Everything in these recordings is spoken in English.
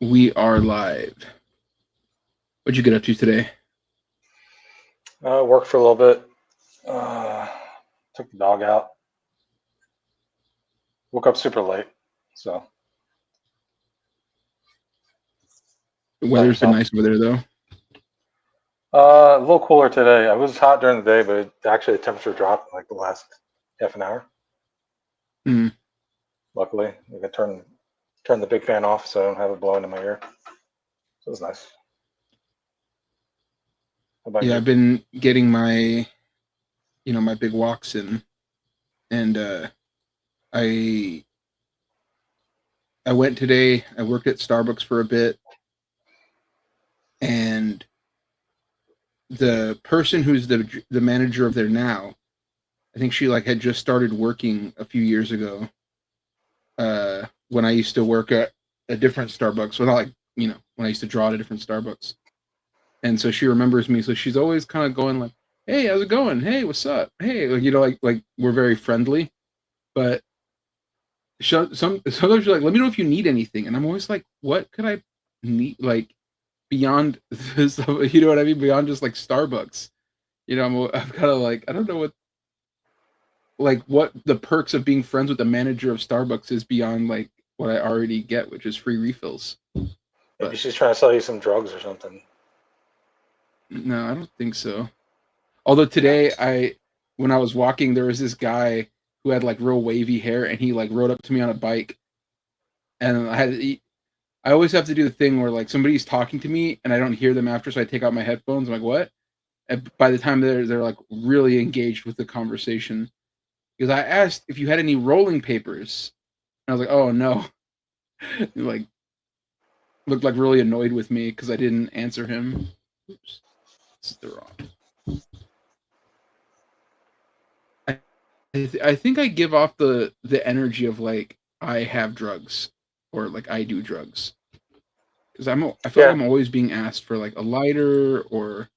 We are live. What'd you get up to today? Worked for a little bit. Took the dog out. Woke up super late. So, The about weather's been yourself? nice over there, though. A little cooler today. It was hot during the day, but actually the temperature dropped in like the last half an hour. Hmm. Luckily, I could turn the big fan off, so I don't have it blowing in my ear. So it was nice. How about Yeah, you? I've been getting my, my big walks in, and I I went today. I worked at Starbucks for a bit, and the person who's the manager of there now, I think she like had just started working a few years ago. When I used to work at a different Starbucks, well, not like when I used to draw at a different Starbucks. And so she remembers me. So she's always kind of going like, "Hey, how's it going? Hey, what's up? Hey," like we're very friendly. But sometimes she's like, "Let me know if you need anything," and I'm always like, "What could I need? Like beyond this? You know what I mean? Beyond just like Starbucks? I'm kind of like I don't know what the perks of being friends with the manager of Starbucks is beyond like what I already get, which is free refills. Maybe But she's trying to sell you some drugs or something. no, I don't think so. Although Yeah. today when I was walking, there was this guy who had like real wavy hair, and he like rode up to me on a bike, and I always have to do the thing where like somebody's talking to me and I don't hear them after, so I take out my headphones. I'm like, what? And by the time they're like really engaged with the conversation, because I asked if you had any rolling papers, and I was like, oh no, he, like looked like really annoyed with me because I didn't answer him. Oops, this is the wrong. I think I give off the energy of like I have drugs or like I do drugs because I feel like Yeah. I'm always being asked for like a lighter, or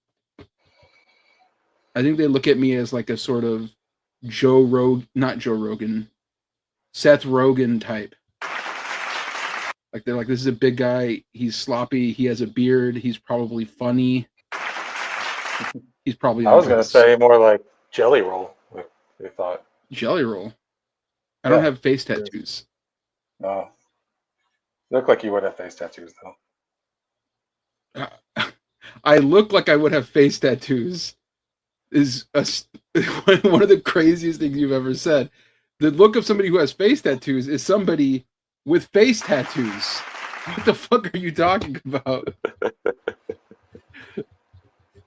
I think they look at me as like a sort of not Joe Rogan, Seth Rogen type. Like they're like, this is a big guy. He's sloppy. He has a beard. He's probably funny. He's probably I on was gonna drugs. say more like jelly roll. They thought. Jelly roll. I don't Yeah. have face Yes. tattoos. No. Look like you would have face tattoos though. I look like I would have face tattoos. Is one of the craziest things you've ever said. The look of somebody who has face tattoos is somebody with face tattoos. What the fuck are you talking about?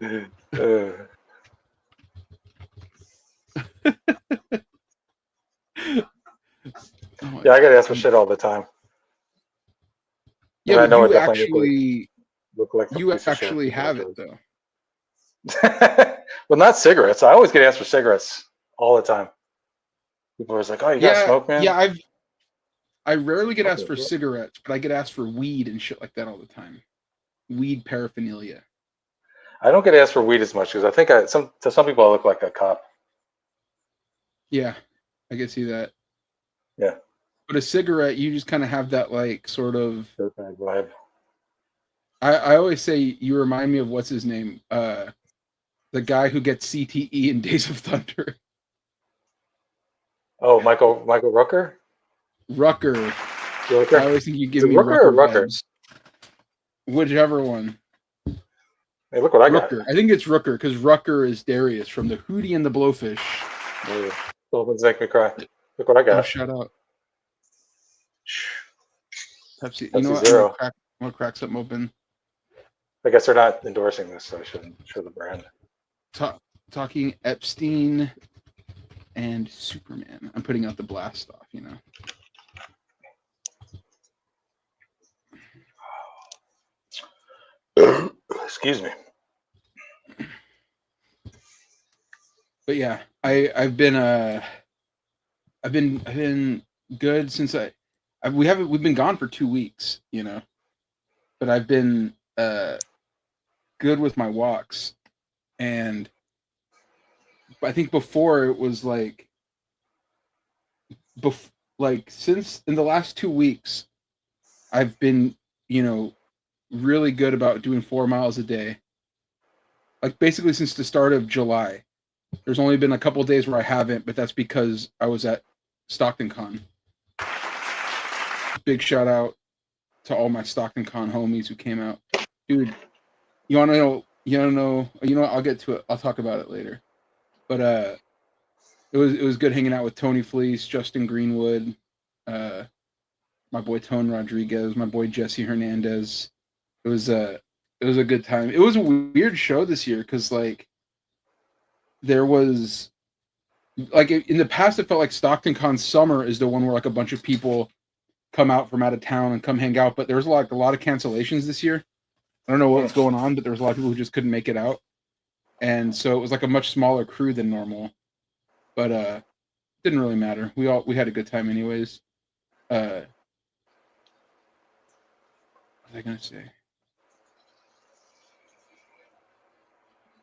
Uh, Oh my yeah, I get asked for god. shit all the time. Yeah, And I but know I definitely look like a you piece of shit actually with those have it drugs. though. Well, not cigarettes. I always get asked for cigarettes all the time. People are always like, "Oh, you got Yeah, smoke, man?" yeah, I rarely get asked Okay, for well, cigarettes, but I get asked for weed and shit like that all the time. Weed paraphernalia. I don't get asked for weed as much because I think to some people I look like a cop. Yeah, I can see that. Yeah, But a cigarette, you just kind of have that like sort of. dirtbag vibe. I always say you remind me of what's his name, the guy who gets CTE in Days of Thunder, Oh, Michael Rooker. Rucker. I Rooker. always think you Is give it me Rooker or Rucker Rucker? vibes. Whichever one. Hey, look what I got. Rooker. I think it's Rooker because Rucker is Darius from the Hootie and the Blowfish. Oh, Dolphins make me cry. Look what I Oh, got. shout out Pepsi. You know Pepsi what? Zero. I'm gonna crack something open. I guess they're not endorsing this, so I shouldn't show the brand. Talking Epstein and Superman. I'm putting out the blast off. Excuse me. But yeah, I've been good since we've been gone for 2 weeks. But I've been good with my walks, and I think before it was like like since in the last 2 weeks I've been really good about doing 4 miles a day. Like basically since the start of July. There's only been a couple of days where I haven't, but that's because I was at Stockton Con. Big shout out to all my Stockton Con homies who came out. Dude, you want to know, I'll get to it. I'll talk about it later. But it was good hanging out with Tony Fleece, Justin Greenwood, my boy Tone Rodriguez, my boy Jesse Hernandez. It was a good time. It was a weird show this year because like there was like in the past it felt like Stockton Con summer is the one where like a bunch of people come out from out of town and come hang out, but there was a lot of cancellations this year. I don't know what was going on, but there was a lot of people who just couldn't make it out, and so it was like a much smaller crew than normal. But it didn't really matter. We had a good time anyways. What was I gonna say?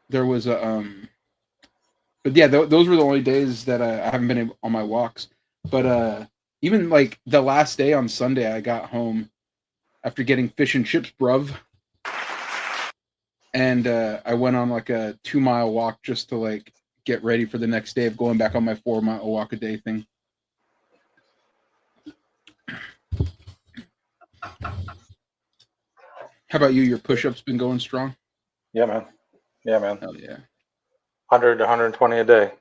There was a but yeah, those were the only days that I haven't been on my walks. But even like the last day on Sunday, I got home after getting fish and chips, bruv. And I went on like a 2-mile walk just to like get ready for the next day of going back on my 4-mile walk a day thing. How about you? Your push-ups been going strong? Yeah, man. Hell yeah. 100 to 120 a day.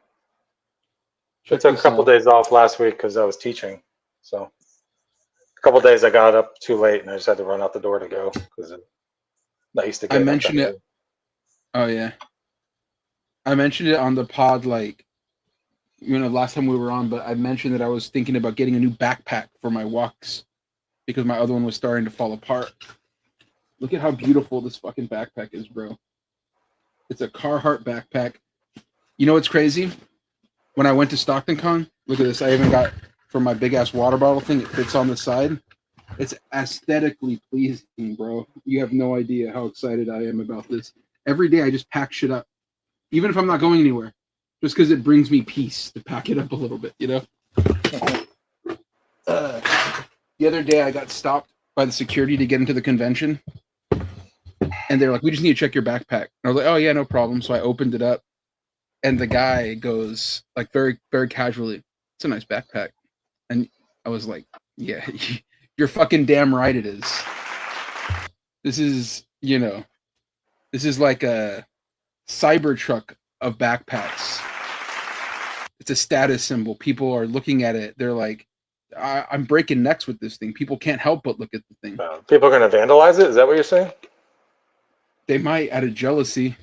Check I took a this couple out. days off last week because I was teaching. So a couple days I got up too late and I just had to run out the door to go because I used to get I up mentioned that it. Oh yeah. I mentioned it on the pod like last time we were on, but I mentioned that I was thinking about getting a new backpack for my walks because my other one was starting to fall apart. Look at how beautiful this fucking backpack is, bro. It's a Carhartt backpack. You know what's crazy? When I went to Stockton Con, look at this. I even got for my big ass water bottle thing. It fits on the side. It's aesthetically pleasing, bro. You have no idea how excited I am about this. Every day I just pack shit up, even if I'm not going anywhere, just because it brings me peace to pack it up a little bit, The other day I got stopped by the security to get into the convention, and they're like, "We just need to check your backpack." And I was like, "Oh yeah, no problem." So I opened it up, and the guy goes like very, very casually, "It's a nice backpack," and I was like, "Yeah, you're fucking damn right it is. This is like a Cybertruck of backpacks. It's a status symbol. People are looking at it. They're like, I'm breaking necks with this thing. People can't help but look at the thing. People are going to vandalize it? Is that what you're saying? They might out of jealousy.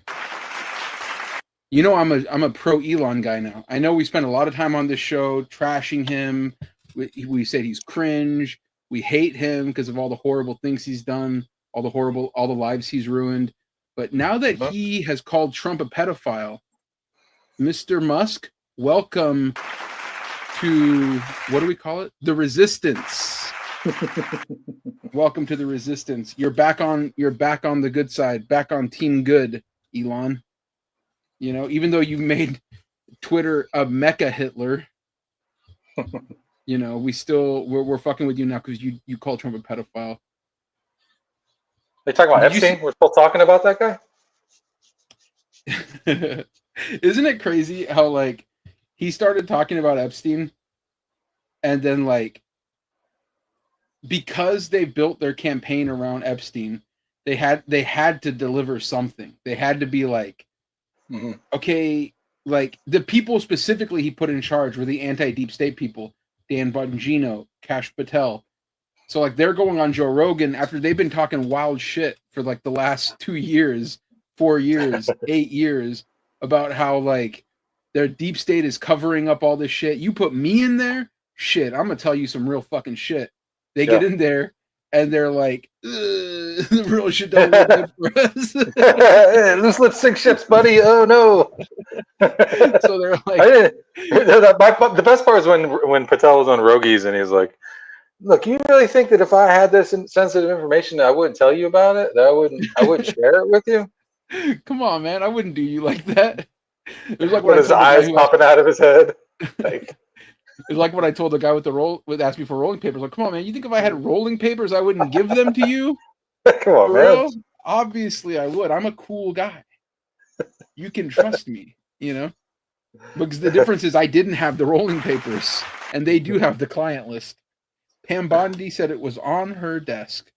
I'm a pro Elon guy now. I know we spent a lot of time on this show trashing him. We said he's cringe. We hate him because of all the horrible things he's done, all the lives he's ruined. But now that he has called Trump a pedophile, Mr. Musk, welcome to, what do we call it? The resistance. Welcome to the resistance. You're back on the good side, back on team good, Elon. Even though you've made Twitter a mecha Hitler, we're fucking with you now because you called Trump a pedophile. They talking about Epstein? We're still talking about that guy? Isn't it crazy how like he started talking about Epstein and then like because they built their campaign around Epstein, they had to deliver something. They had to be like, okay, like the people specifically he put in charge were the anti-deep state people, Dan Bongino, Kash Patel. So like they're going on Joe Rogan after they've been talking wild shit for like the last 2 years, 4 years, 8 years about how like their deep state is covering up all this shit. You put me in there, shit, I'm gonna tell you some real fucking shit. They get in there and they're like, the real shit don't look good for us. Loose lip sink ships, buddy. Oh no. So they're like, the best part is when Patel was on Rogies and he's like, look, you really think that if I had this sensitive information, I wouldn't tell you about it? That I wouldn't share it with you? Come on, man. I wouldn't do you like that. It was like with his eyes popping out of his head. Like, it's like what I told the guy with asked me for rolling papers. Like, come on, man. You think if I had rolling papers, I wouldn't give them to you? Come on, For man. real? Obviously, I would. I'm a cool guy. You can trust me, you know? Because the difference is I didn't have the rolling papers, and they do have the client list. Pam Bondi said it was on her desk.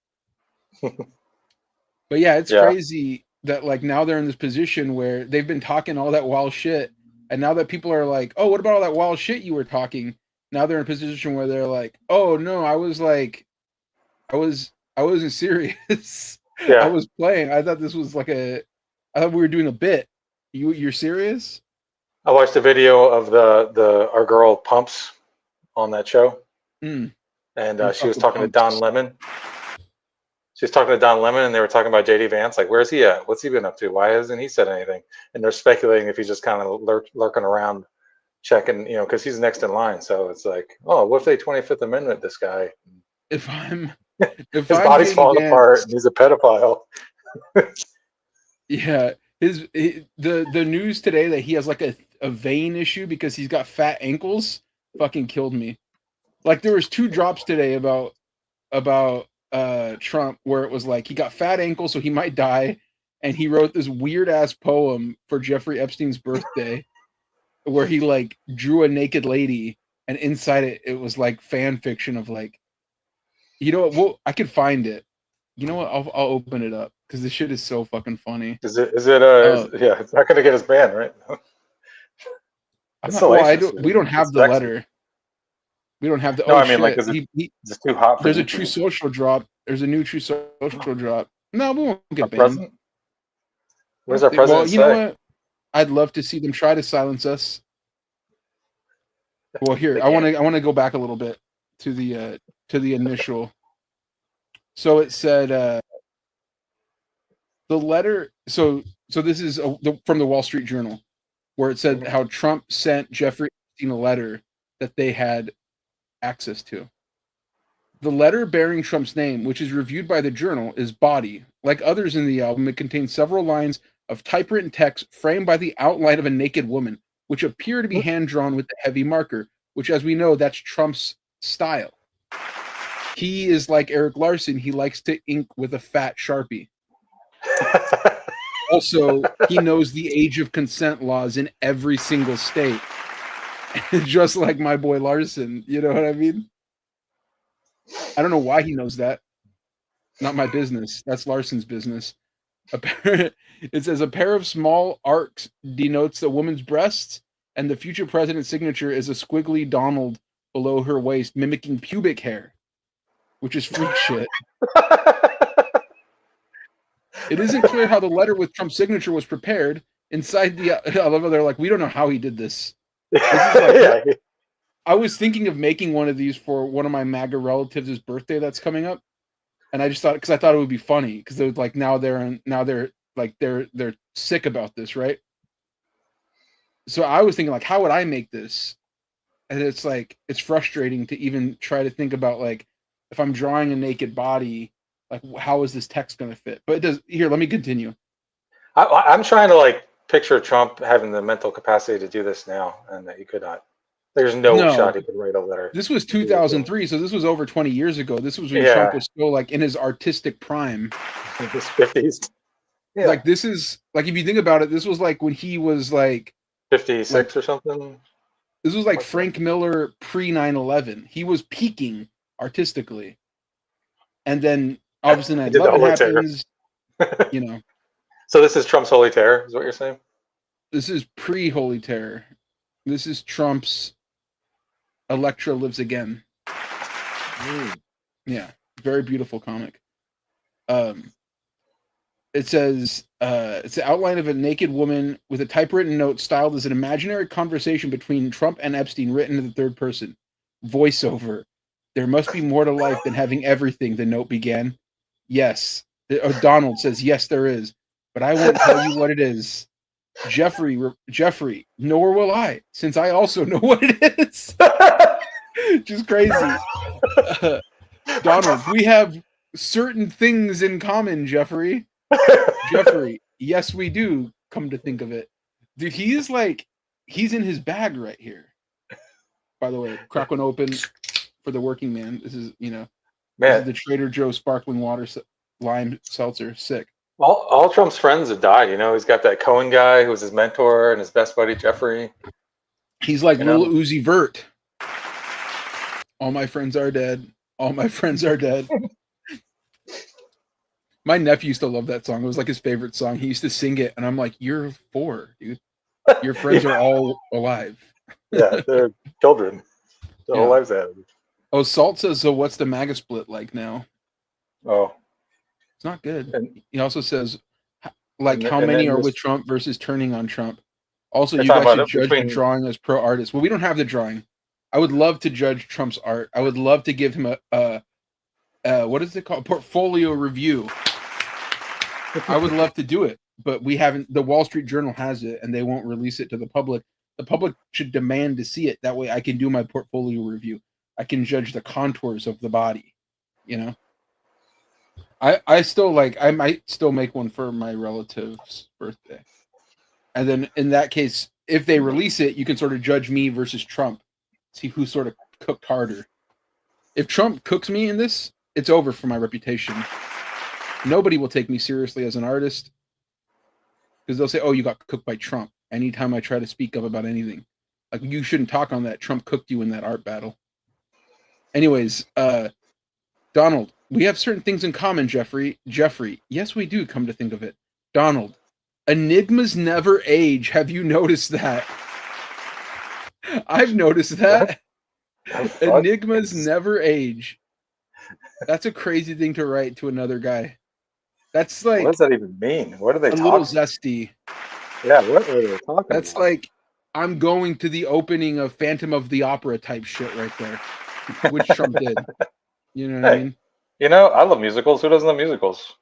But yeah, it's Yeah. crazy that like now they're in this position where they've been talking all that wild shit, and now that people are like, "Oh, what about all that wild shit you were talking?" Now they're in a position where they're like, "Oh no, I wasn't serious. I Yeah. was playing. I thought this was I thought we were doing a bit. You're serious?" I watched a video of the our girl Pumps on that show, Mm, and you she fuck was with talking to Don pumps. Lemon. She was talking to Don Lemon, and they were talking about JD Vance. Like, where's he at? What's he been up to? Why hasn't he said anything? And they're speculating if he's just kind of lurking around, checking, because he's next in line. So it's like, oh, what if they 25th Amendment this guy? If I'm if His I'm body's JD falling apart, and Vance, he's a pedophile. yeah, the news today that he has like a vein issue because he's got fat ankles fucking killed me. Like there was two drops today about Trump where it was like he got fat ankles so he might die, and he wrote this weird ass poem for Jeffrey Epstein's birthday where he like drew a naked lady, and inside it was like fan fiction of like, you know what, I could find it. You know what, I'll open it up because this shit is so fucking funny. Yeah, it's not going to get us banned, right? I'm It's not, well, I salacious, don't, dude. we don't It's have the sexy. letter. We don't have the, No, oh I mean, like, shit, he is it too hot for there's a True YouTube? Social drop. There's a new True Social drop. No, we won't Our get banned. president? I What does don't our think, well, president you know say? what? I'd love to see them try to silence us. Well, here, They can't. I want to go back a little bit to the initial. So it said the letter. So this is from the Wall Street Journal, where it said Mhm. how Trump sent Jeffrey Epstein a letter that they had access to. The letter bearing Trump's name, which is reviewed by the Journal, is Body. Like others in the album, it contains several lines of typewritten text framed by the outline of a naked woman, which appear to be hand drawn with a heavy marker, which, as we know, that's Trump's style. He is like Eric Larson. He likes to ink with a fat Sharpie. Also, he knows the age of consent laws in every single state, just like my boy Larson. You know what I mean? I don't know why he knows that. Not my business. That's Larson's business. It says a pair of small arcs denotes a woman's breasts, and the future president's signature is a squiggly Donald below her waist, mimicking pubic hair, which is freak shit. It isn't clear how the letter with Trump's signature was prepared. Inside I love how they're like, we don't know how he did this. This is like, Yeah. I was thinking of making one of these for one of my MAGA relatives' birthday that's coming up, and I just thought, because I thought it would be funny, because they're like, now they're like they're sick about this, right? So I was thinking like, how would I make this? And it's like, it's frustrating to even try to think about like, if I'm drawing a naked body, like how is this text going to fit? But it does. Here, let me continue. I'm trying to like picture Trump having the mental capacity to do this now, and that he could not. There's no No, shot he could write a letter. this was To do this well. 2003, so this was over 20 years ago. This was when Trump Yeah, was still like in his artistic prime. in his 50s. Yeah, Like this is like, if you think about it, this was like when he was like 56 or something this was like like that. Frank Miller pre 9/11. He was peaking artistically, and then obviously He did the 9/11 Holy Terror. happens. You know, So this is Trump's Holy Terror, is what you're saying? this is pre Holy Terror. This is Trump's Electra Lives Again. Yeah, very beautiful comic. Um, it says it's the outline of a naked woman with a typewritten note styled as an imaginary conversation between Trump and Epstein, written in the third person. Voiceover. There must be more to life than having everything, the note began. Yes. Donald says, yes, there is. But I won't tell you what it is. Jeffrey, nor will I, since I also know what it is. Just crazy. Donald, we have certain things in common, Jeffrey. Jeffrey, yes, we do, come to think of it. Dude, he's in his bag right here. By the way, crack one open for the working man. This is, this is Man, the Trader Joe sparkling water. lime seltzer. Sick. All Trump's friends have died. You know, he's got that Cohen guy who was his mentor and his best buddy Jeffrey. He's like You Lil know? Uzi Vert. All my friends are dead. All my friends are dead. My nephew used to love that song. It was like his favorite song. He used to sing it, and I'm like, "You're 4, dude. Your friends are all alive." Yeah, they're children. Their whole lives have. Oh, Salt says, "So what's the MAGA split like now?" Oh, It's not good. and He also says, like, and, how and many then are this, with Trump versus turning on Trump? Also, they're you talking guys about should it judge the between. drawing as pro artists. Well, we don't have the drawing. I would love to judge Trump's art. I would love to give him a what is it called? Portfolio review. I would love to do it, but we haven't. The Wall Street Journal has it, and they won't release it to the public. The public should demand to see it. That way, I can do my portfolio review. I can judge the contours of the body. You know, I still like. I might still make one for my relative's birthday, and then in that case, if they release it, you can sort of judge me versus Trump. See who sort of cooked harder. If Trump cooks me in this, it's over for my reputation. Nobody will take me seriously as an artist because they'll say, "Oh, you got cooked by Trump." Anytime I try to speak up about anything, like, you shouldn't talk on that. Trump cooked you in that art battle. Anyways, Donald, we have certain things in common, Jeffrey. Jeffrey, yes, we do. Come to think of it, Donald, enigmas never age. Have you noticed that? I've noticed that. Enigmas never age. That's a crazy thing to write to another guy. That's like, what does that even mean? What are they a little talking? zesty. Yeah, what are they talking That's about? like, I'm going to the opening of Phantom of the Opera type shit right there, which Trump did. You know what I mean? You know, I love musicals. Who doesn't love musicals?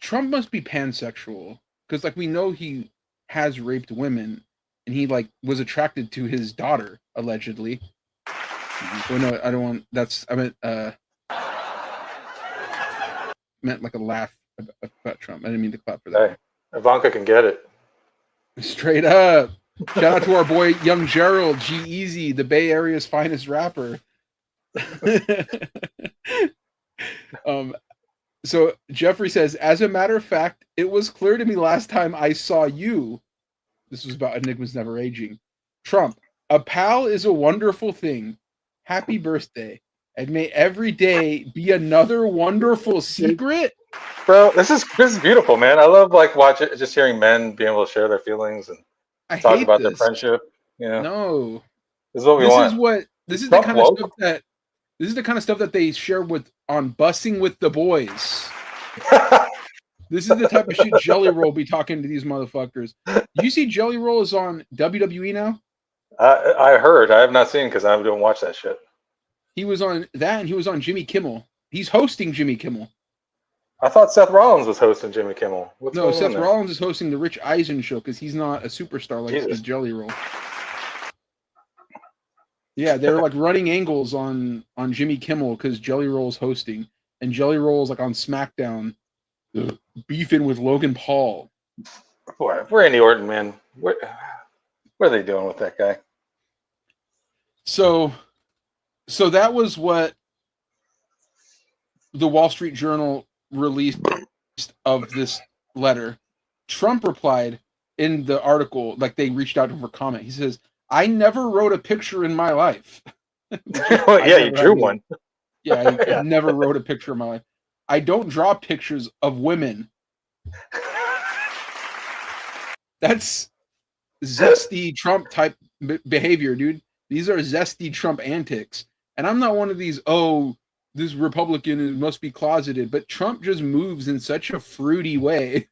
Trump must be pansexual because, like, we know he has raped women, and he like was attracted to his daughter allegedly. Oh no, I don't want. I meant like a laugh about Trump. I didn't mean to clap for that. Hey, Ivanka can get it. Straight up. Shout out to our boy Young Gerald, G-Eazy, the Bay Area's finest rapper. So Jeffrey says, as a matter of fact, it was clear to me last time I saw you. This was about enigmas never aging. Trump, a pal is a wonderful thing. Happy birthday. And may every day be another wonderful secret. Bro, this is beautiful, man. I love like just hearing men being able to share their feelings and talk about their friendship. You know, no, this is what we want. This is Trump the kind woke? of stuff that this is the kind of stuff that they share with on Bussing with the Boys. This is the type of shit Jelly Roll be talking to these motherfuckers. You see Jelly Roll is on WWE now? I heard. I have not seen because I don't watch that shit. He was on that, and he was on Jimmy Kimmel. He's hosting Jimmy Kimmel. I thought Seth Rollins was hosting Jimmy Kimmel. No, Seth Rollins is hosting the Rich Eisen show because he's not a superstar like his Jelly Roll. Yeah, they were like running angles on Jimmy Kimmel because Jelly Roll's hosting, and Jelly Roll's like on SmackDown, beefing with Logan Paul. Boy, Randy Orton, man. What are they doing with that guy? So that was what the Wall Street Journal released of this letter. Trump replied in the article, like they reached out to him for comment. He says, I never wrote a picture in my life. Yeah, you drew one. Yeah, I never wrote a picture in my life. I don't draw pictures of women. That's zesty Trump type behavior, dude. These are zesty Trump antics. And I'm not one of these, oh, this Republican must be closeted. But Trump just moves in such a fruity way.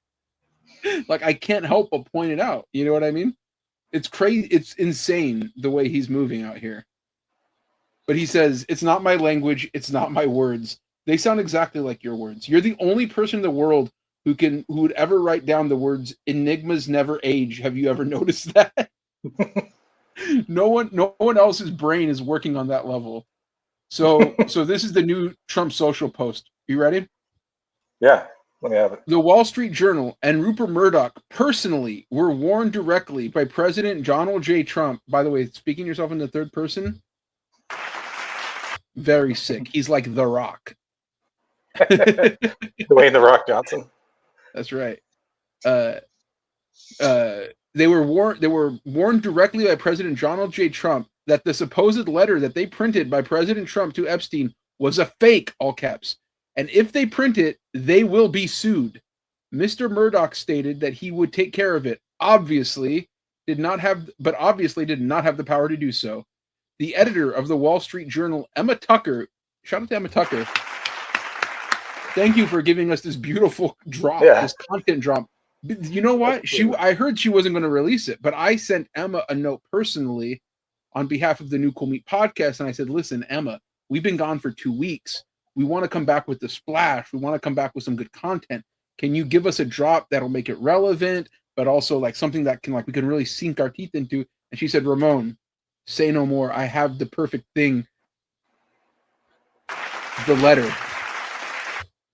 Like, I can't help but point it out. You know what I mean? It's crazy. It's insane the way he's moving out here. But he says, it's not my language. It's not my words. They sound exactly like your words. You're the only person in the world who would ever write down the words enigmas never age. Have you ever noticed that? No one else's brain is working on that level. So this is the new Trump social post. You ready? Yeah, let me have it. The Wall Street Journal and Rupert Murdoch personally were warned directly by President Donald J. Trump. By the way, speaking yourself in the third person, very sick. He's like The Rock. Dwayne the Rock Johnson. That's right. They were warned directly by President Donald J. Trump that the supposed letter that they printed by President Trump to Epstein was a fake, all caps. And if they print it, they will be sued. Mr. Murdoch stated that he would take care of it. Obviously did not have the power to do so. The editor of the Wall Street Journal, Emma Tucker, shout out to Emma Tucker. Thank you for giving us this beautiful drop, this content drop. You know what? I heard she wasn't going to release it, but I sent Emma a note personally on behalf of the New Cool Meat podcast, and I said, listen, Emma, we've been gone for 2 weeks. We want to come back with the splash. We want to come back with some good content. Can you give us a drop that'll make it relevant, but also like something that can we can really sink our teeth into? And she said, Ramon, say no more. I have the perfect thing. The letter.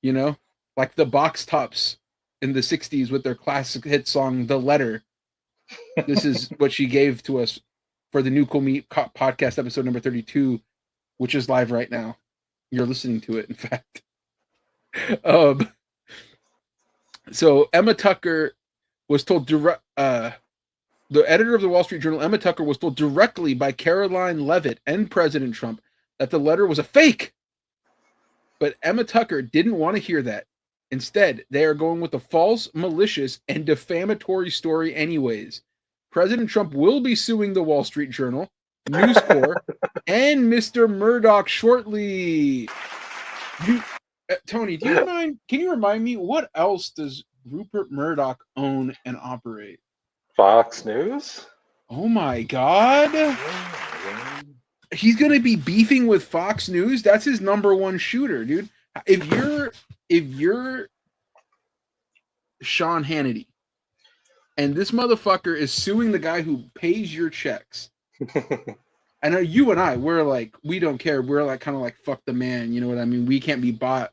You know, like the Box Tops in the 60s with their classic hit song, The Letter. This is what she gave to us for the New Cool Meat podcast episode number 32, which is live right now. You're listening to it, in fact. So Emma Tucker was told the editor of the Wall Street Journal, Emma Tucker, was told directly by Caroline Leavitt and President Trump that the letter was a fake. But Emma Tucker didn't want to hear that. Instead, they are going with a false, malicious, and defamatory story anyways. President Trump will be suing the Wall Street Journal, News Corp, and Mr. Murdoch shortly. Tony, can you remind me, what else does Rupert Murdoch own and operate? Fox News? Oh my God. He's going to be beefing with Fox News? That's his number one shooter, dude. If you're Sean Hannity and this motherfucker is suing the guy who pays your checks, I know you and I, we're like, we don't care. We're like kind of like, fuck the man. You know what I mean? We can't be bought.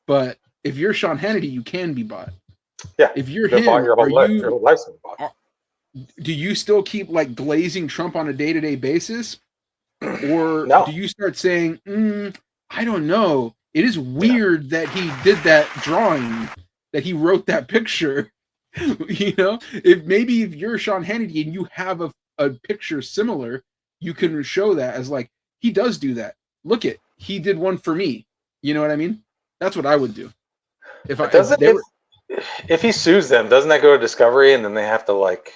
But if you're Sean Hannity, you can be bought. Yeah. If you're him, your whole life's been bought. Do you still keep like glazing Trump on a day-to-day basis? Or do you start saying, I don't know. It is weird that he did that drawing, that he wrote that picture. You know, if you're Sean Hannity and you have a picture similar, you can show that as like, he does do that. Look he did one for me. You know what I mean? That's what I would do. If he sues them, doesn't that go to Discovery and then they have to like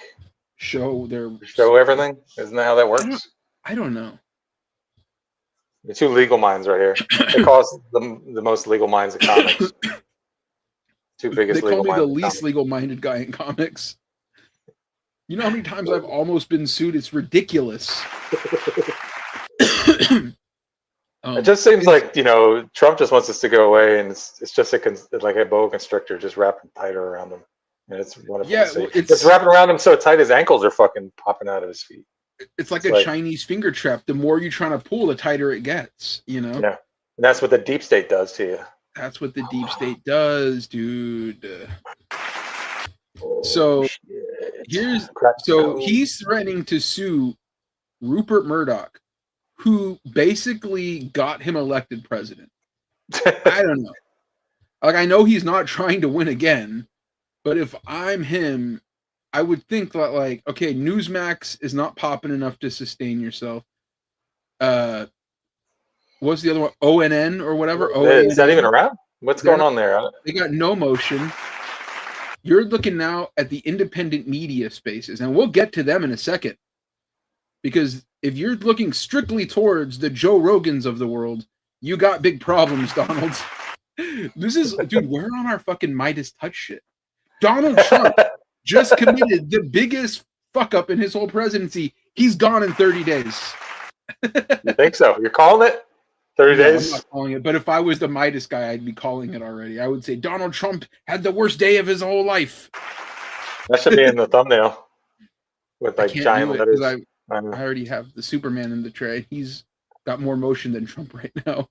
show everything? Isn't that how that works? I don't know. The two legal minds right here. They call us the most legal minds of comics. Two biggest legal minds. They call me the least legal-minded guy in comics. You know how many times I've almost been sued? It's ridiculous. It just seems like, Trump just wants us to go away, and it's just like a boa constrictor just wrapping tighter around him. And it's wonderful to see. It's wrapping around him so tight his ankles are fucking popping out of his feet. It's like a Chinese finger trap. The more you're trying to pull, the tighter it gets, you know? Yeah. And that's what the deep state does to you. That's what the deep state does, dude. He's threatening to sue Rupert Murdoch, who basically got him elected president. I don't know. Like, I know he's not trying to win again, but if I'm him, I would think that, like, okay, Newsmax is not popping enough to sustain yourself. What's the other one? ONN or whatever? Is that even around? What's going on there? They got no motion. You're looking now at the independent media spaces, and we'll get to them in a second. Because if you're looking strictly towards the Joe Rogans of the world, you got big problems, Donald. Dude, we're on our fucking Midas touch shit. Donald Trump just committed the biggest fuck up in his whole presidency. He's gone in 30 days. You think so? You're calling it? 30 days? I'm not calling it, but if I was the Midas guy, I'd be calling it already. I would say Donald Trump had the worst day of his whole life. That should be in the thumbnail with like giant letters. I already have the Superman in the tray. He's got more motion than Trump right now.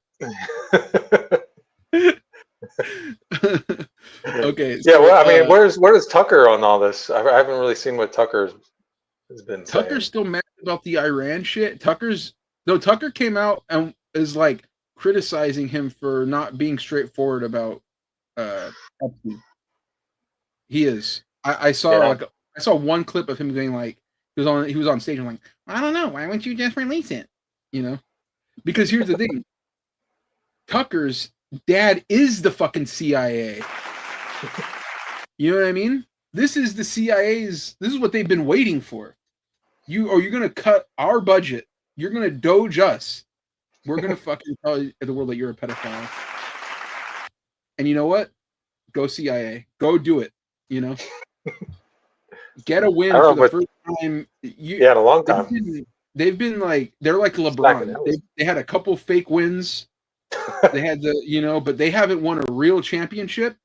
Okay. Yeah, well, I mean, where's Tucker on all this? I haven't really seen what Tucker has been saying. Tucker's still mad about the Iran shit. Tucker came out and is like, criticizing him for not being straightforward about Epstein. He is. I saw I saw one clip of him going like he was on stage and like, I don't know, why wouldn't you just release it? You know? Because here's the thing. Tucker's dad is the fucking CIA. You know what I mean? This is the CIA's, this is what they've been waiting for. You're gonna cut our budget. You're gonna doge us. We're gonna fucking tell the world that you're a pedophile. And you know what? Go CIA. Go do it. You know? Get a win for the first time. In a long time. They've been like, they're like LeBron. They had a couple fake wins. They had but they haven't won a real championship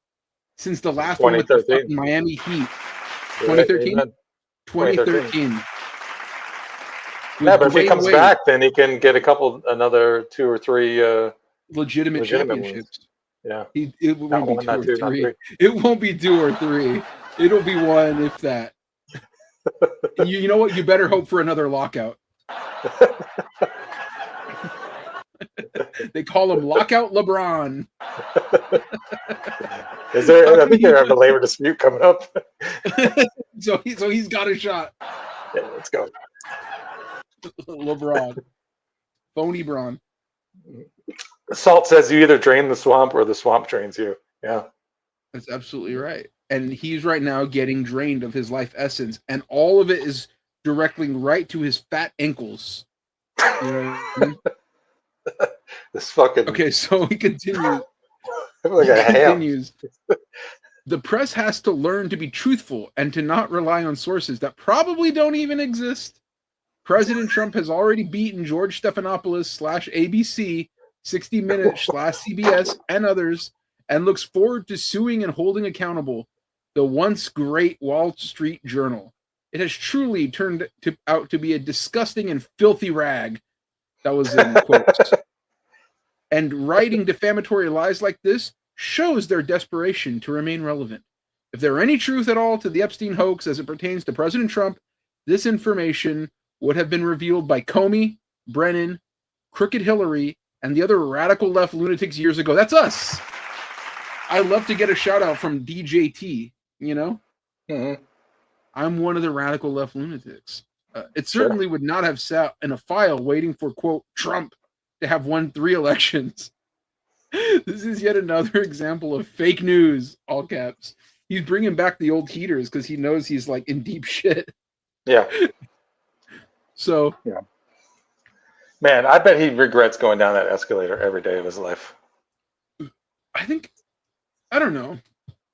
since the last one with the fucking Miami Heat. 2013? 2013. Yeah, but if he comes back, then he can get another 2 or 3 legitimate championships. Wins. Yeah. It won't be 2 or 3. It won't be 2 or 3. It'll be 1, if that. You know what? You better hope for another lockout. They call him Lockout LeBron. Is there? I think they have a labor dispute coming up. so he's got a shot. Yeah, let's go. LeBron. Phony Braun. Salt says you either drain the swamp or the swamp drains you. Yeah. That's absolutely right. And he's right now getting drained of his life essence, and all of it is directly right to his fat ankles. You know what I mean? This fucking... Okay, so he continues. Like he continues. The press has to learn to be truthful and to not rely on sources that probably don't even exist. President Trump has already beaten George Stephanopoulos /ABC, 60 Minutes /CBS, and others, and looks forward to suing and holding accountable the once great Wall Street Journal. It has truly turned out to be a disgusting and filthy rag. That was in quotes. And writing defamatory lies like this shows their desperation to remain relevant. If there were any truth at all to the Epstein hoax as it pertains to President Trump, this information would have been revealed by Comey, Brennan, Crooked Hillary, and the other radical left lunatics years ago. That's us. I love to get a shout out from DJT, you know? Mm-hmm. I'm one of the radical left lunatics. It certainly would not have sat in a file waiting for, quote, Trump to have won 3 elections. This is yet another example of fake news, all caps. He's bringing back the old heaters because he knows he's like in deep shit. Yeah. So. Yeah. Man, I bet he regrets going down that escalator every day of his life. I don't know.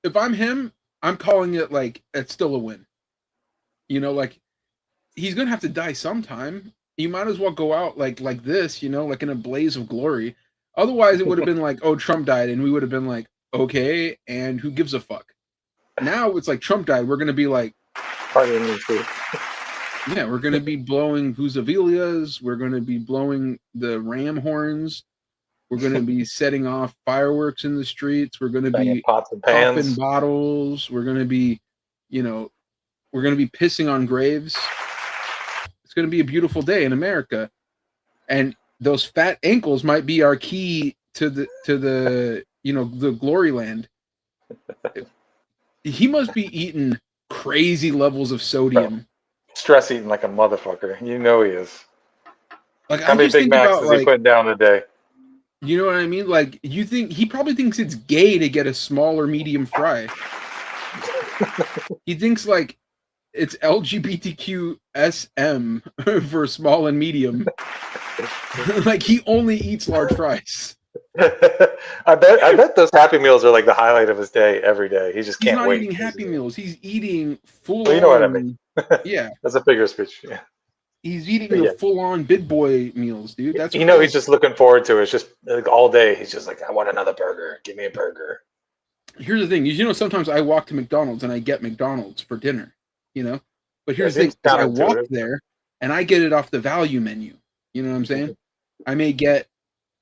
If I'm him, I'm calling it like it's still a win. You know, like he's gonna have to die sometime. You might as well go out like this, you know, like in a blaze of glory. Otherwise, it would have been like, oh, Trump died, and we would have been like, okay, and who gives a fuck? Now it's like Trump died. We're gonna be like, yeah, we're gonna be blowing Vuzavilias. We're gonna be blowing the ram horns. We're gonna be setting off fireworks in the streets. We're gonna be pots and pans, popping bottles. We're gonna be, we're gonna be pissing on graves. It's going to be a beautiful day in America, and those fat ankles might be our key to the the glory land. He must be eating crazy levels of sodium, stress eating like a motherfucker. You know he is. Like how many Big Macs is he putting down a day? You know what I mean? Like you think he probably thinks it's gay to get a small or medium fry. He thinks like it's LGBTQ SM for small and medium. Like he only eats large fries. I bet those Happy Meals are like the highlight of his day every day. He just can't wait. He's not eating Happy Meals. He's eating full. Well, you know what I mean? Yeah, that's a figure of speech. Yeah, he's eating the full-on big boy meals, dude. That's he's just looking forward to it. It's just like all day. He's just like, I want another burger. Give me a burger. Here's the thing. Sometimes I walk to McDonald's and I get McDonald's for dinner. But here's the thing: I walk there and I get it off the value menu. You know what I'm saying? I may get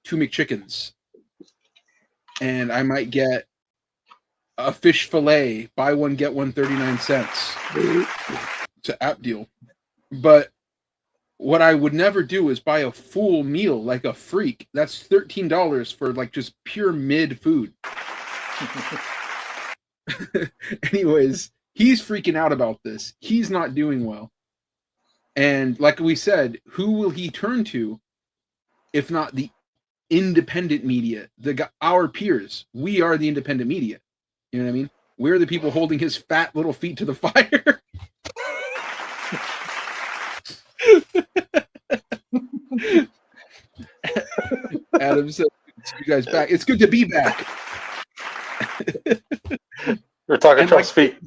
2 McChickens, and I might get a fish fillet, buy one get one 39 cents. It's an app deal, but what I would never do is buy a full meal like a freak. That's $13 for like just pure mid food. Anyways, he's freaking out about this. He's not doing well. And like we said, who will he turn to if not the independent media, our peers? We are the independent media. You know what I mean? We're the people holding his fat little feet to the fire. Adam said, "You guys back? It's good to be back." We're talking Trump's feet.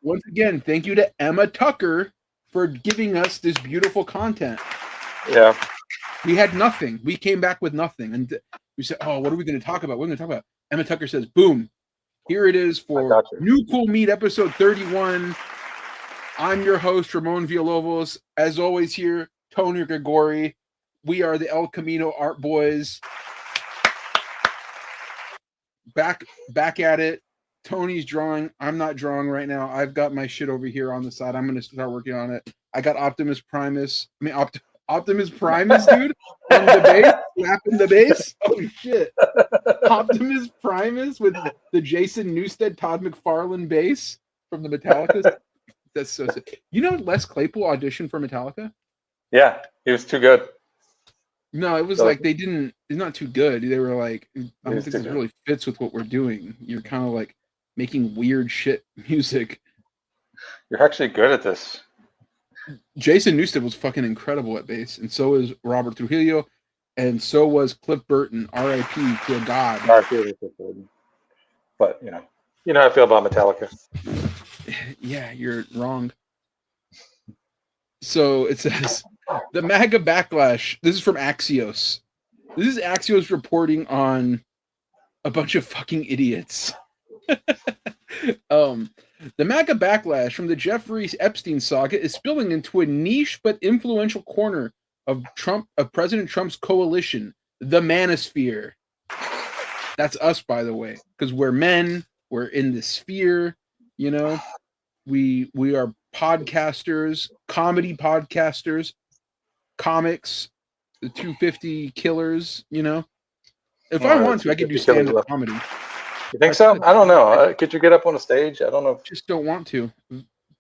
Once again, thank you to Emma Tucker for giving us this beautiful content. Yeah. We had nothing. We came back with nothing. And we said, oh, what are we going to talk about? What are we going to talk about? Emma Tucker says, boom, here it is for New Cool Meat episode 31. I'm your host, Ramon Villalobos. As always here, Tony Gregori. We are the El Camino Art Boys. Back at it. Tony's drawing. I'm not drawing right now. I've got my shit over here on the side. I'm going to start working on it. I got Optimus Primus, dude, on the bass, slapping the bass. Oh, shit. Optimus Primus with the Jason Newsted, Todd McFarlane bass from the Metallica. That's so sick. You know Les Claypool auditioned for Metallica? Yeah, he was too good. No, it was like they didn't, it's not too good. They were like, I don't think this really fits with what we're doing. You're kind of like making weird shit music. You're actually good at this. Jason Newsted was fucking incredible at bass, and so is Robert Trujillo, and so was Cliff Burton, R.I.P. to a god. R.I.P. to Cliff Burton. But, you know how I feel about Metallica. Yeah, you're wrong. So it says, the MAGA backlash. This is from Axios. This is Axios reporting on a bunch of fucking idiots. The MAGA backlash from the Jeffrey Epstein saga is spilling into a niche but influential corner of President Trump's coalition, the Manosphere. That's us, by the way, because we're men. We're in the sphere. You know, we are podcasters, comedy podcasters, comics, the 250 killers. You know, if I want to, I could do stand-up comedy. You think so? I don't know. Could you get up on a stage? I don't know. Just don't want to.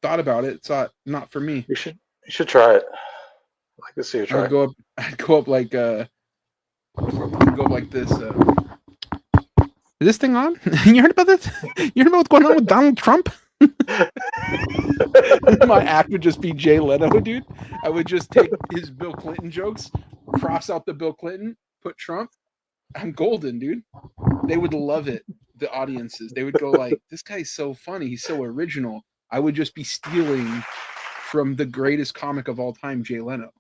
Thought about it. It's not for me. You should try it. I'd like to see you try. I'd go up like this. Is this thing on? You heard about this? You heard about what's going on with Donald Trump? My act would just be Jay Leno, dude. I would just take his Bill Clinton jokes, cross out the Bill Clinton, put Trump. I'm golden, dude. They would love it. The audiences, they would go like, this guy's so funny, he's so original. I would just be stealing from the greatest comic of all time, Jay Leno.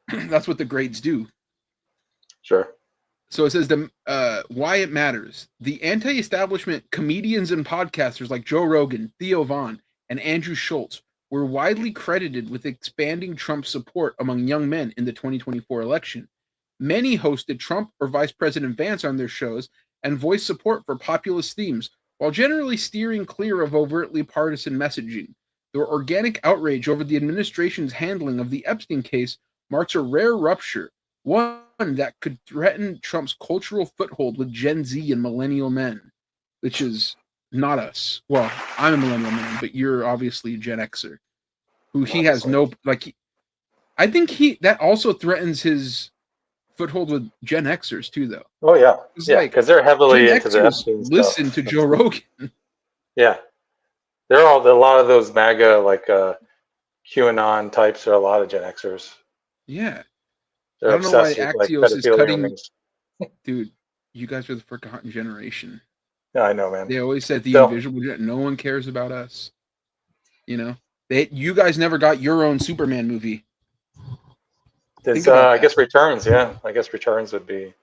That's what the greats do. Sure. So it says why it matters. The anti-establishment comedians and podcasters like Joe Rogan, Theo Vaughn, and Andrew Schultz were widely credited with expanding Trump's support among young men in the 2024 election. Many hosted Trump or Vice President Vance on their shows and voiced support for populist themes, while generally steering clear of overtly partisan messaging. Their organic outrage over the administration's handling of the Epstein case marks a rare rupture, one that could threaten Trump's cultural foothold with Gen Z and millennial men, which is not us. Well, I'm a millennial man, but you're obviously a Gen Xer, who he has no, like, I think that also threatens his foothold with Gen Xers too, though. Oh yeah, yeah, because they're heavily into the Epstein stuff. Listen to Joe Rogan. Yeah, they're a lot of those MAGA like QAnon types are a lot of Gen Xers. Yeah, they're I don't know why Axios is cutting. Rings. Dude, you guys are the forgotten generation. Yeah, I know, man. They always said the invisible. No one cares about us. You know, you guys never got your own Superman movie. I guess Returns, yeah. I guess Returns would be.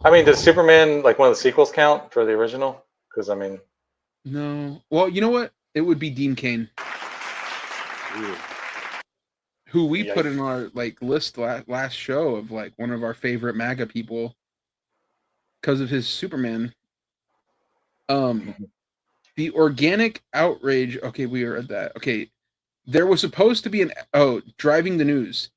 I mean, does Superman, like one of the sequels, count for the original? Because, I mean. No. Well, you know what? It would be Dean Cain. Ooh. Who we put in our list last show of like one of our favorite MAGA people because of his Superman. The organic outrage. Okay, we are at that. Okay. There was supposed to be driving the news.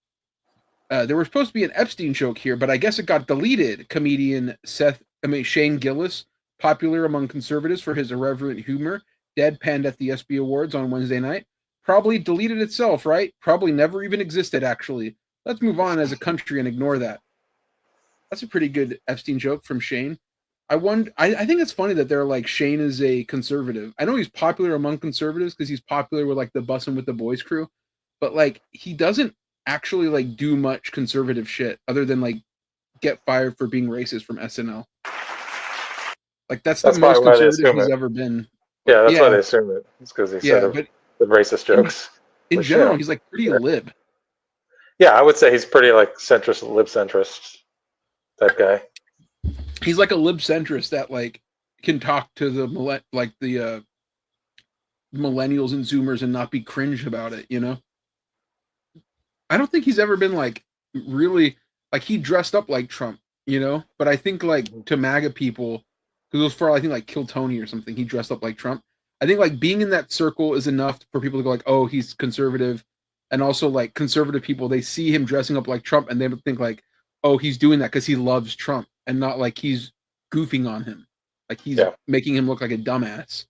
There was supposed to be an Epstein joke here, but I guess it got deleted. Comedian Shane Gillis, popular among conservatives for his irreverent humor, deadpanned at the ESPY Awards on Wednesday night. Probably deleted itself, right? Probably never even existed, actually. Let's move on as a country and ignore that. That's a pretty good Epstein joke from Shane. I think it's funny that they're like, Shane is a conservative. I know he's popular among conservatives because he's popular with like the Bussin' with the Boys crew, but like he doesn't actually like do much conservative shit other than like get fired for being racist from SNL. Like that's the most conservative he's ever been. Yeah, that's why they assume it. It's because he said the racist jokes. In general, he's like pretty lib. Yeah, I would say he's pretty like centrist, lib centrist type guy. He's like a lib centrist that like can talk to the millennials and Zoomers and not be cringe about it, you know? I don't think he's ever been like really like he dressed up like Trump, you know? But I think like to MAGA people, because it was for I think like Kill Tony or something, he dressed up like Trump. I think like being in that circle is enough for people to go like, oh, he's conservative. And also like conservative people, they see him dressing up like Trump and they think like, oh, he's doing that because he loves Trump and not like he's goofing on him. Like he's making him look like a dumbass,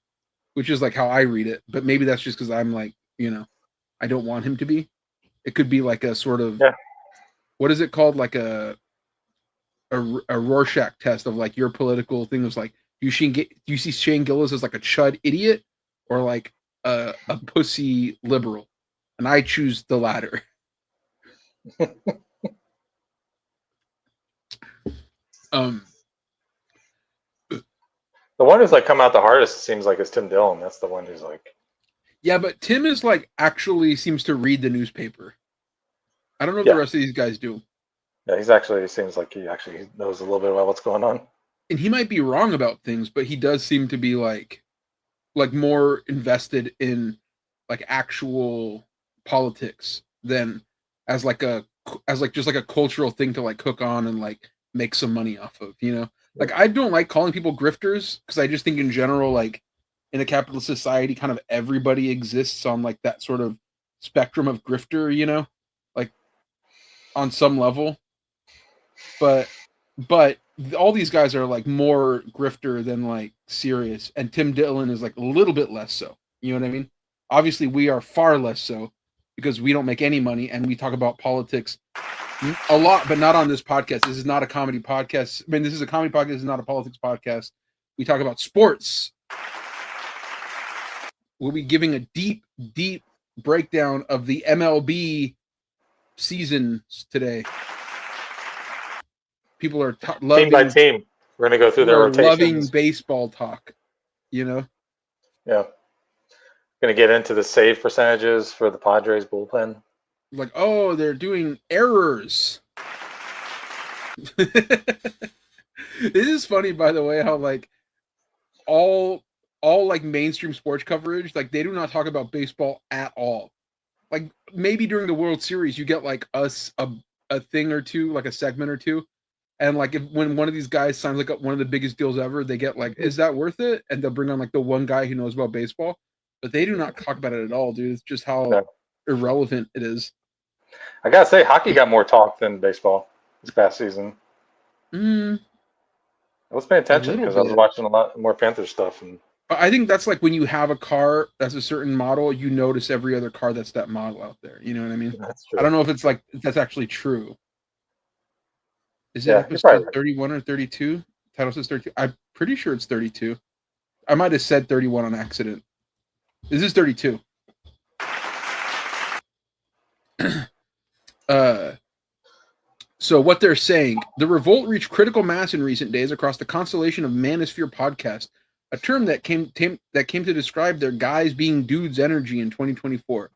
which is like how I read it. But maybe that's just because I'm like, you know, I don't want him to be. It could be like a sort of, what is it called? Like a Rorschach test of like your political thing was like, do you see Shane Gillis as like a chud idiot or like a pussy liberal? And I choose the latter. The one who's like come out the hardest, it seems like, is Tim Dillon. That's the one who's like, yeah, but Tim is like actually seems to read the newspaper. I don't know if the rest of these guys do. Yeah, he seems like he actually knows a little bit about what's going on. And he might be wrong about things, but he does seem to be like more invested in like actual politics than as just like a cultural thing to like cook on and like make some money off of, you know? Like I don't like calling people grifters because I just think in general, like in a capitalist society, kind of everybody exists on like that sort of spectrum of grifter, you know, like on some level. But all these guys are like more grifter than like serious, and Tim Dillon is like a little bit less so. You know what I mean? Obviously, we are far less so because we don't make any money and we talk about politics a lot, but not on this podcast. This is not a comedy podcast. I mean, this is a comedy podcast. This is not a politics podcast. We talk about sports. We'll be giving a deep breakdown of the MLB seasons today. People are loving team by team. We're going to go through their rotations. Loving baseball talk, you know? Yeah. Going to get into the save percentages for the Padres bullpen. Like, oh, they're doing errors. It is funny, by the way, how like all like mainstream sports coverage, like they do not talk about baseball at all. Like maybe during the World Series, you get like a thing or two, like a segment or two. And like when one of these guys signs like one of the biggest deals ever, they get like, is that worth it? And they'll bring on like the one guy who knows about baseball. But they do not talk about it at all, dude. It's just how irrelevant it is. I gotta say, hockey got more talk than baseball this past season. I was paying attention because I was watching a lot more Panther stuff. And I think that's like when you have a car that's a certain model, you notice every other car that's that model out there. You know what I mean? That's true. I don't know if it's like that's actually true. Is it episode 31 or 32? Title says 32. I'm pretty sure it's 32. I might have said 31 on accident. This is 32. So what they're saying, the revolt reached critical mass in recent days across the constellation of Manosphere podcast, a term that came to describe their guys being dudes energy in 2024.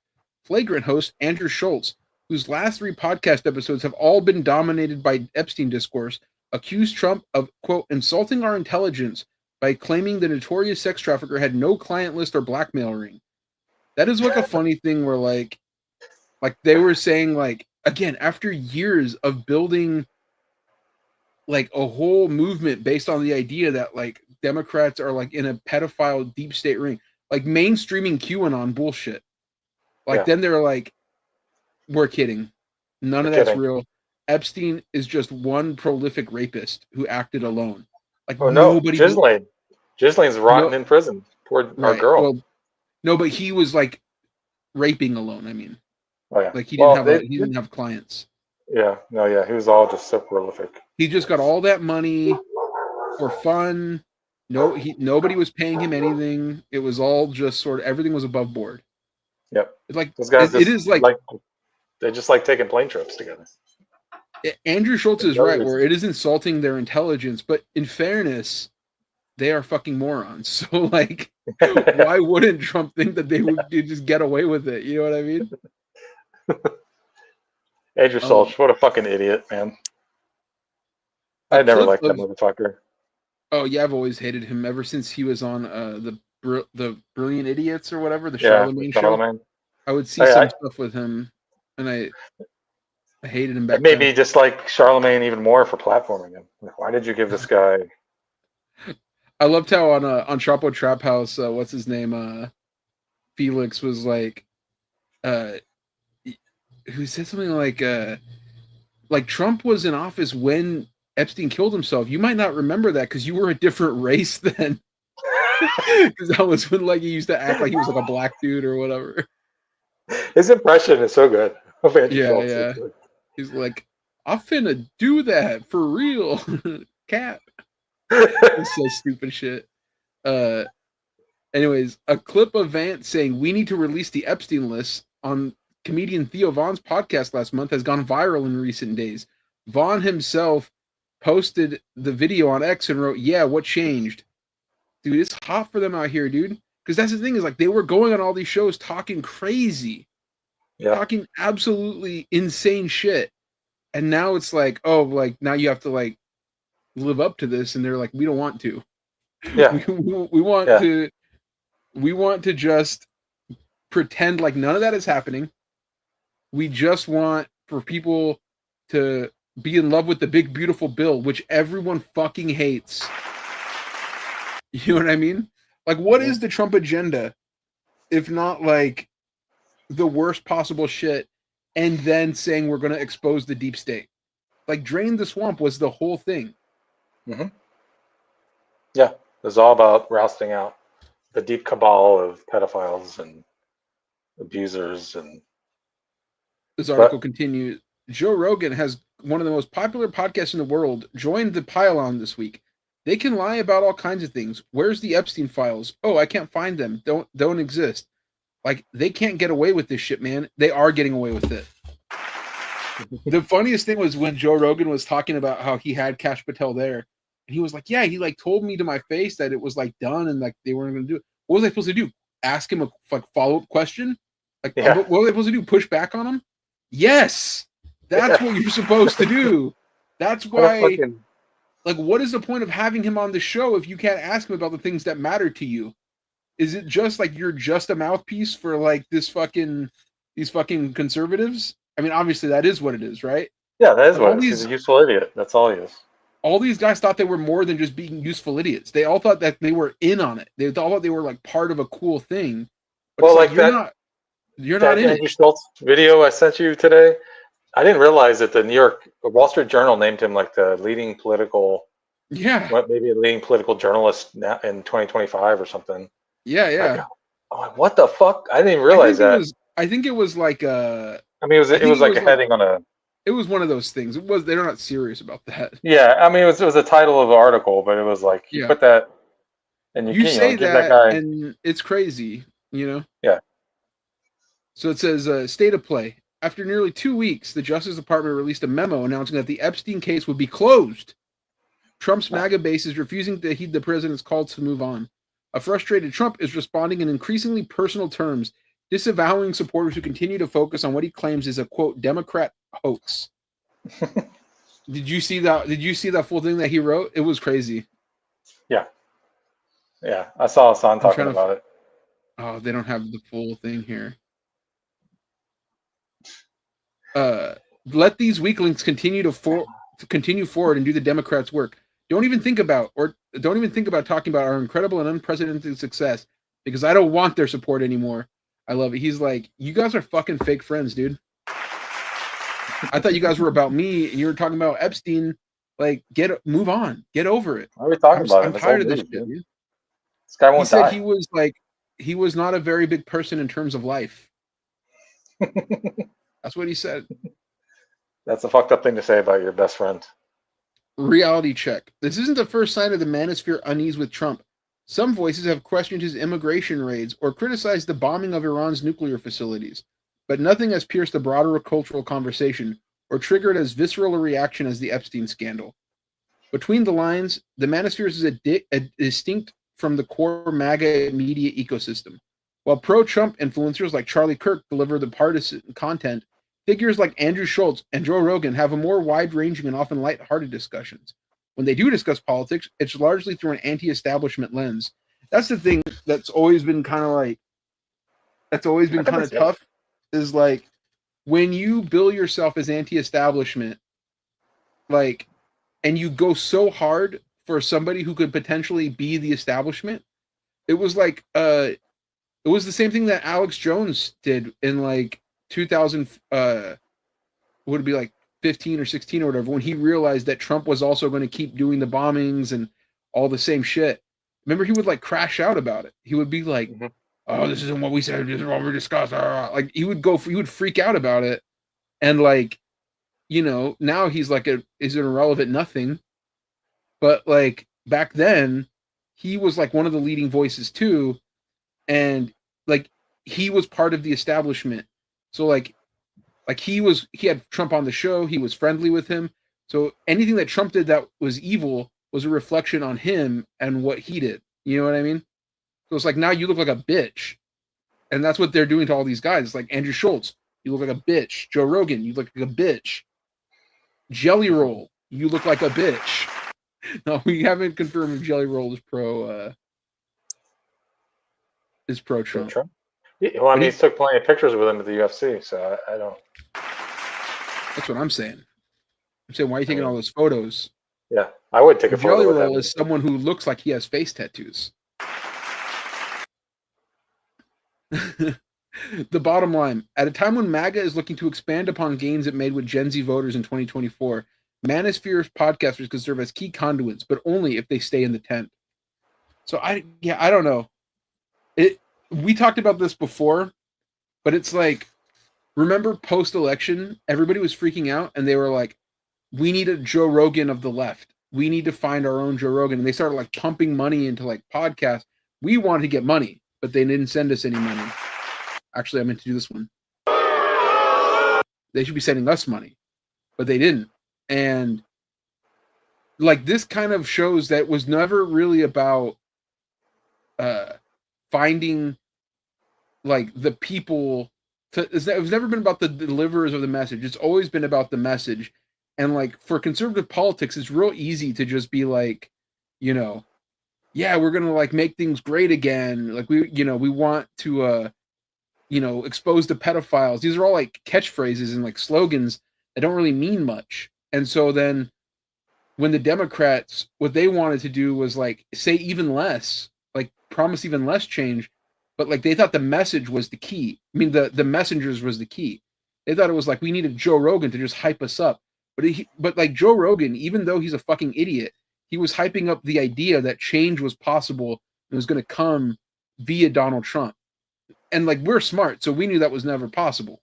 Flagrant host Andrew Schultz, whose last 3 podcast episodes have all been dominated by Epstein discourse, accused Trump of, quote, insulting our intelligence by claiming the notorious sex trafficker had no client list or blackmail ring. That is like a funny thing where like they were saying like, again, after years of building like a whole movement based on the idea that like Democrats are like in a pedophile deep state ring, like mainstreaming QAnon bullshit. Like, Yeah. then they're like, we're kidding. None We're of that's kidding. real. Epstein is just one prolific rapist who acted alone. Like, Oh no, nobody, Ghislaine's rotting no, in prison. Poor our right. girl. Well, no, but he was like raping alone. I mean, Oh yeah. like Well, he didn't have clients. yeah, no, yeah, he was all just so prolific. He just got all that money for fun. Nobody was paying him anything. It was all just sort of, everything was above board. Yep. It's like, Those guys it just is like, like they just like taking plane trips together. Andrew Schultz For is no right, where reason. it is insulting their intelligence, but in fairness, they are fucking morons. So like, why wouldn't Trump think that they would just get away with it? You know what I mean? Andrew Um, Schultz, what a fucking idiot, man. a I never clip liked that of motherfucker. Oh yeah, I've always hated him ever since he was on the Brilliant Idiots or whatever, the Yeah, Charlemagne show. Charlemagne. I would see I, some stuff with him, and I hated him it back made then. me dislike Charlemagne even more for platforming him. Like, why did you give this guy? I loved how on Chapo Trap House, what's his name? Felix was like, uh, who said something like Trump was in office when Epstein killed himself. You might not remember that because you were a different race then. Because that was when like he used to act like he was like a black dude or whatever. His impression is so good of Andrew Yeah, Schultz. yeah. He's like, I'm finna do that for real. Cat. It's so stupid shit. Uh Anyways, a clip of Vance saying we need to release the Epstein list on comedian Theo Vaughn's podcast last month has gone viral in recent days. Vaughn himself posted the video on X and wrote, "Yeah, what changed?" Dude, it's hot for them out here, dude. Because that's the thing, is like they were going on all these shows talking crazy, Yeah, talking absolutely insane shit. And now it's like, oh, like now you have to like live up to this, and they're like, we don't want to. yeah, We want yeah. to just pretend like none of that is happening. We just want for people to be in love with the big beautiful bill, which everyone fucking hates. You know what I mean? Like, what Mhm. is the Trump agenda if not like the worst possible shit, and then saying we're going to expose the deep state? Like, drain the swamp was the whole thing. Mhm. Yeah, it was all about rousting out the deep cabal of pedophiles and abusers, and This article but continues. Joe Rogan has one of the most popular podcasts in the world joined the pile-on this week. They can lie about all kinds of things. Where's the Epstein files? Oh, I can't find them. Don't exist. Like, they can't get away with this shit, man. They are getting away with it. The funniest thing was when Joe Rogan was talking about how he had Kash Patel there, and he was like, "Yeah, he like told me to my face that it was like done and like they weren't going to do it." What was I supposed to do? Ask him a like follow-up question? Like, yeah, what was I supposed to do? Push back on him? Yes, that's yeah. what you're supposed to do. That's What a why. fucking Like, what is the point of having him on the show if you can't ask him about the things that matter to you? Is it just like you're just a mouthpiece for like these fucking conservatives? I mean, obviously that is what it is, right? yeah. That is But what it is. He's a useful idiot. That's all he is. all these guys thought they were more than just being useful idiots. They all thought that they were in on it. They all thought they were like part of a cool thing. But Well, it's like like you're not in it. Andrew Schultz video I sent you today. I didn't realize that the Wall Street Journal named him like the leading political, Yeah. what, maybe a leading political journalist now in 2025 or something. Yeah, Like, yeah. I'm like, what the fuck? I didn't even I realize think it that. was I think it was like I mean, I it think was it like a was like heading on a. it was one of those things. They're not serious about that. Yeah, I mean, it was a title of the article, but it was like you Yeah. put that, and you You can say give that that guy. and it's crazy, you know? Yeah. So it says state of play. After nearly 2 weeks, the Justice Department released a memo announcing that the Epstein case would be closed. Trump's MAGA base is refusing to heed the president's call to move on. A frustrated Trump is responding in increasingly personal terms, disavowing supporters who continue to focus on what he claims is a quote Democrat hoax. Did you see that? Did you see that full thing that he wrote? It was crazy. Yeah. Yeah, I saw Hassan I'm talking trying to. about it. Oh, they don't have the full thing here. Let these weaklings continue forward and do the Democrats' work. Don't even think about talking about our incredible and unprecedented success, because I don't want their support anymore. I love it. He's like, you guys are fucking fake friends, dude. I thought you guys were about me, and you were talking about Epstein. Like, move on, get over it. Why are we talking about him? I'm It's tired old of this news, shit, dude. dude. This guy He won't said die. he was not a very big person in terms of life. That's what he said. That's a fucked up thing to say about your best friend. Reality check. This isn't the first sign of the manosphere unease with Trump. Some voices have questioned his immigration raids or criticized the bombing of Iran's nuclear facilities, but nothing has pierced the broader cultural conversation or triggered as visceral a reaction as the Epstein scandal. Between the lines, the manosphere is distinct from the core MAGA media ecosystem. While pro-Trump influencers like Charlie Kirk deliver the partisan content, figures like Andrew Schultz and Joe Rogan have a more wide-ranging and often light-hearted discussions. When they do discuss politics, it's largely through an anti-establishment lens. That's the thing that's always been kind of tough, is like when you bill yourself as anti-establishment, like, and you go so hard for somebody who could potentially be the establishment. It was like it was the same thing that Alex Jones did in like 2000 would it be like 15 or 16 or whatever, when he realized that Trump was also going to keep doing the bombings and all the same shit. Remember, he would like crash out about it. He would be like, "Oh, this isn't what we said. This is what we discussed." Like he would freak out about it, and like, you know, now he's like is an irrelevant nothing. But like back then, he was like one of the leading voices too, and like he was part of the establishment. So like he had Trump on the show, he was friendly with him. So anything that Trump did that was evil was a reflection on him and what he did. You know what I mean? So it's like, now you look like a bitch. And that's what they're doing to all these guys. It's like Andrew Schultz, you look like a bitch. Joe Rogan, you look like a bitch. Jelly Roll, you look like a bitch. No, we haven't confirmed if Jelly Roll is pro Trump. Yeah, well, I mean, he took plenty of pictures with him at the UFC, so I don't. That's what I'm saying. I'm saying, why are you taking all those photos? Yeah, I would take a photo with him. Jelly Roll is someone who looks like he has face tattoos. The bottom line, at a time when MAGA is looking to expand upon gains it made with Gen Z voters in 2024, Manosphere podcasters could serve as key conduits, but only if they stay in the tent. So I don't know. We talked about this before, but it's like, remember post-election, everybody was freaking out and they were like, we need a Joe Rogan of the left. We need to find our own Joe Rogan. And they started like pumping money into like podcasts. We wanted to get money, but they didn't send us any money. Actually, I meant to do this one. They should be sending us money, but they didn't. And like, this kind of shows that was never really about finding like the people it was never been about the deliverers of the message. It's always been about the message. And like, for conservative politics, it's real easy to just be like, you know, yeah, we're gonna like make things great again. Like we want to expose the pedophiles. These are all like catchphrases and like slogans that don't really mean much. And so then when the Democrats, what they wanted to do was like say even less, like promise even less change, but like they thought the message was the key. I mean, the messengers was the key. They thought it was like, we needed Joe Rogan to just hype us up. But like Joe Rogan, even though he's a fucking idiot, he was hyping up the idea that change was possible and was going to come via Donald Trump. And like, we're smart, so we knew that was never possible.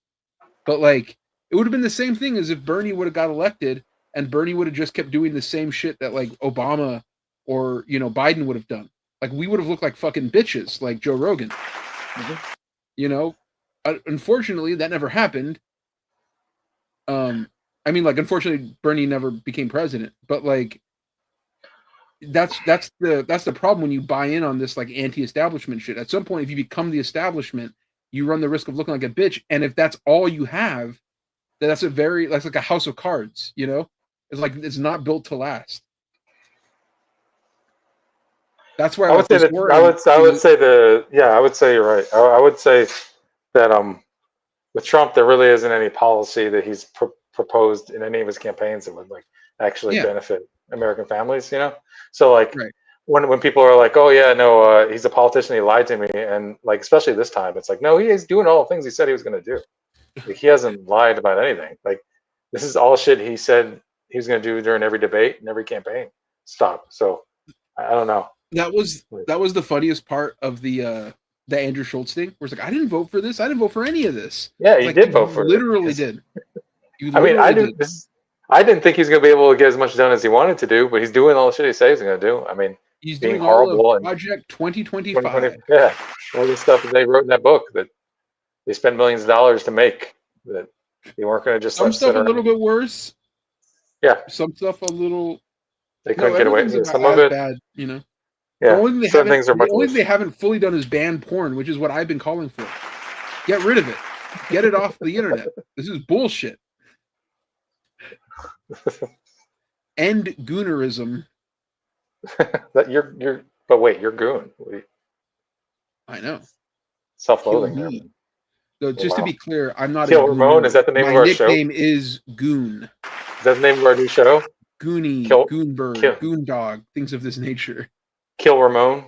But like, it would have been the same thing as if Bernie would have got elected and Bernie would have just kept doing the same shit that like Obama or Biden would have done. Like, we would have looked like fucking bitches, like Joe Rogan. Unfortunately, that never happened. I mean, like, unfortunately, Bernie never became president. But like, that's the problem when you buy in on this like anti-establishment shit. At some point, if you become the establishment, you run the risk of looking like a bitch. And if that's all you have, then that's like a house of cards. It's like, it's not built to last. That's why I would say that I would say you're right. I would say that with Trump, there really isn't any policy that he's proposed in any of his campaigns that would like actually benefit American families. So like, when people are like, oh yeah, no, he's a politician, he lied to me, and like especially this time, it's like, no, he is doing all the things he said he was going to do. Like he hasn't lied about anything. Like this is all shit he said he was going to do during every debate and every campaign. Stop. So I don't know. That was the funniest part of the Andrew Schultz thing, where it's like, I didn't vote for this. I didn't vote for any of this. Yeah, he Like, did vote for it. literally did. You I mean, literally did. I didn't think he was going to be able to get as much done as he wanted to do, but he's doing all the shit he says he's going to do. I mean, He's being doing all of horrible and Project 2025. 2020, yeah, all the stuff that they wrote in that book that they spent millions of dollars to make that they weren't going to just Some let stuff sit a around. little bit worse. Yeah, Some stuff a little. they couldn't get away. Everything's Some as of it, bad, you know. yeah. The only thing Certain things are much the only worse. thing they haven't fully done is ban porn, which is what I've been calling for. Get rid of it. Get it off the internet. This is bullshit. End goonerism. That you're. But wait, you're goon. I know. Self-loathing Kill there. me. So just to be clear, I'm not Kill a Ramon. gooner. Is that the name My of our show? nickname is Goon. Is that the name of our new show? Goonie, Kill- Goonbird, kill- Goondog, things of this nature. Kill Ramon.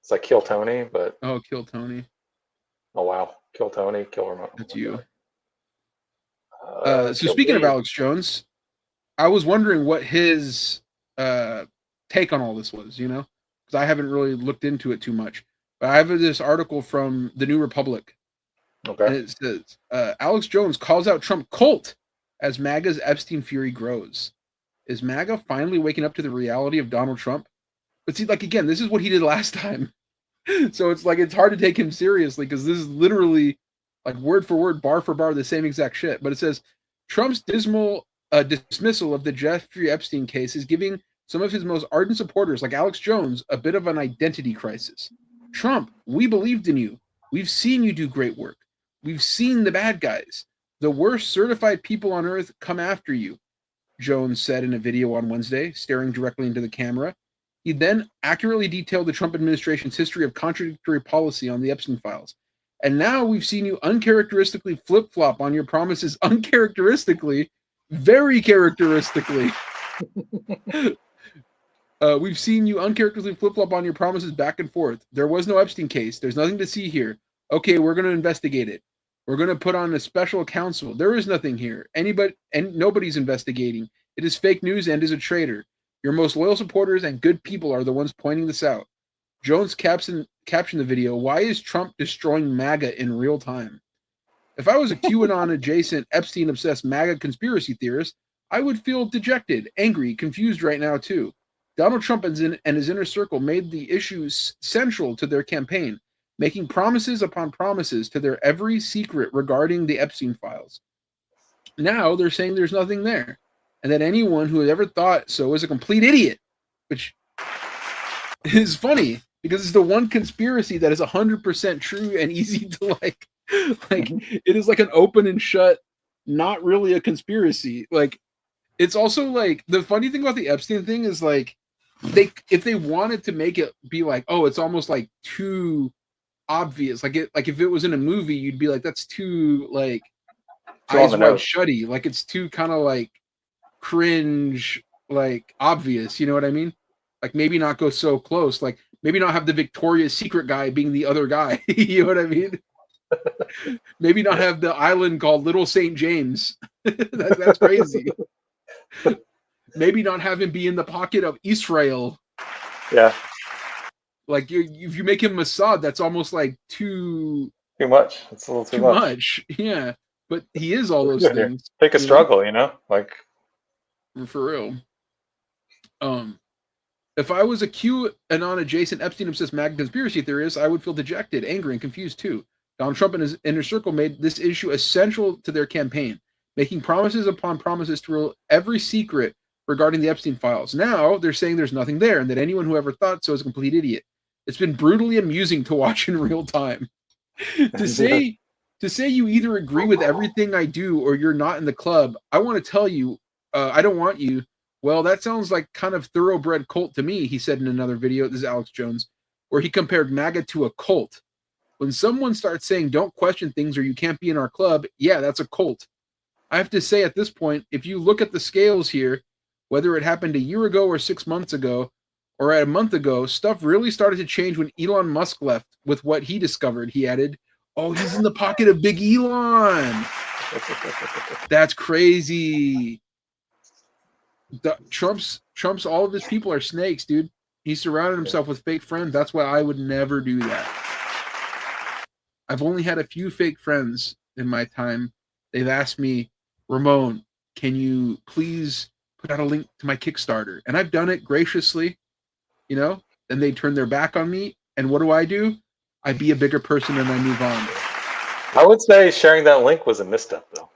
It's like Kill Tony, but Oh, kill Tony. oh wow, Kill Tony, Kill Ramon. That's you. Kill So speaking of me. Alex Jones, I was wondering what his take on all this was, you know, because I haven't really looked into it too much. But I have this article from the New Republic, and Okay. it says Alex Jones calls out Trump cult as MAGA's Epstein fury grows. Is MAGA finally waking up to the reality of Donald Trump? But see, like again, this is what he did last time. So it's like it's hard to take him seriously because this is literally like word for word, bar for bar, the same exact shit. But it says Trump's dismal dismissal of the Jeffrey Epstein case is giving some of his most ardent supporters, like Alex Jones, a bit of an identity crisis. Trump, we believed in you. We've seen you do great work. We've seen the bad guys. The worst certified people on earth come after you, Jones said in a video on Wednesday, staring directly into the camera. He then accurately detailed the Trump administration's history of contradictory policy on the Epstein files. And now we've seen you uncharacteristically flip-flop on your promises, uncharacteristically, very characteristically. We've seen you uncharacteristically flip-flop on your promises back and forth. There was no Epstein case. There's nothing to see here. Okay, we're going to investigate it. We're going to put on a special counsel. There is nothing here. Nobody's investigating. It is fake news and is a traitor. Your most loyal supporters and good people are the ones pointing this out. Jones captioned the video, "Why is Trump destroying MAGA in real time?" If I was a QAnon-adjacent, Epstein-obsessed MAGA conspiracy theorist, I would feel dejected, angry, confused right now too. Donald Trump and his inner circle made the issue central to their campaign, making promises upon promises to their every secret regarding the Epstein files. Now they're saying there's nothing there, and that anyone who had ever thought so is a complete idiot, which is funny because it's the one conspiracy that is 100% true and easy to like it is like an open and shut, not really a conspiracy. Like it's also like the funny thing about the Epstein thing is like if they wanted to make it be like, oh, it's almost like too obvious, like if it was in a movie, you'd be like, that's too like eyes wide shutty, like it's too kind of like cringe, like obvious, you know what I mean? Like maybe not go so close, like maybe not have the Victoria's Secret guy being the other guy. You know what I mean? Maybe not have the island called Little St. James. That's crazy. Maybe not have him be in the pocket of Israel. Yeah. Like if you make him Mossad, that's almost like too much. It's a little too much. Yeah. But he is all those things. Take a struggle, you know? Like for real. If I was a QAnon adjacent Epstein obsessed MAGA conspiracy theorist, I would feel dejected, angry, and confused too. Donald Trump and his inner circle made this issue essential to their campaign, making promises upon promises to reveal every secret regarding the Epstein files. Now they're saying there's nothing there, and that anyone who ever thought so is a complete idiot. It's been brutally amusing to watch in real time. To say you either agree with everything I do or you're not in the club, I want to tell you, I don't want you. Well, that sounds like kind of thoroughbred cult to me, he said in another video. This is Alex Jones, where he compared MAGA to a cult. When someone starts saying, don't question things or you can't be in our club, yeah, that's a cult. I have to say at this point, if you look at the scales here, whether it happened a year ago or 6 months ago, Or a month ago, stuff really started to change when Elon Musk left with what he discovered. He added, "Oh, he's in the pocket of Big Elon." That's crazy. Trump's all of his people are snakes, dude. He surrounded himself with fake friends. That's why I would never do that. I've only had a few fake friends in my time. They've asked me, "Ramon, can you please put out a link to my Kickstarter?" And I've done it graciously, you know. Then they turn their back on me, and what do? I be a bigger person and I move on. I would say sharing that link was a misstep, though.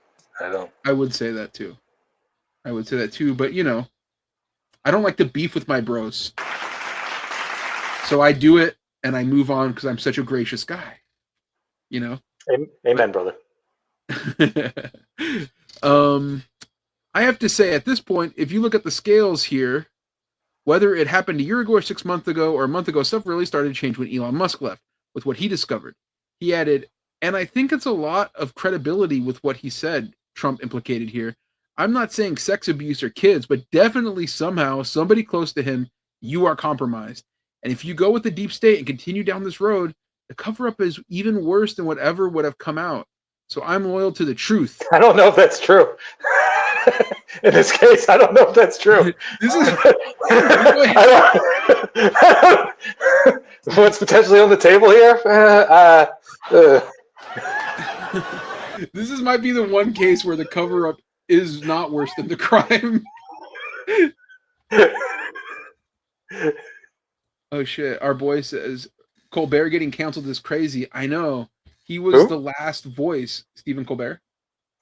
I would say that too. But you know, I don't like to beef with my bros. So I do it and I move on because I'm such a gracious guy. You know? Amen, brother. I have to say at this point, if you look at the scales here, whether it happened a year ago or 6 months ago or a month ago, stuff really started to change when Elon Musk left with what he discovered. He added, and I think it's a lot of credibility with what he said, Trump implicated here. I'm not saying sex abuse or kids, but definitely somehow somebody close to him, you are compromised. And if you go with the deep state and continue down this road, the cover-up is even worse than whatever would have come out. So I'm loyal to the truth. I don't know if that's true. In this case, I don't know if that's true. This is what's potentially on the table here. This might be the one case where the cover-up is not worse than the crime. Oh shit! Our boy says Colbert getting canceled is crazy. I know. He was the last voice, Stephen Colbert.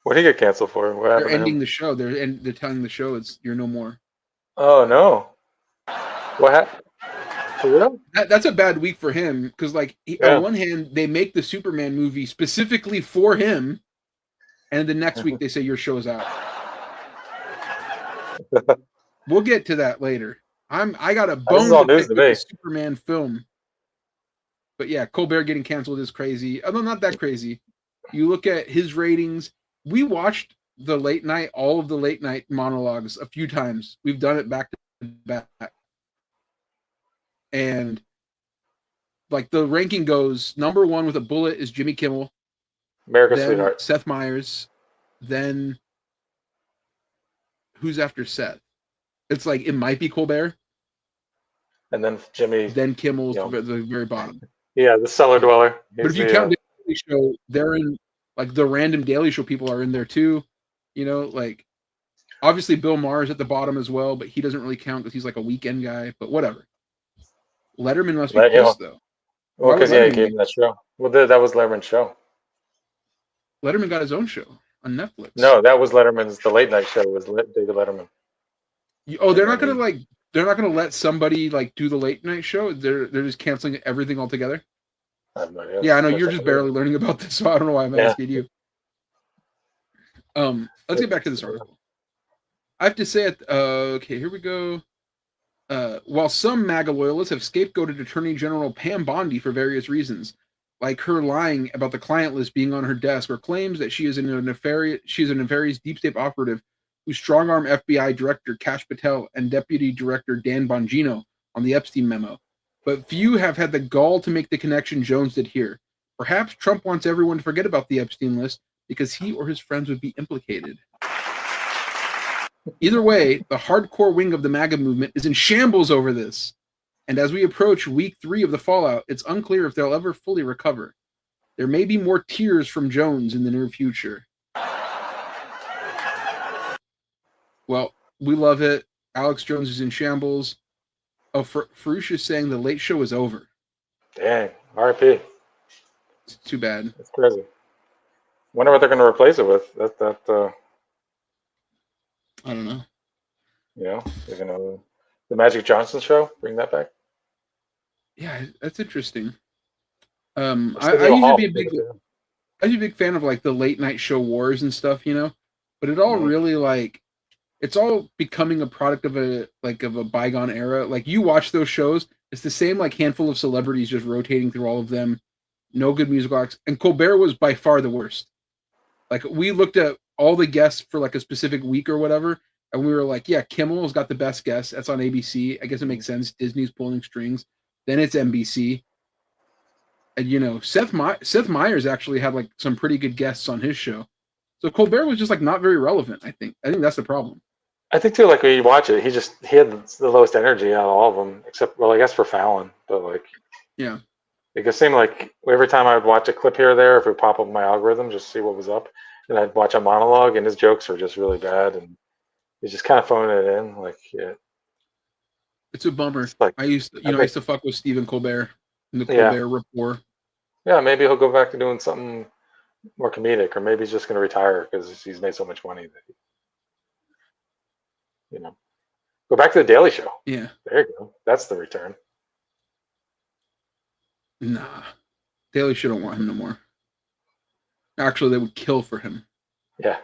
What did he get canceled for? What happened? They're ending the show. They're telling the show you're no more. Oh no! What happened? For real? That's a bad week for him because, like, on one hand, they make the Superman movie specifically for him, and the next week they say your show's out. We'll get to that later. I got a bone to pick with the Superman film. But yeah, Colbert getting canceled is crazy. Although not that crazy. You look at his ratings. We watched all of the late night monologues a few times. We've done it back to back. And like the ranking goes, number one with a bullet is Jimmy Kimmel. America's Sweetheart. Seth Meyers. Then who's after Seth? It's like it might be Colbert. And then Jimmy. Then Kimmel's at the very bottom. Yeah, the cellar dweller. But if you count the Daily Show, they're in, like, the random Daily Show people are in there too. You know, like, obviously Bill Maher's at the bottom as well, but he doesn't really count because he's like a weekend guy. But whatever. Letterman must be close though. Well, because he gave him that show. Well, that was Letterman's show. Letterman got his own show on Netflix. No, that was Letterman's. The late night show was David Letterman. Oh, they're not gonna let somebody like do the late night show. They're just canceling everything altogether. I have no idea. Yeah, I know you're just barely learning about this, so I don't know why I'm asking you. Let's get back to this article. I have to say, okay, here we go. While some MAGA loyalists have scapegoated Attorney General Pam Bondi for various reasons, like her lying about the client list being on her desk, or claims that she is a nefarious deep state operative who strong-armed FBI Director Kash Patel and Deputy Director Dan Bongino on the Epstein memo. But few have had the gall to make the connection Jones did here. Perhaps Trump wants everyone to forget about the Epstein list because he or his friends would be implicated. Either way, the hardcore wing of the MAGA movement is in shambles over this. And as we approach week 3 of the fallout, it's unclear if they'll ever fully recover. There may be more tears from Jones in the near future. Well, we love it. Alex Jones is in shambles. Oh, Farouche is saying the late show is over. Dang, RIP. It's too bad. It's crazy. Wonder what they're going to replace it with. I don't know. You know, they're going to the Magic Johnson show. Bring that back. Yeah, that's interesting. I used to be a big fan of like the late night show wars and stuff, you know. But it all really like it's all becoming a product of a bygone era. Like you watch those shows, it's the same like handful of celebrities just rotating through all of them. No good musical acts. And Colbert was by far the worst. Like we looked at all the guests for like a specific week or whatever, And we were like, yeah, Kimmel's got the best guest. That's on ABC. I guess it makes sense. Disney's pulling strings. Then it's NBC. And, you know, Seth Meyers actually had like some pretty good guests on his show. So Colbert was just like not very relevant, I think. I think that's the problem. I think too, like when you watch it, he had the lowest energy out of all of them, except, well, I guess for Fallon, but like, yeah, it seemed like every time I would watch a clip here or there, if it would pop up in my algorithm, just to see what was up, and I'd watch a monologue, and his jokes were just really bad, and he's just kind of phoning it in, like, yeah. It's a bummer. Like, I used to fuck with Stephen Colbert and the Colbert Rapport. Yeah, maybe he'll go back to doing something more comedic, or maybe he's just going to retire because he's made so much money that go back to the Daily Show. Yeah, there you go. That's the return. Nah, Daily Show don't want him no more. Actually, they would kill for him. Yeah,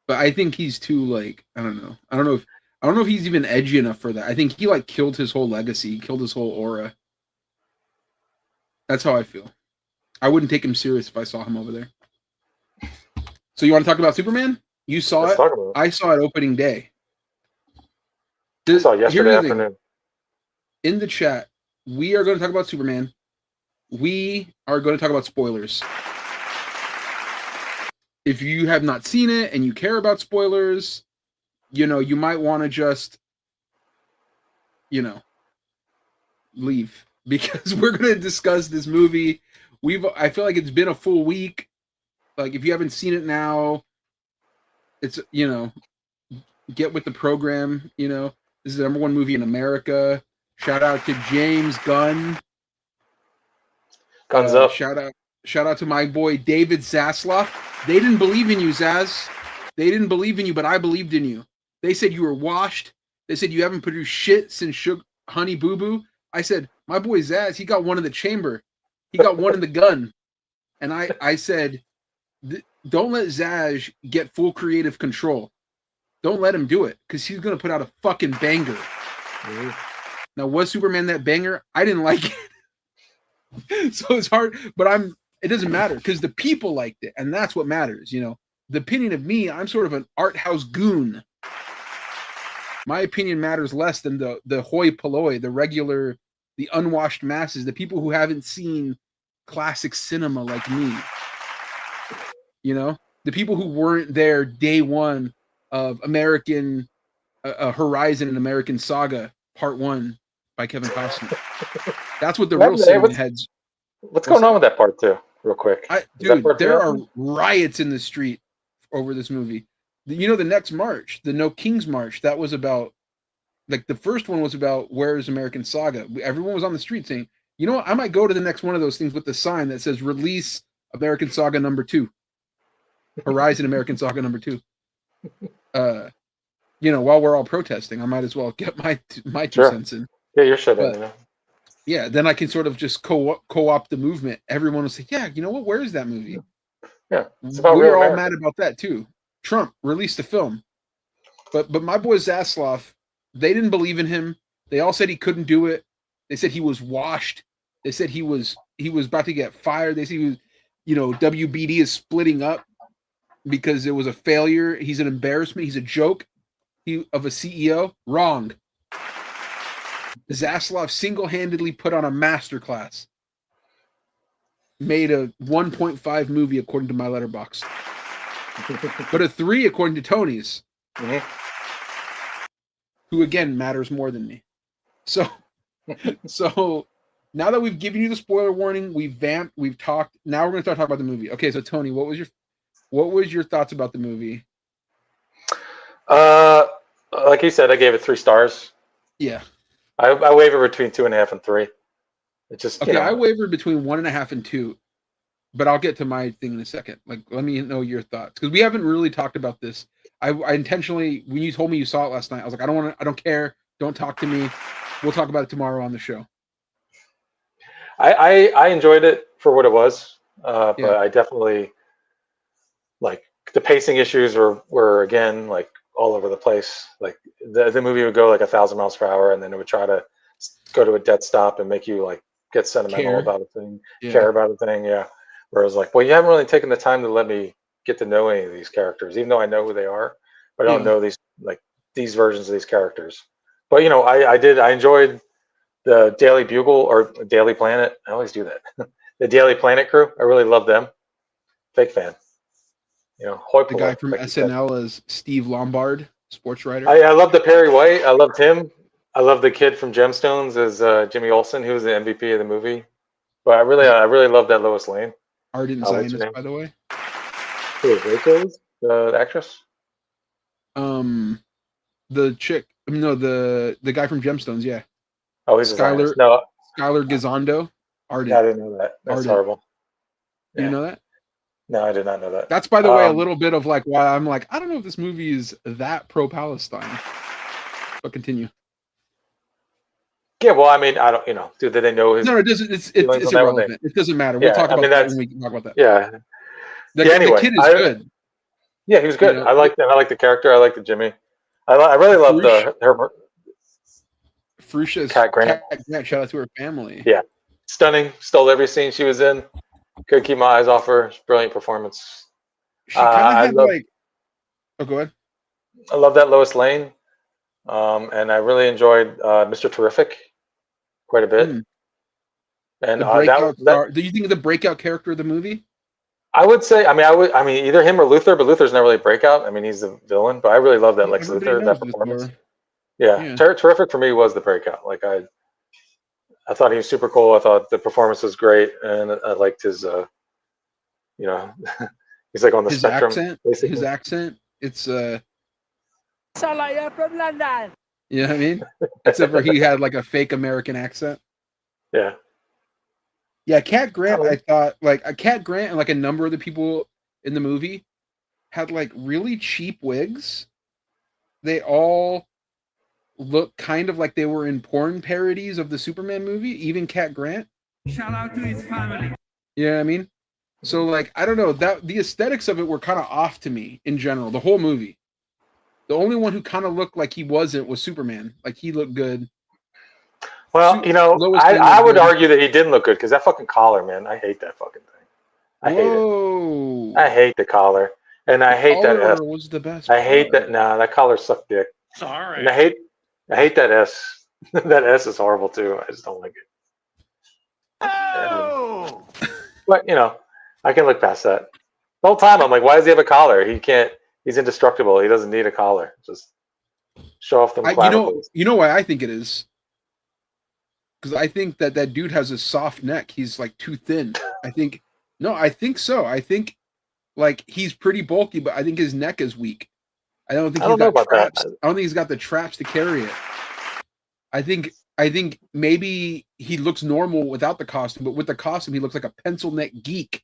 but I think he's too like I don't know if he's even edgy enough for that. I think he like killed his whole legacy, killed his whole aura. That's how I feel. I wouldn't take him serious if I saw him over there. So you want to talk about Superman? You saw Let's it. talk about it. I saw it opening day. I saw it yesterday afternoon. In the chat, we are going to talk about Superman. We are going to talk about spoilers. If you have not seen it and you care about spoilers, you might want to just, leave because we're going to discuss this movie. I feel like it's been a full week. Like if you haven't seen it now, it's, get with the program, This is the #1 movie in America. Shout out to James Gunn. Guns up. Shout out to my boy David Zaslav. They didn't believe in you, Zaz. They didn't believe in you, but I believed in you. They said you were washed. They said you haven't produced shit since Honey Boo Boo. I said, my boy Zaz, he got one in the chamber. He got one in the gun. And I said, don't let Zaz get full creative control. Don't let him do it because he's going to put out a fucking banger. Mm-hmm. Now, was Superman that banger? I didn't like it. So it's hard, but it doesn't matter because the people liked it, and that's what matters, The opinion of me, I'm sort of an art house goon. My opinion matters less than the hoi polloi, the unwashed masses, the people who haven't seen classic cinema like me. The people who weren't there day one of American Horizon and American Saga Part 1 by Kevin Costner. That's what the real cinema heads. What's going on with that part 2, real quick? Dude, there are riots in the street over this movie. The next march, the No Kings March, that was about, like the first one was about where's American Saga. Everyone was on the street saying, you know what, I might go to the next one of those things with the sign that says release American Saga #2. Horizon American Saga #2. While we're all protesting, I might as well get my 2 cents in. Yeah, your shit in. Yeah, then I can sort of just co-opt the movement. Everyone will say, yeah, you know what? Where is that movie? Yeah, it's about we were all mad about that too. Trump released the film. But my boy Zaslav, they didn't believe in him. They all said he couldn't do it. They said he was washed. They said he was about to get fired. They said he was, WBD is splitting up because it was a failure. He's an embarrassment. He's a joke of a CEO. Wrong. Zaslav single-handedly put on a masterclass. Made a 1.5 movie according to my letterbox. But a 3 according to Tony's. Mm-hmm. Who again matters more than me. So now that we've given you the spoiler warning, we've vamped, we've talked. Now we're going to start talking about the movie. Okay, so Tony, what was your thoughts about the movie? Like you said, I gave it 3 stars. Yeah. I waver between 2.5 and 3. It just okay. I wavered between 1.5 and 2, but I'll get to my thing in a second. Like, let me know your thoughts because we haven't really talked about this. I intentionally, when you told me you saw it last night, I was like, I don't care. Don't talk to me. We'll talk about it tomorrow on the show. I enjoyed it for what it was, but I definitely like the pacing issues were again like all over the place. Like the movie would go like 1,000 miles per hour, and then it would try to go to a dead stop and make you like get sentimental about a thing, care about a thing. Yeah. Whereas like, well, you haven't really taken the time to let me get to know any of these characters, even though I know who they are, but I don't know these like these versions of these characters. But I enjoyed the Daily Bugle or Daily Planet. I always do that. The Daily Planet crew. I really love them. Fake fan. Hoi The guy polloi, from like you said. SNL is Steve Lombard, sports writer. I love the Perry White. I loved him. I love the kid from Gemstones as Jimmy Olsen, who was the MVP of the movie. But I really love that Lois Lane. Ardent What's her Zionist, name? by the way. Who is Rachel? The actress? The chick. No, the guy from Gemstones. Yeah, Oh, he's a Skylar Zionist. No, Gizondo. I Ardent. didn't know that. That's Ardent. horrible. You Yeah. know that? No, I did not know that. That's, by the way, a little bit of like why I'm like, I don't know if this movie is that pro-Palestine. But continue. Yeah, well, I mean, I don't, do they know his? No, it doesn't. It's feelings on that one? irrelevant. It doesn't matter. We'll Yeah, talk I about mean, that that's when we can talk about that. yeah, The Anyway, kid is good. Yeah, he was good. You know, I liked him. I like the character. I like the Jimmy. I really love her Fruscia's Cat Grant. Shout out to her family. Yeah, stunning. Stole every scene she was in. Couldn't keep my eyes off her. Brilliant performance. She kind of had like. Oh, go ahead. I love that Lois Lane, and I really enjoyed Mr. Terrific quite a bit. And the breakout star. Do you think of the breakout character of the movie? I would say, I mean, either him or Luther, but Luther's not really a breakout. I mean, he's the villain, but I really love that Lex Luthor, that performance. Yeah. Terrific for me was the breakout. Like I thought he was super cool. I thought the performance was great, and I liked his, he's like on the spectrum. His accent. It's Sound like you're from London. You know what I mean? Except for he had like a fake American accent. Yeah. Yeah, Cat Grant, I thought, like, Cat Grant and, like, a number of the people in the movie had, like, really cheap wigs. They all look kind of like they were in porn parodies of the Superman movie, even Cat Grant. Shout out to his family. You know what I mean? So, like, I don't know, the aesthetics of it were kind of off to me in general, the whole movie. The only one who kind of looked like he wasn't was Superman. Like, he looked good. Well, I would argue that he didn't look good because that fucking collar, man. I hate that fucking thing. I hate it. I hate the collar, and I hate that S. Was the best. I hate that. Nah, that collar sucked dick. Sorry. And I hate that S. That S is horrible too. I just don't like it. Oh. But I can look past that. The whole time I'm like, why does he have a collar? He can't. He's indestructible. He doesn't need a collar. Just show off them clavicles. You know why I think it is? Because I think that dude has a soft neck. He's like too thin. I think so. I think like he's pretty bulky, but I think his neck is weak. I don't think he's got traps. I don't think he's got the traps to carry it. I think maybe he looks normal without the costume, but with the costume, he looks like a pencil neck geek.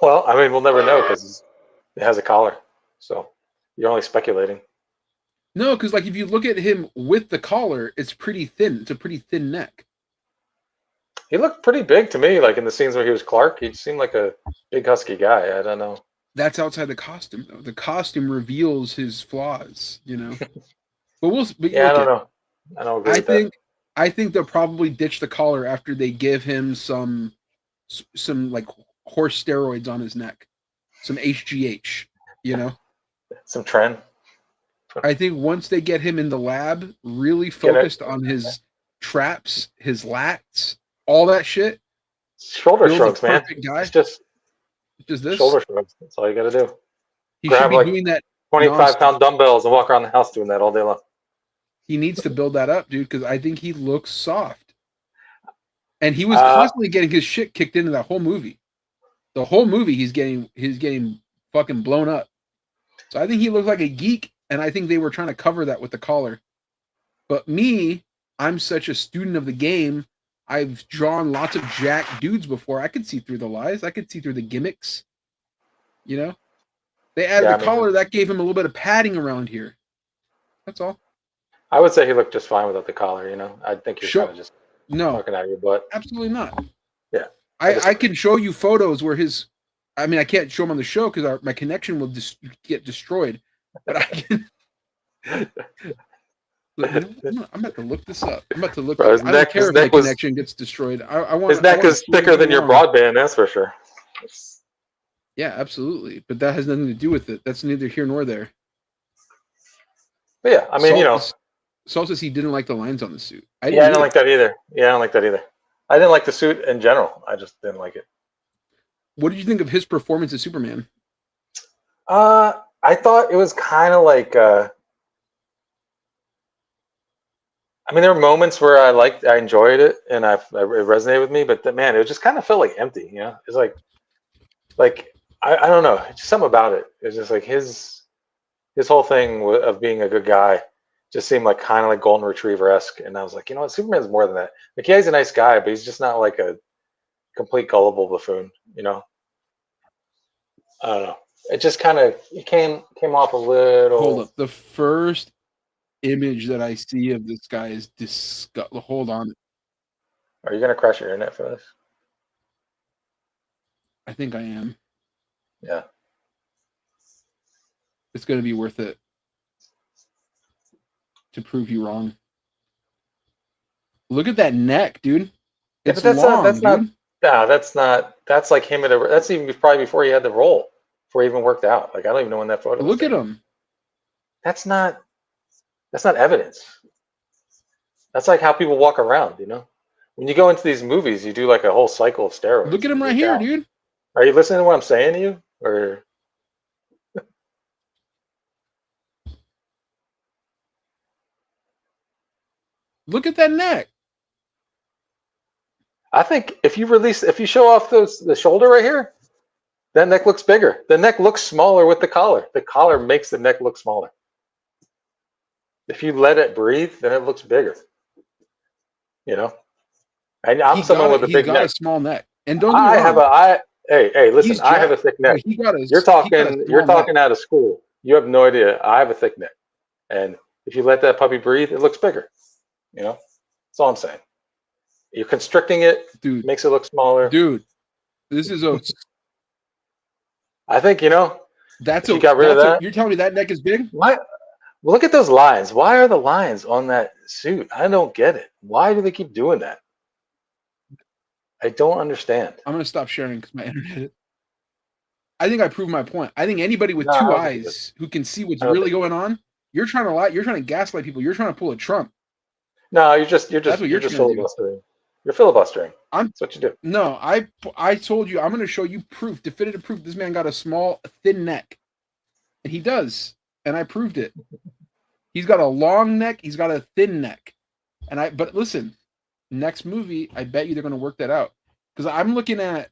Well, I mean, we'll never know because it has a collar. So you're only speculating. No, because like if you look at him with the collar, it's pretty thin. It's a pretty thin neck. He looked pretty big to me, like in the scenes where he was Clark. He seemed like a big husky guy. I don't know. That's outside the costume, though. The costume reveals his flaws, But I don't know. I don't agree with that. I think they'll probably ditch the collar after they give him some like horse steroids on his neck, some HGH, Some trend. I think once they get him in the lab, really focused on his traps, his lats, all that shit. Shoulder shrugs, man. Guy. It's just this. Shoulder shrugs. That's all you got to do. He should be doing that. 25-pound dumbbells and walk around the house doing that all day long. He needs to build that up, dude, because I think he looks soft. And he was constantly getting his shit kicked into that whole movie. The whole movie, he's getting fucking blown up. So I think he looks like a geek. And I think they were trying to cover that with the collar. But I'm such a student of the game. I've drawn lots of jack dudes before. I could see through the lies. I could see through the gimmicks. They added the collar. That gave him a little bit of padding around here. That's all. I would say he looked just fine without the collar, I think you're kind of just talking out of your butt. Absolutely not. Yeah. I can show you photos where I can't show them on the show because my connection will get destroyed. But I can. I'm about to look this up. I don't care if my connection gets destroyed. I want his neck is thicker than your broadband. That's for sure. Yeah, absolutely. But that has nothing to do with it. That's neither here nor there. But yeah, I mean, you know, Saul says he didn't like the lines on the suit. I didn't like that either. Yeah, I don't like that either. I didn't like the suit in general. I just didn't like it. What did you think of his performance as Superman? I thought it was kind of like. I mean, there were moments where I enjoyed it, and it resonated with me. But man, it just kind of felt like empty. You know, it's like I don't know, just something about it. It's just like his whole thing of being a good guy just seemed like kind of like Golden Retriever esque, and I was like, you know what, Superman's more than that. Like, yeah, he's a nice guy, but he's just not like a complete gullible buffoon. You know, I don't know. It just kind of came off a little. Hold up, the first image that I see of this guy is disgusting. Hold on. Are you gonna crash your internet for this? I think I am. Yeah. It's going to be worth it to prove you wrong. Look at that neck, dude. It's yeah, but long, that's dude. not. No, that's not. That's like him that's even probably before he had the role, before he even worked out. Like, I don't even know when that photo. Look at him. That's not evidence. That's like how people walk around, you know? When you go into these movies, you do like a whole cycle of steroids. Look at him right here, dude. Are you listening to what I'm saying to you? Or look at that neck. I think if you show off the shoulder right here, that neck looks bigger. The neck looks smaller with the collar. The collar makes the neck look smaller. If you let it breathe, then it looks bigger. You know? And I'm someone with a big neck. He's got a small neck. And don't get me wrong. Hey, listen, I have a thick neck. You're talking out of school. You have no idea. I have a thick neck. And if you let that puppy breathe, it looks bigger. You know? That's all I'm saying. You're constricting it, dude, makes it look smaller. Dude, this is a. I think, you know, you got rid of that. You're telling me that neck is big? Why? Look at those lines. Why are the lines on that suit? I don't get it. Why do they keep doing that? I don't understand. I'm going to stop sharing because my internet. I think I proved my point. I think anybody with two eyes who can see what's really going on, you're trying to lie. You're trying to gaslight people. You're trying to pull a Trump. No, you're just filibustering. You're filibustering. That's what you do. No, I told you I'm going to show you proof, definitive proof. This man got a small, thin neck, and he does, and I proved it. He's got a long neck. He's got a thin neck, But listen, next movie, I bet you they're going to work that out because I'm looking at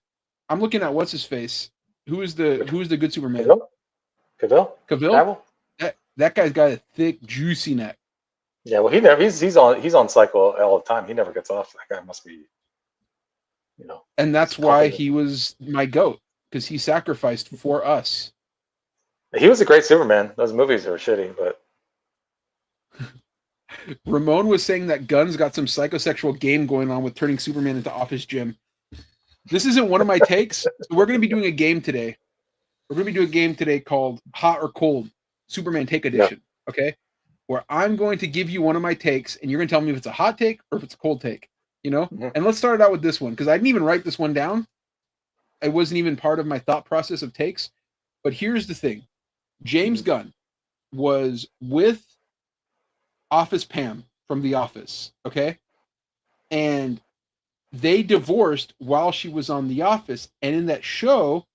what's his face. Who is the good Superman? Cavill. That guy's got a thick, juicy neck. Yeah, well, he's on cycle all the time. He never gets off. That guy must be, you know. And that's why he was my GOAT, because he sacrificed for us. He was a great Superman. Those movies are shitty, but Ramon was saying that Gunn's got some psychosexual game going on with turning Superman into Office Jim. This isn't one of my takes. So we're going to be doing a game today. We're going to be doing a game today called Hot or Cold Superman Take Edition. Yeah. Okay? Where I'm going to give you one of my takes, and you're going to tell me if it's a hot take or if it's a cold take. You know? Mm-hmm. And let's start out with this one, because I didn't even write this one down. It wasn't even part of my thought process of takes. But here's the thing. James Gunn was with Office Pam from The Office, okay? And they divorced while she was on The Office. And in that show,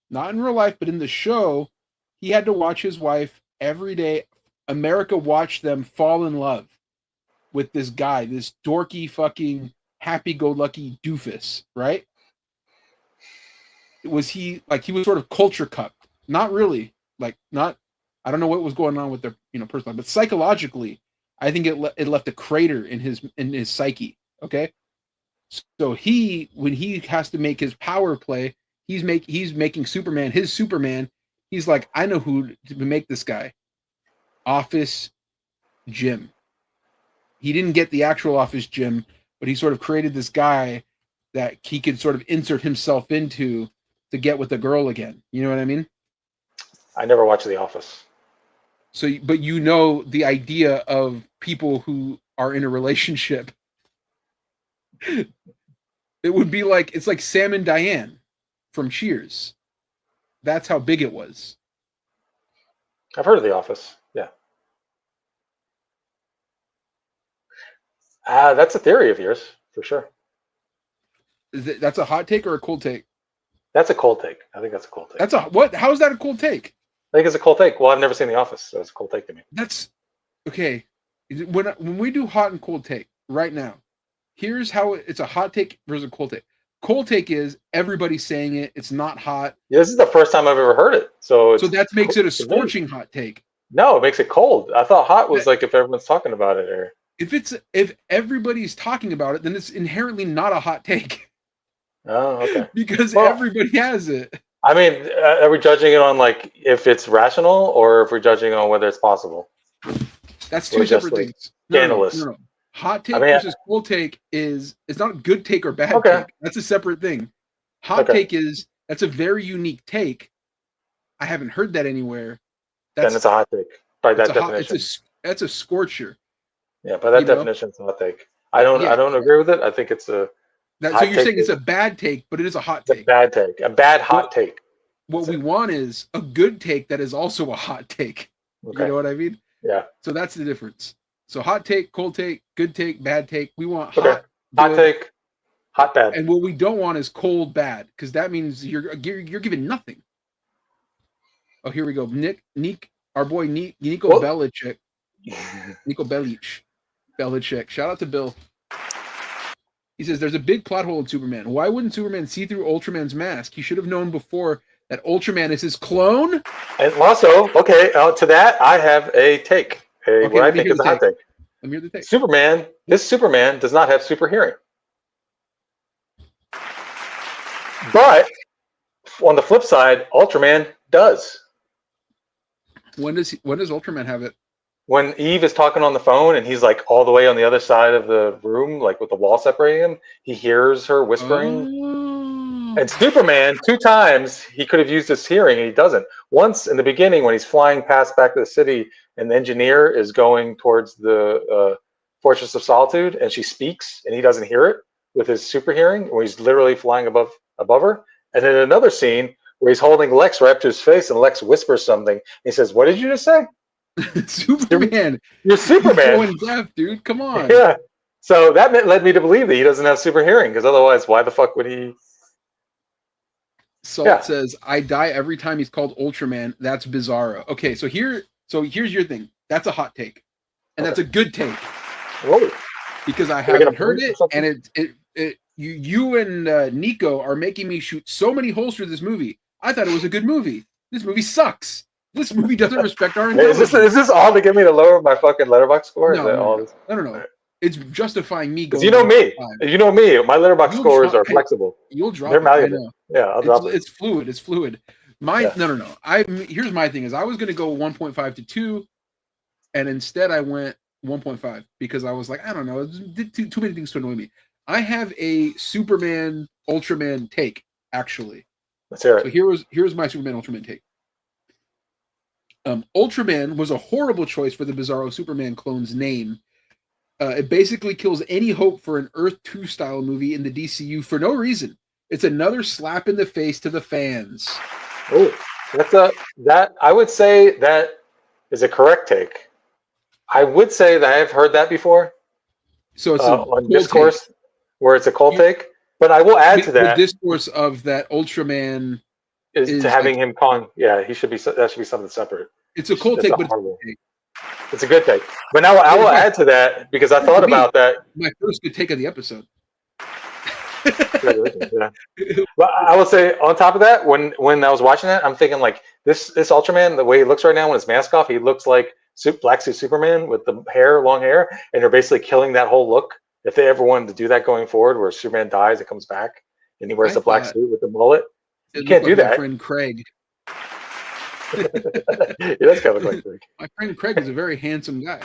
not in real life, but in the show, he had to watch his wife every day. America watched them fall in love with this guy, this dorky fucking happy-go-lucky doofus, right? He was sort of culture cut. Not really. I don't know what was going on with their, personal life, but psychologically, I think it left a crater in his psyche, okay? So when he has to make his power play, he's making Superman his Superman. He's like, I know who to make this guy. Office Jim. He didn't get the actual Office Jim, but he sort of created this guy that he could sort of insert himself into to get with the girl again. You know what I mean? I never watched The Office. So, but the idea of people who are in a relationship. It would be it's like Sam and Diane from Cheers. That's how big it was. I've heard of The Office. Yeah. That's a theory of yours, for sure. That's a hot take or a cold take? That's a cold take. I think that's a cold take. That's a what? How is that a cold take? I think it's a cold take. Well, I've never seen The Office, so it's a cold take to me. That's okay. When we do hot and cold take right now, here's how it's a hot take versus a cold take. Cold take is everybody's saying it. It's not hot. Yeah, this is the first time I've ever heard it. So that makes it a scorching hot take. No, it makes it cold. I thought hot was like if everyone's talking about it, or if everybody's talking about it, then it's inherently not a hot take. Oh, okay. Because everybody has it. I mean, are we judging it on like if it's rational, or if we're judging on whether it's possible? That's two separate things. No. Hot take versus cold take it's not a good take or bad take. That's a separate thing. Hot take that's a very unique take. I haven't heard that anywhere. Then it's a hot take by that definition. That's a scorcher. Yeah, by that definition, it's a hot take. I don't agree with it. I think it's a. So you're saying it's a bad take, but it is a hot take. A bad take. A bad hot take. What we want is a good take that is also a hot take. Okay. You know what I mean? Yeah. So that's the difference. So hot take, cold take, good take, bad take. We want hot take, hot bad. And what we don't want is cold bad, because that means you're giving nothing. Oh, here we go. Our boy Nico Belichick. Nico Belichick. Shout out to Bill. He says there's a big plot hole in Superman. Why wouldn't Superman see through Ultraman's mask? He should have known before that Ultraman is his clone. And also, to that I have a take. What I think is a hot take. Let me hear the take. This Superman does not have super hearing. But on the flip side, Ultraman does. When does Ultraman have it? When Eve is talking on the phone and he's like all the way on the other side of the room, like with the wall separating him, he hears her whispering. Oh. And Superman, 2 times, he could have used his hearing and he doesn't. Once in the beginning when he's flying past back to the city and the engineer is going towards the Fortress of Solitude and she speaks and he doesn't hear it with his super hearing, where he's literally flying above her. And then another scene where he's holding Lex right up to his face and Lex whispers something. He says, "What did you just say?" Superman. You're Superman. You're going deaf, dude. Come on. Yeah. So that led me to believe that he doesn't have super hearing, because otherwise, why the fuck would he? Salt says, "I die every time he's called Ultraman. That's Bizarro." Okay, so here's your thing. That's a hot take, and that's a good take. Whoa. Because I haven't heard it, and you and Nico are making me shoot so many holes through this movie. I thought it was a good movie. This movie sucks. This movie doesn't respect our intelligence. Is this all to get me to lower my fucking Letterboxd score? No. It's justifying me going. You know me. You know me. My Letterboxd scores are flexible. You'll drop. They're malleable. Yeah, I'll drop it. It's fluid. It's fluid. No. Here's my thing: is I was going to go 1.5 to 2, and instead I went 1.5 because I was like, I don't know, too many things to annoy me. I have a Superman Ultraman take, actually. Let's hear it. So here's my Superman Ultraman take. Ultraman was a horrible choice for the Bizarro Superman clone's name. It basically kills any hope for an Earth 2 style movie in the DCU for no reason. It's another slap in the face to the fans. Oh, I would say that is a correct take. I would say that I've heard that before. So it's on discourse take. Where it's a cold take. But I will add to that. The discourse of that Ultraman is to having him calling. Yeah, that should be something separate. It's a cold take, but it's a good take. But now I will add to that, because I thought about that. My first good take of the episode. Yeah. But I will say, on top of that, when I was watching that, I'm thinking like this Ultraman, the way he looks right now with his mask off, he looks like Black Suit Superman with the long hair, and they're basically killing that whole look. If they ever wanted to do that going forward, where Superman dies, it comes back, and he wears the black suit with the mullet. You can't do that. My friend Craig. Yeah, that's kind of like Craig. My friend Craig is a very handsome guy.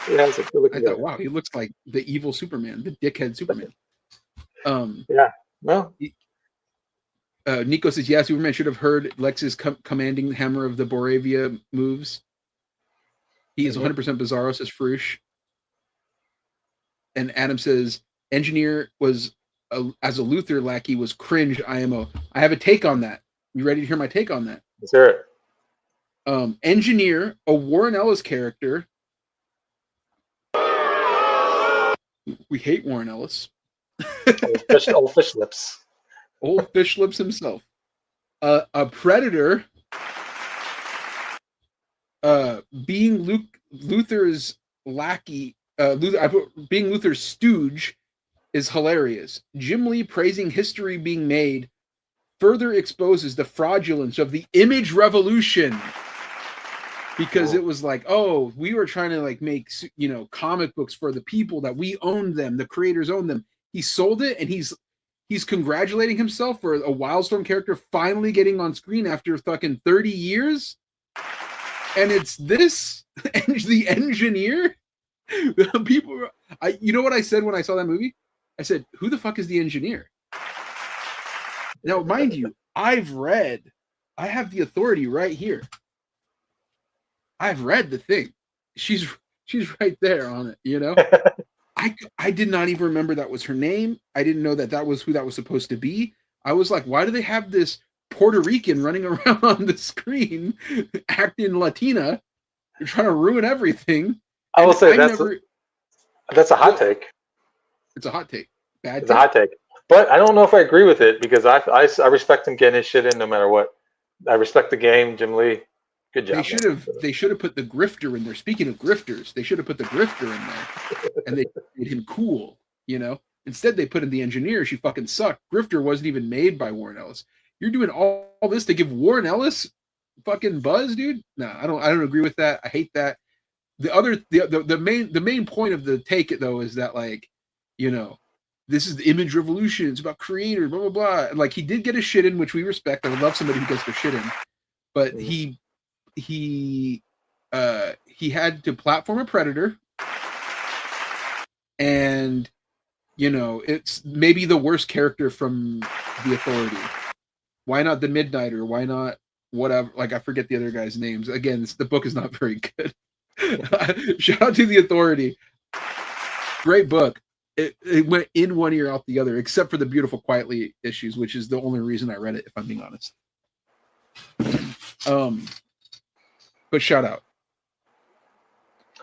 Yeah, it's a good looking guy. Wow, he looks like the evil Superman, the dickhead Superman. Yeah. Well, Nico says, yeah, Superman should have heard Lex's commanding hammer of the Boravia moves. He is 100% Bizarro, says Frush. And Adam says, Engineer was, as a Luthor lackey, was cringe IMO. I have a take on that. You ready to hear my take on that? Let's hear it. Engineer, a Warren Ellis character, We hate Warren Ellis. Old fish lips. Old fish lips himself. A predator. Being Luther's lackey. Being Luther's stooge is hilarious. Jim Lee praising history being made further exposes the fraudulence of the image revolution, because it was like, oh, we were trying to like make, you know, comic books for the people that we owned them, the creators owned them. He sold it, and he's congratulating himself for a Wildstorm character finally getting on screen after fucking 30 years. And it's this, and the engineer. People, you know what I said when I saw that movie? I said, who the fuck is the engineer? Now, mind you, I have the authority right here. I've read the thing. She's right there on it, you know? I did not even remember that was her name. I didn't know that was who that was supposed to be. I was like, why do they have this Puerto Rican running around on the screen acting Latina? You're trying to ruin everything. I will say that's a hot take. It's a hot take. It's a hot take. But I don't know if I agree with it, because I respect him getting his shit in no matter what. I respect the game, Jim Lee. Good job. They should have put the grifter in there. Speaking of grifters, they should have put the grifter in there, and they made him cool. You know, instead they put in the engineer. She fucking sucked. Grifter wasn't even made by Warren Ellis. You're doing all this to give Warren Ellis fucking buzz, dude. No, I don't agree with that. I hate that. The main point of the take though is that, like, you know, this is the image revolution. It's about creators, blah blah blah. And like, he did get his shit in, which we respect. I would love somebody who gets their shit in, but he had to platform a predator, and you know, it's maybe the worst character from the Authority. Why not the Midnighter? Why not whatever? Like, I forget the other guys' names. Again, the book is not very good. Shout out to the Authority. Great book. It went in one ear out the other, except for the Beautiful Quietly issues, which is the only reason I read it, if I'm being honest. But shout out.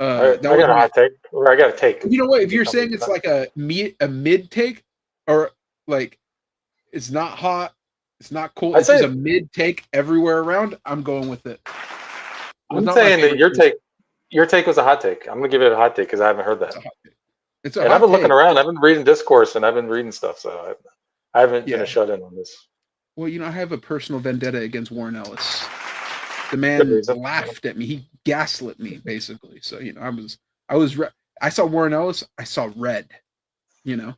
I got a hot take, or I got a take. You know what? If you're saying it's like a mid take, or like it's not hot, it's not cool, it's just a mid take everywhere around, I'm going with it. I'm saying that your take was a hot take. I'm gonna give it a hot take because I haven't heard that. And I've been looking around. I've been reading discourse and I've been reading stuff, so I haven't been a shut in on this. Well, you know, I have a personal vendetta against Warren Ellis. The man laughed at me. He gaslit me, basically. So, you know, I saw Warren Ellis. I saw red. You know,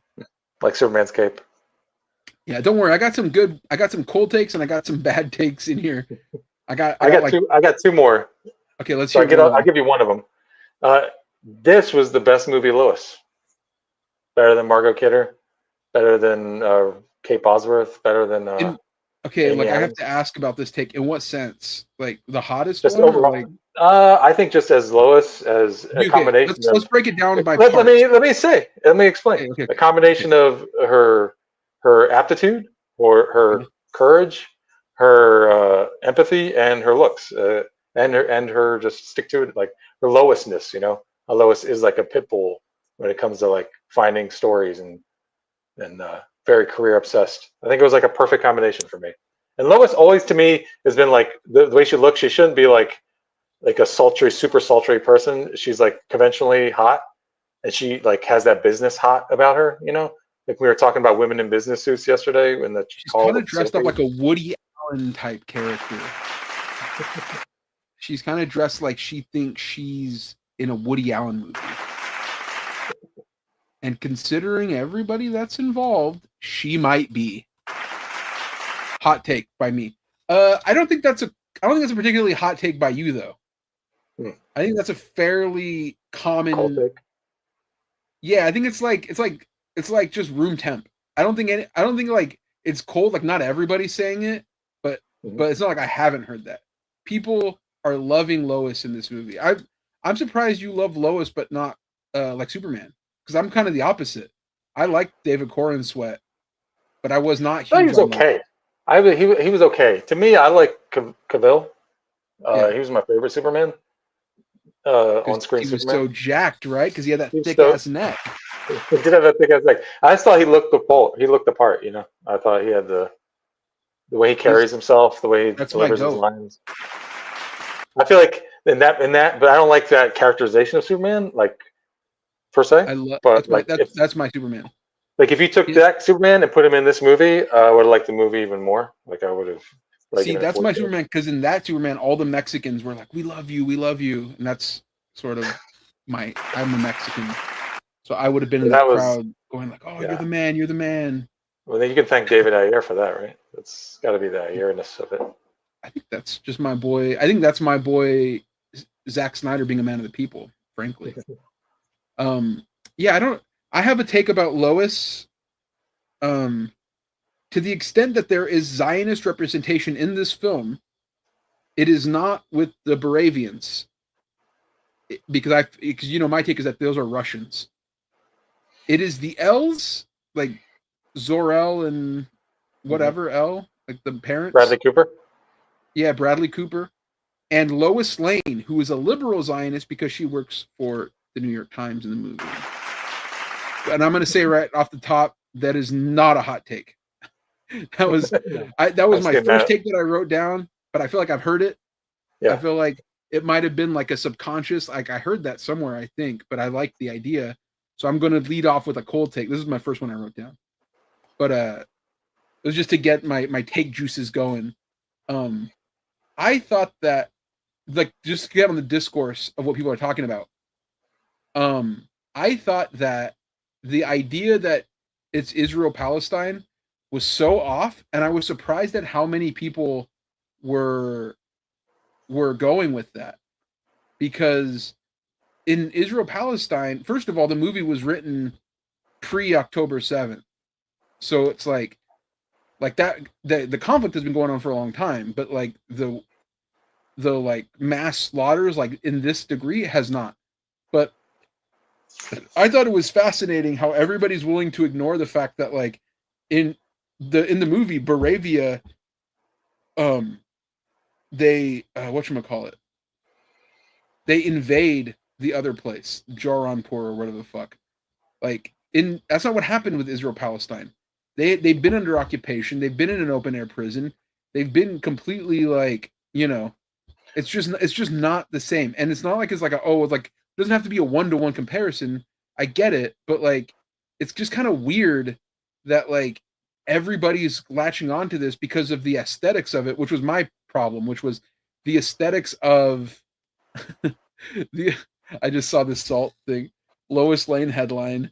like Superman's cape. Yeah, don't worry. I got some cold takes and I got some bad takes in here. I got two more. Okay, let's hear. I'll give you one of them. This was the best movie, Lois. Better than Margot Kidder. Better than Kate Bosworth. Better than. Okay, like, I have to ask about this take. In what sense? Like, the hottest just one? Overall, like, I think just as Lois, as a combination. Let's break it down by parts. Let me explain. Okay. A combination of her aptitude, or her courage, her empathy, and her looks, and her just stick to it, like her Loisness. You know, a Lois is like a pit bull when it comes to like finding stories and very career obsessed. I think it was like a perfect combination for me. And Lois always, to me, has been like the way she looks. She shouldn't be like a sultry, super sultry person. She's like conventionally hot, and she like has that business hot about her. You know, like we were talking about women in business suits yesterday. She's kind of dressed up like a Woody Allen type character. She's kind of dressed like she thinks she's in a Woody Allen movie. And considering everybody that's involved, she might be. Hot take by me. I don't think that's a particularly hot take by you, though. I think that's a fairly common. Cold take. Yeah, I think it's like just room temp. I don't think like it's cold. Like, not everybody's saying it, but it's not like I haven't heard that. People are loving Lois in this movie. I'm surprised you love Lois, but not like Superman. Because I'm kind of the opposite. I like David Corrin Sweat, but I was not huge. He was okay. He was okay. To me, I like Cavill. He was my favorite Superman. On screen, he was so jacked, right? Because he had that thick ass neck. He did have that thing. I was like, I just thought he looked the part. He looked the part. You know, I thought he had the way he carries himself, the way he That's my delivers his goat. lines. I feel like in that, but I don't like that characterization of Superman, like per se. I love But like that's my Superman. if you took He- that Superman and put him in this movie, I would have liked the movie even more. Like I would have See, given it that's my 14. Superman because in that Superman, all the Mexicans were like, "We love you," and that's sort of I'm a Mexican, so I would have been in And that that was crowd going like, "Oh, yeah. you're the man." Well, then you can thank David Ayer for that, right? That's got to be the Ayerness of it. I think that's just my boy. I think that's my boy, Zack Snyder being a man of the people. Frankly, yeah, I have a take about Lois. To the extent that there is Zionist representation in this film, it is not with the Baravians, because my take is that those are Russians. It is the L's, like Zor-El and whatever L, like the parents. Bradley Cooper. Yeah, Bradley Cooper. And Lois Lane, who is a liberal Zionist because she works for the New York Times in the movie. And I'm going to say right off the top, that is not a hot take. That was my first take that I wrote down, but I feel like I've heard it. Yeah. I feel like it might have been like a subconscious, like I heard that somewhere, I think, but I like the idea. So I'm going to lead off with a cold take. This is my first one I wrote down. But it was just to get my take juices going. I thought that, like, just to get on the discourse of what people are talking about. I thought that the idea that it's Israel-Palestine was so off, and I was surprised at how many people were going with that. Because in Israel-Palestine, first of all, the movie was written pre-October 7th. So it's like that the conflict has been going on for a long time, but like the like mass slaughters like in this degree has not. But I thought it was fascinating how everybody's willing to ignore the fact that like in the movie Baravia, they whatchamacallit, they invade the other place, Joranpur or whatever the fuck. Like that's not what happened with Israel Palestine. They've been under occupation. They've been in an open air prison. They've been completely like, it's just not the same. And it's not like it's like it doesn't have to be a 1-to-1 comparison. I get it, but like it's just kind of weird that like everybody's latching onto this because of the aesthetics of it, which was my problem, which was the aesthetics of I just saw this Salt thing. Lois Lane headline: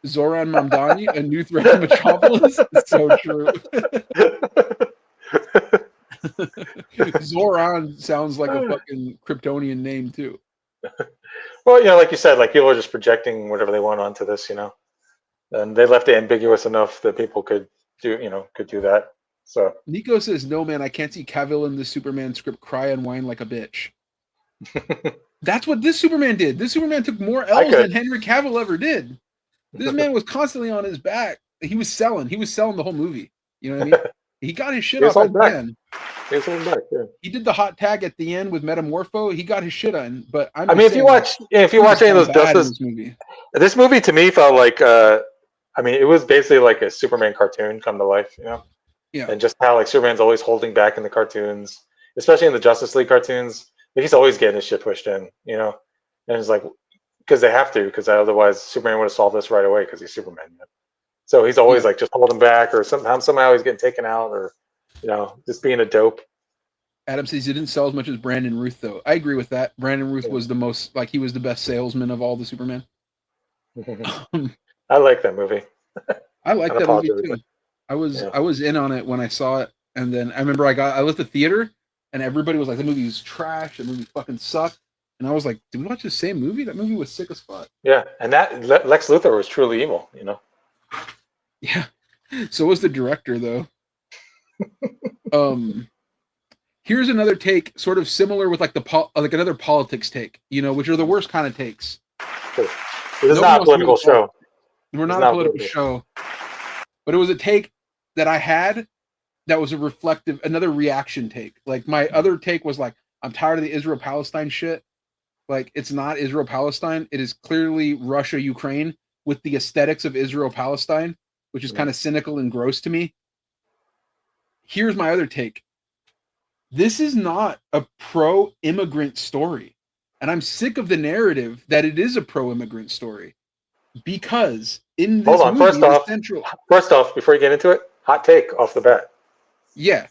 Zoran Mamdani, a new threat to Metropolis. It's so true. Zoran sounds like a fucking Kryptonian name too. Well, like you said, like people are just projecting whatever they want onto this, and they left it ambiguous enough that people could do that. So Nico says, "No, man, I can't see Cavill in the Superman script cry and whine like a bitch." That's what this Superman did. This Superman took more L's than Henry Cavill ever did. This man was constantly on his back. He was selling the whole movie. You know what I mean? He got his shit off at the end. He did the hot tag at the end with Metamorpho. He got his shit on. But if you watch any of those Justice, this movie to me felt like it was basically like a Superman cartoon come to life, Yeah. And just how like Superman's always holding back in the cartoons, especially in the Justice League cartoons. He's always getting his shit pushed in, and it's like because they have to, because otherwise Superman would have solved this right away because he's Superman. So he's always like just holding back, or somehow he's getting taken out, or just being a dope. Adam says he didn't sell as much as Brandon Ruth, though. I agree with that. Brandon Ruth was the most, like, he was the best salesman of all the Superman. I like that movie. I like that movie too. I was in on it when I saw it, and then I remember I left the theater, and everybody was like, "The movie was trash. The movie fucking sucked." And I was like, "Did we watch the same movie? That movie was sick as fuck." Yeah, and that Lex Luthor was truly evil, Yeah. So was the director, though. Here's another take, sort of similar with like another politics take, which are the worst kind of takes. This is not a political show. We're not a political show, but it was a take that I had that was another reaction take. Like my other take was like, I'm tired of the Israel-Palestine shit. Like it's not Israel-Palestine. It is clearly Russia-Ukraine with the aesthetics of Israel-Palestine, which is kind of cynical and gross to me. Here's my other take. This is not a pro-immigrant story. And I'm sick of the narrative that it is a pro-immigrant story. Because in this Hold on. movie, First off, before you get into it, hot take off the bat. Yeah.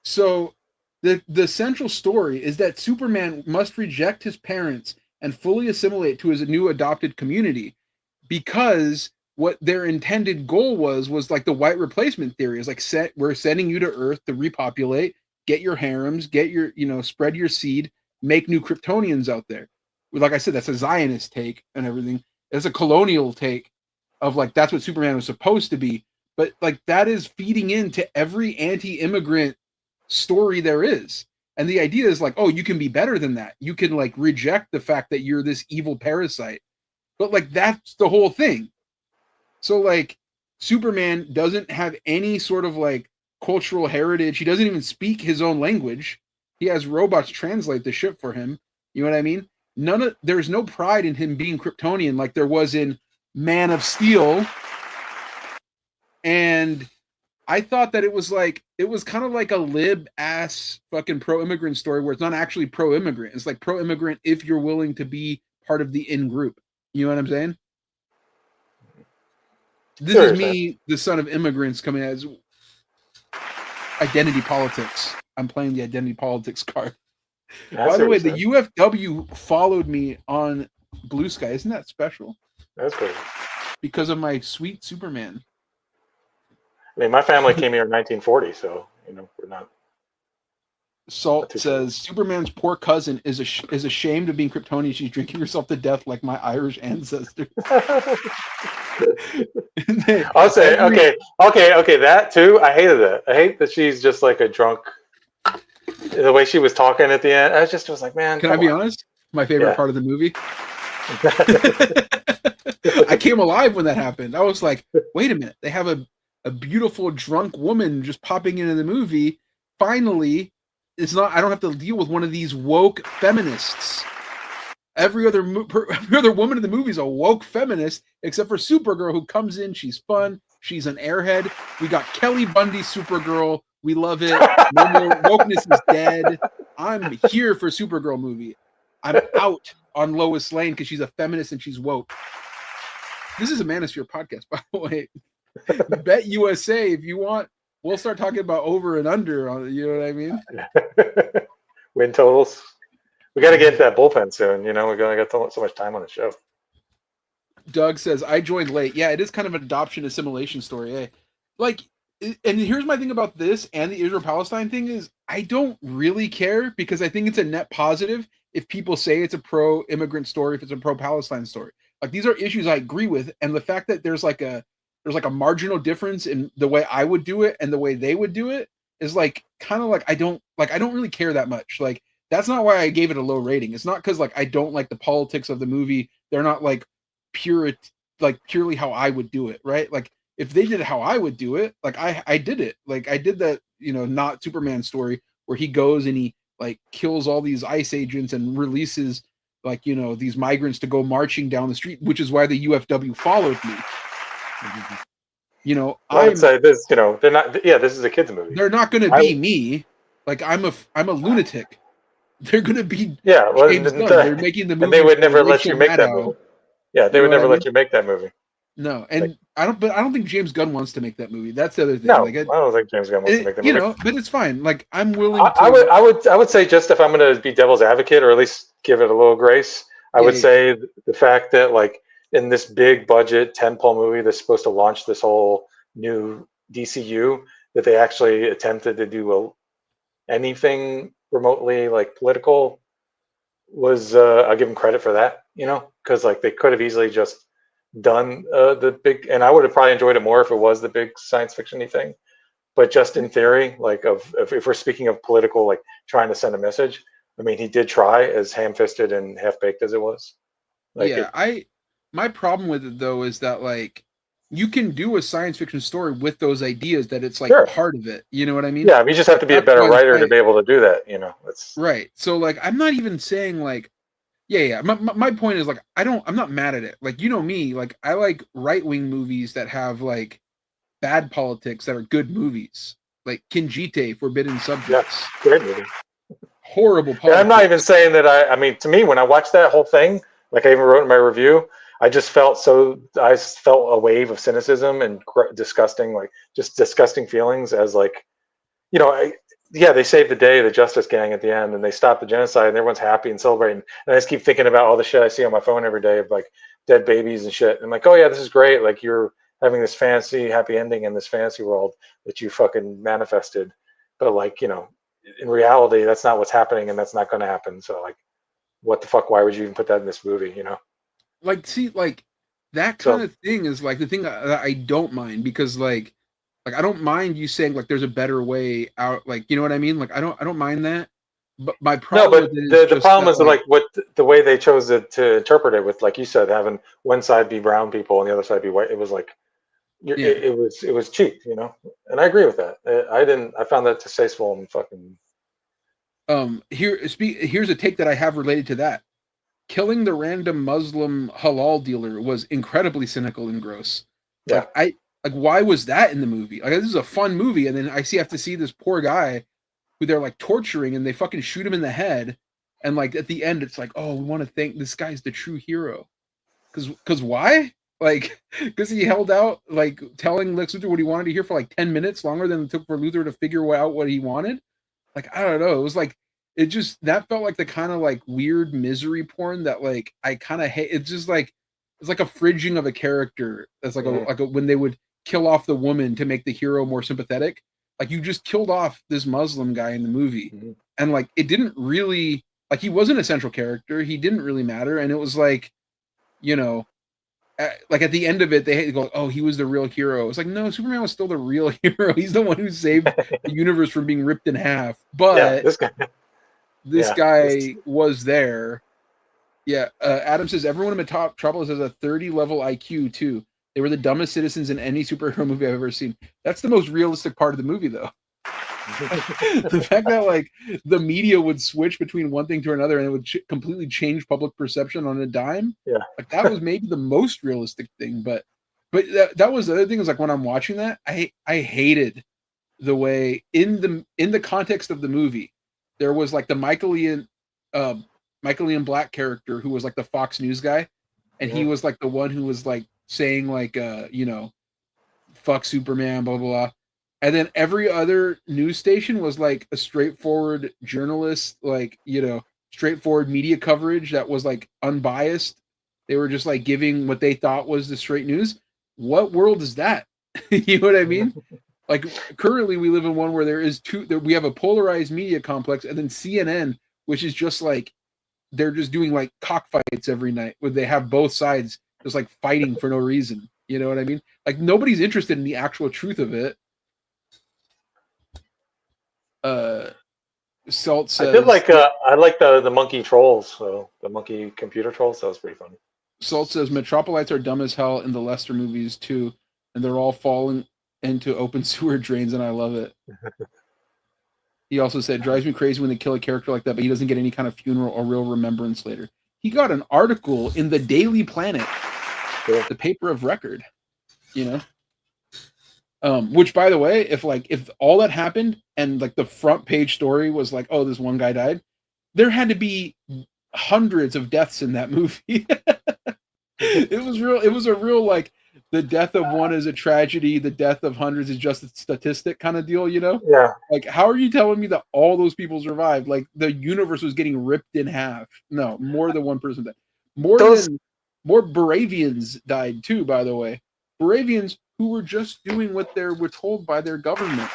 So the central story is that Superman must reject his parents and fully assimilate to his new adopted community, because what their intended goal was like the white replacement theory is like, we're sending you to Earth to repopulate, get your harems, get your, spread your seed, make new Kryptonians out there. Like I said, that's a Zionist take and everything. It's a colonial take of like, that's what Superman was supposed to be. But like, that is feeding into every anti-immigrant story there is. And the idea is like, oh, you can be better than that. You can like reject the fact that you're this evil parasite. But like, that's the whole thing. So like, Superman doesn't have any sort of like cultural heritage. He doesn't even speak his own language. He has robots translate the shit for him. You know what I mean? There's no pride in him being Kryptonian like there was in Man of Steel. And I thought that it was kind of like a lib ass fucking pro-immigrant story where it's not actually pro-immigrant. It's like pro-immigrant if you're willing to be part of the in group. You know what I'm saying? This is me, the son of immigrants, coming as identity politics. I'm playing the identity politics card. By the way, the UFW followed me on Blue Sky. Isn't that special? That's good. Because of my sweet Superman. I mean, my family came here in 1940, so we're not. Salt says Superman's poor cousin is ashamed of being Kryptonian. She's drinking herself to death like my Irish ancestors. I'll say okay. That too. I hated that. I hate that she's just like a drunk. The way she was talking at the end, I was like, man. Can I be honest? My favorite part of the movie. I came alive when that happened. I was like, wait a minute. They have a beautiful drunk woman just popping into the movie. Finally, it's not. I don't have to deal with one of these woke feminists. Every other woman in the movie is a woke feminist, except for Supergirl, who comes in. She's fun. She's an airhead. We got Kelly Bundy Supergirl. We love it. No more wokeness is dead. I'm here for Supergirl movie. I'm out on Lois Lane because she's a feminist and she's woke. This is a Manosphere podcast, by the way. Bet USA, if you want, we'll start talking about over and under. You know what I mean? Win totals. We got to get into that bullpen soon. We're going to get so much time on the show. Doug says, I joined late. Yeah, it is kind of an adoption assimilation story. Eh? Like, and here's my thing about this and the Israel-Palestine thing is I don't really care because I think it's a net positive if people say it's a pro-immigrant story, if it's a pro-Palestine story. Like, these are issues I agree with, and the fact that there's like a marginal difference in the way I would do it and the way they would do it is like kind of like I don't really care that much. Like, that's not why I gave it a low rating. It's not because like I don't like the politics of the movie. They're not like purely how I would do it, right? Like, if they did it how I would do it, like I did it. Like, I did that, not Superman story where he goes and he like kills all these ICE agents and releases like, these migrants to go marching down the street, which is why the UFW followed me. I would say this, they're not. Yeah, this is a kids movie. They're not going to be me. Like, I'm a lunatic. They're going to be James Gunn. They're making the movie. And they would never let you make that movie. Yeah, they would never let you make that movie. No, and I don't think James Gunn wants to make that movie. That's the other thing. No, like, I don't think James Gunn wants to make that movie. But it's fine. Like, I'm willing to. I would say, just if I'm going to be devil's advocate, or at least give it a little grace, I would say the fact that like in this big budget tentpole movie that's supposed to launch this whole new DCU, that they actually attempted to do anything remotely like political was I'll give them credit for that, because like they could have easily just done the big, and I would have probably enjoyed it more if it was the big science fiction-y thing. But just in theory, like if we're speaking of political, like trying to send a message, I mean, he did try, as ham-fisted and half-baked as it was. Like, my problem with it though is that like you can do a science fiction story with those ideas that it's like part of it. You know what I mean? Yeah, you just have to be a better writer to be able to do that. It's right. So like, I'm not even saying like, Yeah. My point is like I'm not mad at it. Like you know me, like I like right-wing movies that have like bad politics that are good movies. Like Kinjite, Forbidden Subjects. Great movie. Horrible And I'm not politics. even saying that I mean, to me, when I watched that whole thing, like I even wrote in my review, I felt a wave of cynicism and disgusting, like just disgusting feelings as like, you know, they saved the day, the Justice Gang at the end, and they stopped the genocide, and everyone's happy and celebrating. And I just keep thinking about all the shit I see on my phone every day of like dead babies and shit. And I'm like, oh yeah, this is great. Like you're having this fancy happy ending in this fantasy world that you fucking manifested, but like in reality, that's not what's happening, and that's not going to happen. So like, what the fuck? Why would you even put that in this movie? Like, see, like that kind So of thing is like the thing that I don't mind because like I don't mind you saying like there's a better way out. Like you know what I mean? Like I don't mind that. But my no, problem but with it is the just problem that is like what the way they chose to interpret it with, like you said, having one side be brown people and the other side be white. It was like yeah. it was cheap, and I agree with that. I found that distasteful and fucking. Here's a take that I have related to that. Killing the random Muslim halal dealer was incredibly cynical and gross. Yeah. Like why was that in the movie? Like this is a fun movie, and then have to see this poor guy who they're like torturing, and they fucking shoot him in the head, and like at the end, it's like, oh, we want to thank this guy's the true hero, because why? Like because he held out, like telling Lex Luthor what he wanted to hear for like 10 minutes longer than it took for Luthor to figure out what he wanted. Like I don't know, it was like that felt like the kind of like weird misery porn that like I kind of hate. It's just like it's like a fridging of a character. That's like when they would kill off the woman to make the hero more sympathetic. Like you just killed off this Muslim guy in the movie, and like it didn't really like he wasn't a central character. He didn't really matter, and it was like, like at the end of it, they go, "Oh, he was the real hero." It's like, no, Superman was still the real hero. He's the one who saved the universe from being ripped in half. But this guy was there. Yeah, Adam says everyone in Metropolis has a 30 level IQ too. They were the dumbest citizens in any superhero movie I've ever seen. That's the most realistic part of the movie, though. The fact that like the media would switch between one thing to another and it would completely change public perception on a dime. Yeah, like that was maybe the most realistic thing. But that was the other thing is like when I'm watching that, I hated the way in the context of the movie there was like the Michael Ian Black character who was like the Fox News guy, and he was like the one who was like saying like fuck Superman, blah blah blah. And then every other news station was like a straightforward journalist, like straightforward media coverage that was like unbiased. They were just like giving what they thought was the straight news. What world is that? You know what I mean? Like currently we live in one where we have a polarized media complex, and then CNN, which is just like they're just doing like cockfights every night where they have both sides just like fighting for no reason. You know what I mean? Like nobody's interested in the actual truth of it. Salt says I did like I like the monkey trolls, so the monkey computer trolls. That was pretty funny. Salt says Metropolites are dumb as hell in the Lester movies too, and they're all falling into open sewer drains, and I love it. He also said, drives me crazy when they kill a character like that, but he doesn't get any kind of funeral or real remembrance later. He got an article in the Daily Planet, the paper of record, which by the way, if all that happened and like the front page story was like, oh, this one guy died, there had to be hundreds of deaths in that movie. It was a real like the death of one is a tragedy, the death of hundreds is just a statistic kind of deal, Yeah. Like, how are you telling me that all those people survived? Like, the universe was getting ripped in half. No, more than one person died. More Baravians died too, by the way. Baravians who were just doing what they were told by their government.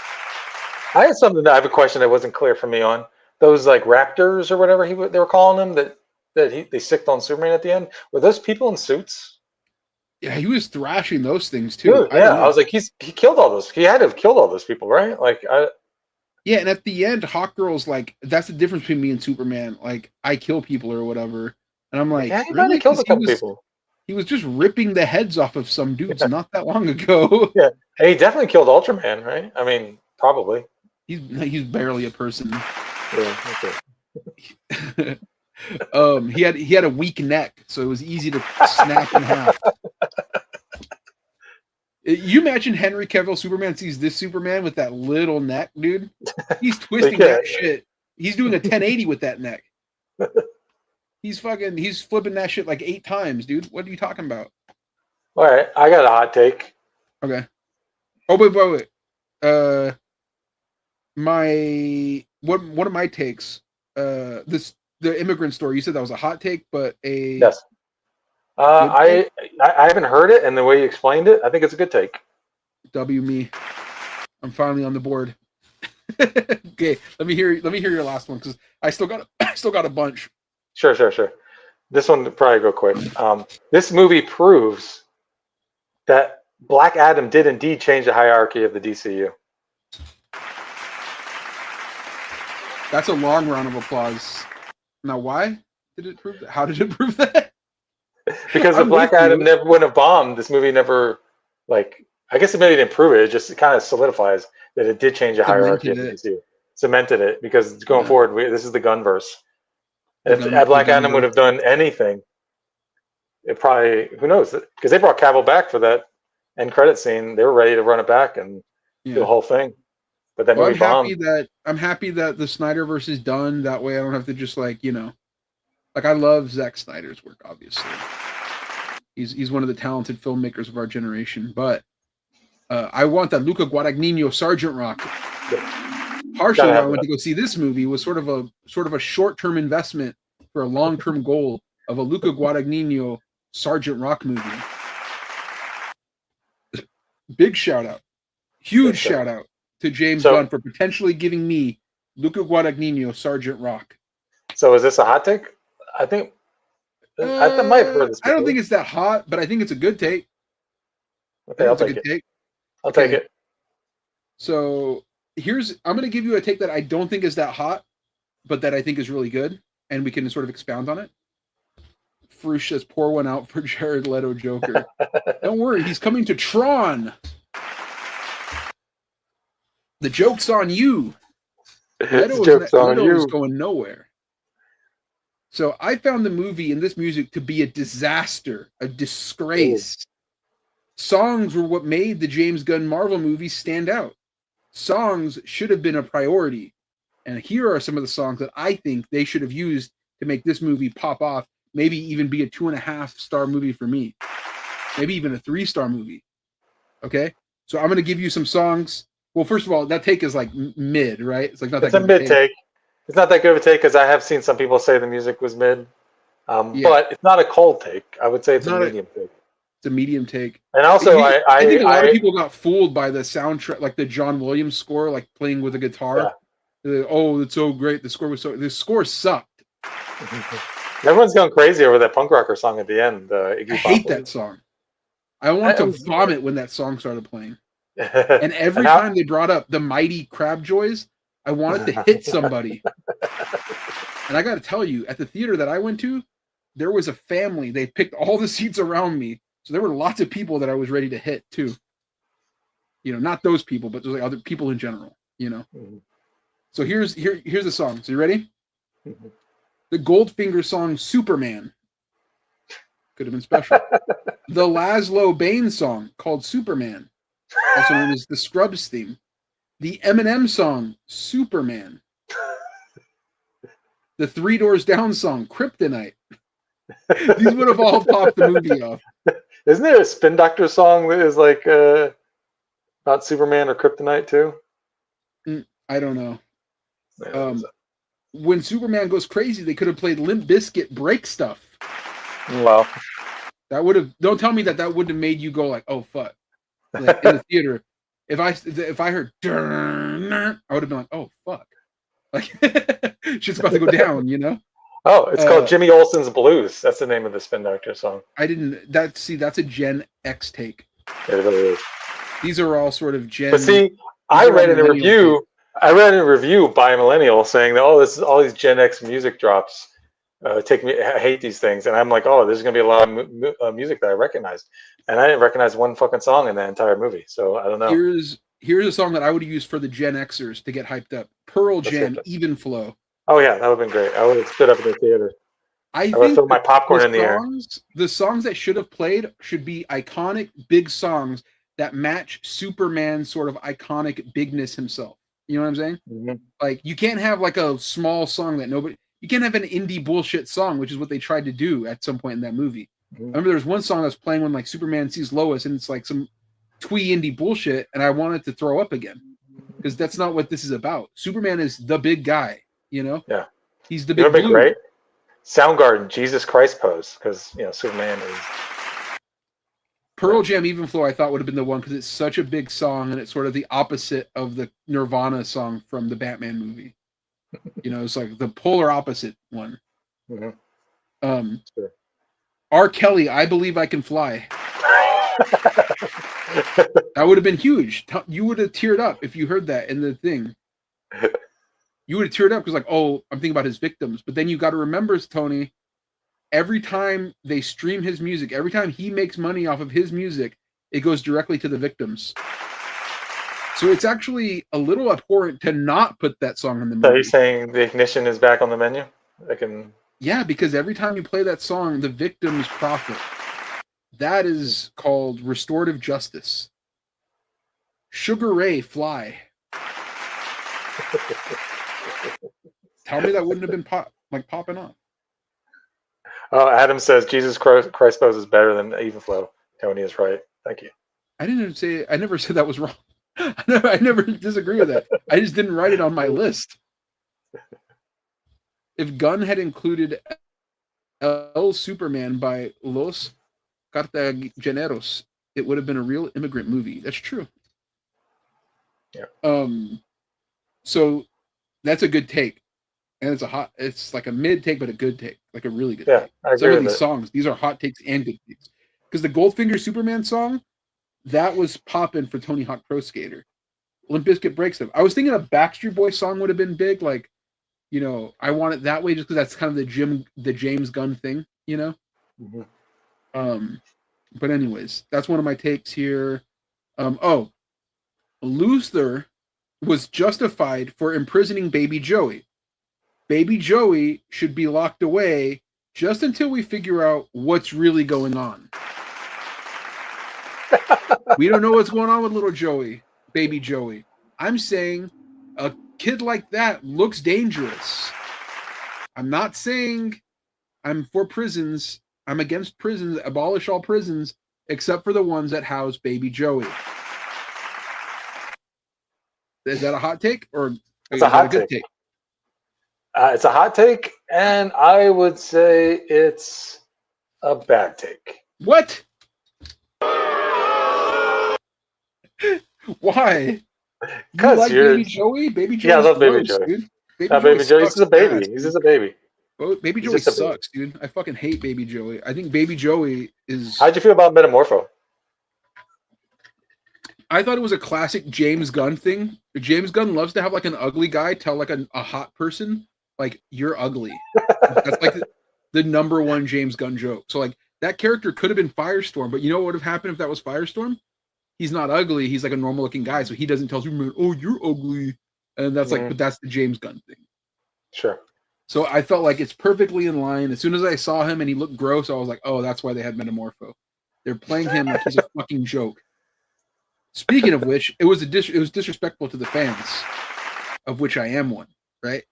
I have a question that wasn't clear for me on those like raptors or whatever they were calling them they sicked on Superman at the end. Were those people in suits? Yeah, he was thrashing those things too. Dude, yeah, I was like, he killed all those. He had to have killed all those people, right? Like, yeah, and at the end, Hawkgirl's like, that's the difference between me and Superman. Like, I kill people or whatever, and I'm like, yeah, he really? might have killed a couple people. He was just ripping the heads off of some dudes not that long ago. Yeah, and he definitely killed Ultraman, right? I mean, probably. He's barely a person. Yeah, okay. He had a weak neck, so it was easy to snap in half. You imagine Henry Cavill Superman sees this Superman with that little neck, dude? He's twisting that shit. He's doing a 1080 with that neck. He's flipping that shit like 8 times, dude. What are you talking about? All right, I got a hot take. Okay. Oh, wait. One of my takes. The immigrant story. You said that was a hot take, but yes. I haven't heard it, and the way you explained it, I think it's a good take. W me. I'm finally on the board. Okay, let me hear your last one because I still got a bunch. Sure. This one will probably go quick. This movie proves that Black Adam did indeed change the hierarchy of the DCU. That's a long round of applause. Now, why did it prove that? How did it prove that? Because if Black Adam never wouldn't have bombed, this movie never, like, I guess it maybe didn't prove it. It just kind of solidifies that it did change the hierarchy of the DCU. Cemented it, because going forward, this is the Gunverse. And if Black Adam would have done anything, it probably, who knows? Because they brought Cavill back for that end credit scene. They were ready to run it back and do the whole thing. But then I'm happy that the Snyderverse is done. That way I don't have to just like I love Zack Snyder's work, obviously. He's one of the talented filmmakers of our generation. But I want that Luca Guadagnino Sergeant Rock. Partially, I went to go see this movie was sort of a short-term investment for a long-term goal of a Luca Guadagnino Sergeant Rock movie. Big shout out, huge shout out to James Gunn for potentially giving me Luca Guadagnino Sergeant Rock. So is this a hot take? I think I might have heard this before. I don't think it's that hot, but I think it's a good take. Okay, I'll take it. I'll take it. So I'm going to give you a take that I don't think is that hot, but that I think is really good, and we can sort of expound on it. Frush says, pour one out for Jared Leto Joker. Don't worry, he's coming to Tron. The joke's on you. Leto is going nowhere. So I found the movie and this music to be a disaster, a disgrace. Songs were what made the James Gunn Marvel movies stand out. Songs should have been a priority. And here are some of the songs that I think they should have used to make this movie pop off, maybe even be a 2.5-star movie for me. Maybe even a 3-star movie. Okay? So I'm going to give you some songs. Well, first of all, that take is like mid, right? It's like not that good. It's a mid take. It's not that good of a take because I have seen some people say the music was mid. But it's not a cold take. I would say it's a medium take. It's a medium take. And also, I think a lot of people got fooled by the soundtrack, like the John Williams score, like playing with a guitar. Yeah. Oh, it's so great. The score sucked. Everyone's going crazy over that punk rocker song at the end. I hate that song. I want to vomit when that song started playing. And every time they brought up the Mighty Crab Joys, I wanted to hit somebody. And I got to tell you, at the theater that I went to, there was a family. They picked all the seats around me. So there were lots of people that I was ready to hit too. Not those people, but there's like other people in general, Mm-hmm. So here's the song. So you ready? Mm-hmm. The Goldfinger song Superman. Could have been special. The Laszlo Bane song called Superman, also known as the Scrubs theme. The Eminem song Superman. The Three Doors Down song Kryptonite. These would have all popped the movie off. Isn't there a Spin Doctor song that is like about Superman or Kryptonite too? I don't know. When Superman goes crazy, they could have played Limp Bizkit Break Stuff. Well, that would have. Don't tell me that wouldn't have made you go like, "Oh fuck!" Like in the theater. If I heard, I would have been like, "Oh fuck!" Like shit's about to go down, Oh, it's called Jimmy Olsen's Blues. That's the name of the Spin Doctor song. That's a Gen X take. It really is. These are all sort of Gen. But see, I read in a review by a millennial saying that this is all these Gen X music drops. I hate these things, and I'm like, there's gonna be a lot of music that I recognized, and I didn't recognize one fucking song in that entire movie. So I don't know. Here's a song that I would use for the Gen Xers to get hyped up. Pearl Jam, Even Flow. Oh yeah, that would have been great. I would have stood up in the theater. I would think throw my popcorn in the air. The songs that should have played should be iconic, big songs that match Superman's sort of iconic bigness himself. You know what I'm saying? Mm-hmm. Like, you can't have like a small song that nobody. You can't have an indie bullshit song, which is what they tried to do at some point in that movie. Mm-hmm. I remember there was one song that's playing when like Superman sees Lois, and it's like some twee indie bullshit, and I wanted to throw up again because that's not what this is about. Superman is the big guy, you know. Yeah, he's the you know, big blue. great Soundgarden, Jesus Christ pose, because Superman is. Pearl Jam Even Flow, I thought would have been the one because it's such a big song and it's sort of the opposite of the Nirvana song from the Batman movie. It's like the polar opposite one. Mm-hmm. Sure. R. Kelly, I Believe I Can Fly. That would have been huge. You would have teared up if you heard that in the thing. You would have teared up because, like, oh, I'm thinking about his victims. But then you got to remember, Tony, every time they stream his music, every time he makes money off of his music, it goes directly to the victims. So it's actually a little abhorrent to not put that song in the movie. So you're saying the Ignition is back on the menu? Yeah, because every time you play that song, the victims profit. That is called restorative justice. Sugar Ray, Fly. Tell me that wouldn't have been popping off. Oh, Adam says Jesus Christ pose is better than Even Flow. Tony is right. Thank you. I never said that was wrong. I never disagree with that. I just didn't write it on my list. If Gunn had included El Superman by Los Cartageneros, it would have been a real immigrant movie. That's true. Yeah. So that's a good take. And it's like a mid take, but a good take. Like a really good take. I agree Some of with these it. songs, these are hot takes and good takes. Because the Goldfinger Superman song, that was popping for Tony Hawk Pro Skater. Limp Bizkit breaks them. I was thinking a Backstreet Boys song would have been big, like, I want it that way just because that's kind of the James Gunn thing, Mm-hmm. But anyways, that's one of my takes here. Luther was justified for imprisoning Baby Joey. Baby Joey should be locked away just until we figure out what's really going on. We don't know what's going on with little Joey, Baby Joey. I'm saying a kid like that looks dangerous. I'm not saying I'm for prisons. I'm against prisons. Abolish all prisons except for the ones that house Baby Joey. Is that a hot take or it's a hot take? It's a hot take, and I would say it's a bad take. What? Why? Because like Baby Joey? Baby Joey. Yeah, I love Baby Joey. Dude. Baby Joey. He's just a baby. He's just a baby. Baby Joey sucks, dude. I fucking hate Baby Joey. I think Baby Joey is. How'd you feel about Metamorpho? I thought it was a classic James Gunn thing. James Gunn loves to have like an ugly guy tell like a hot person, like, you're ugly. That's like the number one James Gunn joke. So like that character could have been Firestorm, but you know what would have happened if that was Firestorm? He's not ugly. He's like a normal looking guy. So he doesn't tell Superman, oh, you're ugly. And that's like, but that's the James Gunn thing. Sure. So I felt like it's perfectly in line. As soon as I saw him and he looked gross, I was like, oh, that's why they had Metamorpho. They're playing him like he's a fucking joke. Speaking of which, it was disrespectful to the fans, of which I am one, right?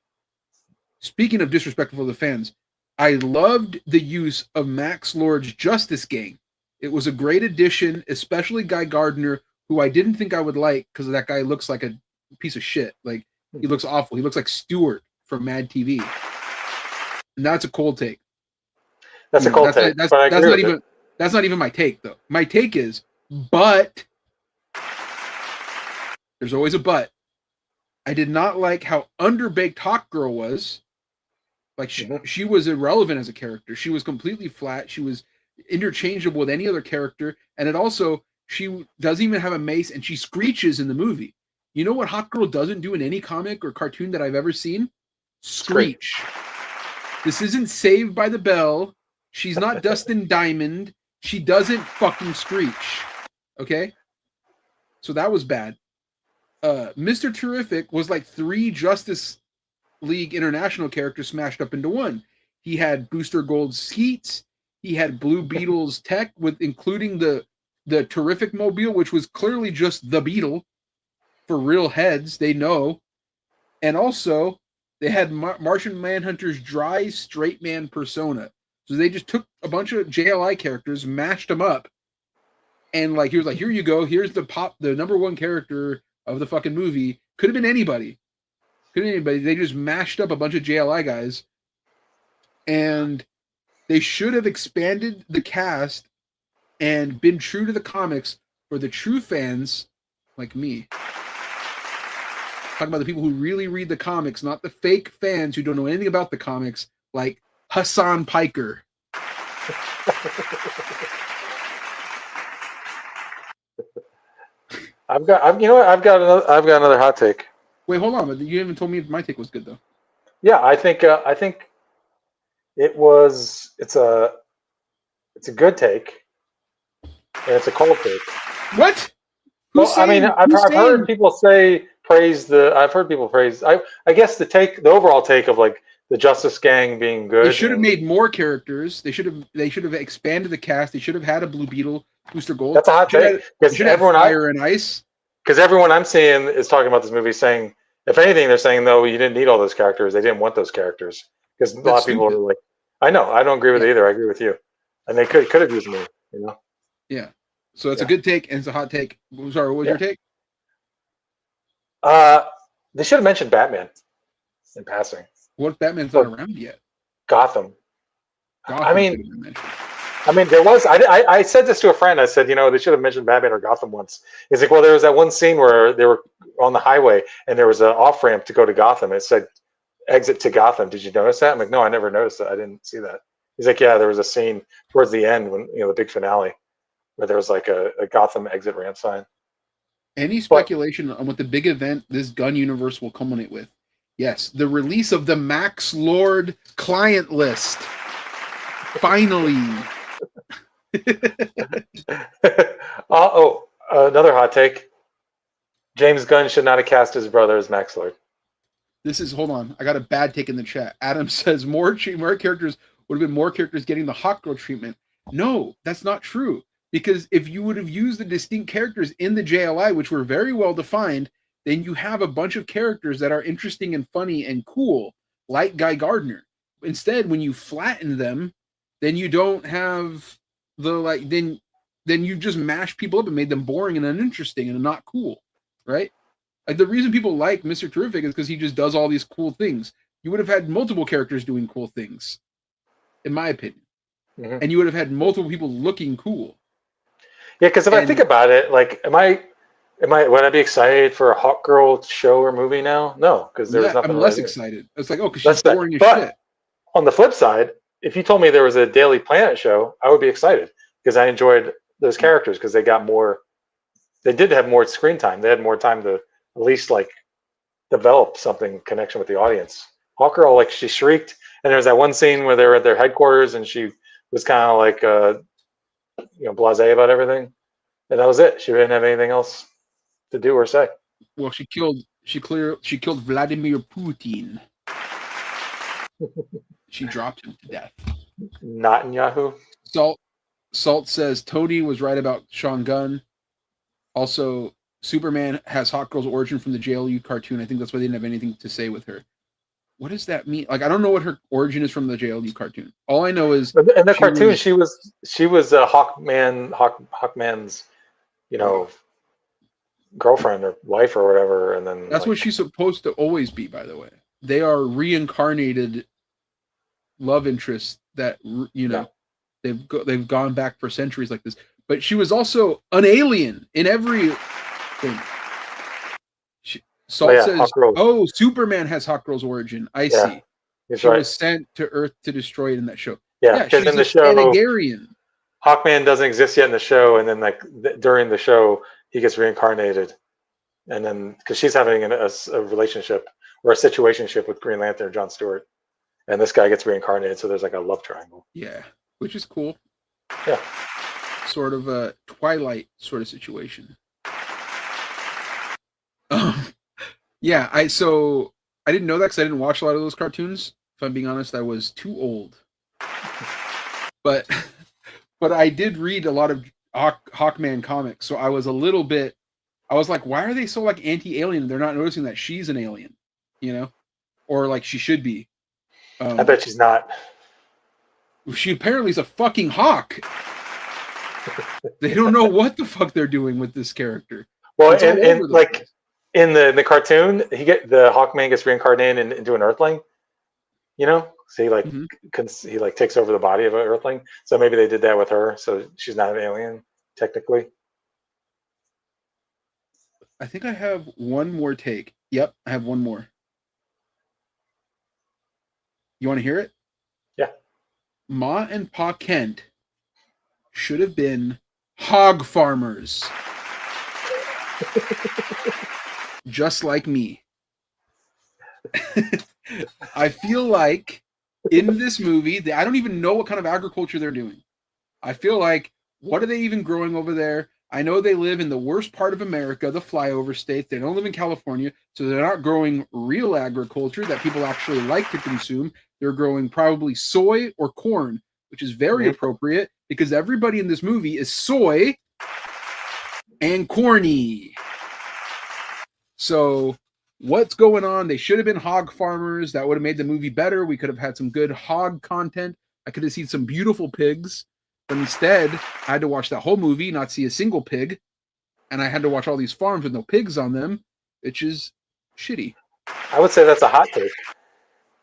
Speaking of disrespectful to the fans, I loved the use of Max Lord's Justice Gang. It was a great addition, especially Guy Gardner, who I didn't think I would like because that guy looks like a piece of shit. Like, he looks awful. He looks like Stewart from Mad TV. And that's a cold take. That's a cold take. That's not even my take, though. My take is, but there's always a but. I did not like how underbaked Hawk Girl was. Like, she was irrelevant as a character. She was completely flat. She was interchangeable with any other character. And it also, she doesn't even have a mace, and she screeches in the movie. You know what Hawk Girl doesn't do in any comic or cartoon that I've ever seen? Screech. This isn't Saved by the Bell. She's not Dustin Diamond. She doesn't fucking screech. Okay? So that was bad. Mr. Terrific was like 3 Justice League International characters smashed up into one. He had Booster Gold seats. He had Blue Beetle's tech, with including the Terrific Mobile, which was clearly just the Beetle for real heads. They know, and also they had Martian Manhunter's dry straight man persona. So they just took a bunch of JLI characters, mashed them up, and like he was like, "Here you go. Here's the number one character of the fucking movie. Could have been anybody. Could have been anybody. They just mashed up a bunch of JLI guys, and they should have expanded the cast and been true to the comics for the true fans like me. Talking about the people who really read the comics, not the fake fans who don't know anything about the comics, like Hassan Piker." I've got another hot take. Wait, hold on. But you haven't told me if my take was good though. Yeah, I think it's a good take, and it's a cold take. What? I've heard people praise. I guess the overall take of like the Justice Gang being good. They should have made more characters. They should have expanded the cast. They should have had a Blue Beetle, Booster Gold. That's a hot take because Fire and Ice. Because everyone I'm seeing is talking about this movie, saying, if anything, they're saying no, you didn't need all those characters. They didn't want those characters because a lot of people are like, I know, I don't agree with it either. I agree with you, and they could have used me. Yeah. So it's a good take and it's a hot take. Sorry, what was your take? They should have mentioned Batman in passing. What if Batman's not around yet? Gotham. I mean, Gotham there was. I said this to a friend. I said, they should have mentioned Batman or Gotham once. He's like, well, there was that one scene where they were on the highway and there was an off ramp to go to Gotham. It said exit to Gotham. Did you notice that? I'm like, no, I never noticed that. I didn't see that. He's like, yeah, there was a scene towards the end when the big finale where there was like a Gotham exit ramp sign. Any speculation on what the big event this gun universe will culminate with? Yes, the release of the Max Lord client list. Finally. Another hot take. James Gunn should not have cast his brother as Max Lord. Hold on. I got a bad take in the chat. Adam says more characters would have been more characters getting the Hawk Girl treatment. No, that's not true. Because if you would have used the distinct characters in the JLI, which were very well defined, then you have a bunch of characters that are interesting and funny and cool, like Guy Gardner. Instead, when you flatten them, then you don't have then you just mash people up and made them boring and uninteresting and not cool, right? Like the reason people like Mr. Terrific is because he just does all these cool things. You would have had multiple characters doing cool things, in my opinion. Mm-hmm. And you would have had multiple people looking cool. Yeah, because if I think about it, like, would I be excited for a Hawk Girl show or movie now? No, because there's nothing. I'm less excited. It's like, because she's boring as shit. On the flip side, if you told me there was a Daily Planet show, I would be excited because I enjoyed those characters because they got more. They did have more screen time. They had more time to at least like develop something connection with the audience. Hawk Girl, like, she shrieked, and there was that one scene where they were at their headquarters and she was kind of like blasé about everything, and that was it. She didn't have anything else to do or say. Well, she killed Vladimir Putin. She dropped him to death. Not in Yahoo. Salt says Tony was right about Sean Gunn. Also, Superman has Hawk Girl's origin from the JLU cartoon. I think that's why they didn't have anything to say with her. What does that mean? Like, I don't know what her origin is from the JLU cartoon. All I know is in the cartoon she was Hawkman's, girlfriend or wife or whatever, and then that's what she's supposed to always be. By the way, they are reincarnated love interests that they've gone back for centuries like this. But she was also an alien in everything. Salt says, "Oh, Superman has Hawk Girl's origin. I see. She was sent to Earth to destroy it in that show. Yeah, because in the show, Hawkman doesn't exist yet in the show, and then during the show, he gets reincarnated, and then because she's having a relationship or a situationship with Green Lantern, John Stewart, and this guy gets reincarnated, so there's like a love triangle. Yeah, which is cool. Yeah, sort of a Twilight sort of situation. Yeah, I didn't know that because I didn't watch a lot of those cartoons. If I'm being honest, I was too old. But I did read a lot of Hawkman comics, so I was a little bit. I was like, why are they so like anti-alien? They're not noticing that she's an alien, you know, or like she should be. I bet she's not. She apparently is a fucking hawk. They don't know what the fuck they're doing with this character. Well, It's all over and the like place. in the cartoon, the Hawkman gets reincarnated into an Earthling. You know, so he like he like takes over the body of an Earthling. So maybe they did that with her, so she's not an alien technically. I think I have one more take. Yep, I have one more. You want to hear it? Yeah. Ma and Pa Kent should have been hog farmers. Just like me. I feel like in this movie, I don't even know what kind of agriculture they're doing. I feel like, what are they even growing over there? I know they live in the worst part of America, the flyover states. They don't live in California, so they're not growing real agriculture that people actually like to consume. They're growing probably soy or corn, which is very appropriate because everybody in this movie is soy and corny. So what's going on? They should have been hog farmers. That would have made the movie better. We could have had some good hog content. I could have seen some beautiful pigs. But instead, I had to watch that whole movie, not see a single pig. And I had to watch all these farms with no pigs on them, which is shitty. I would say that's a hot take.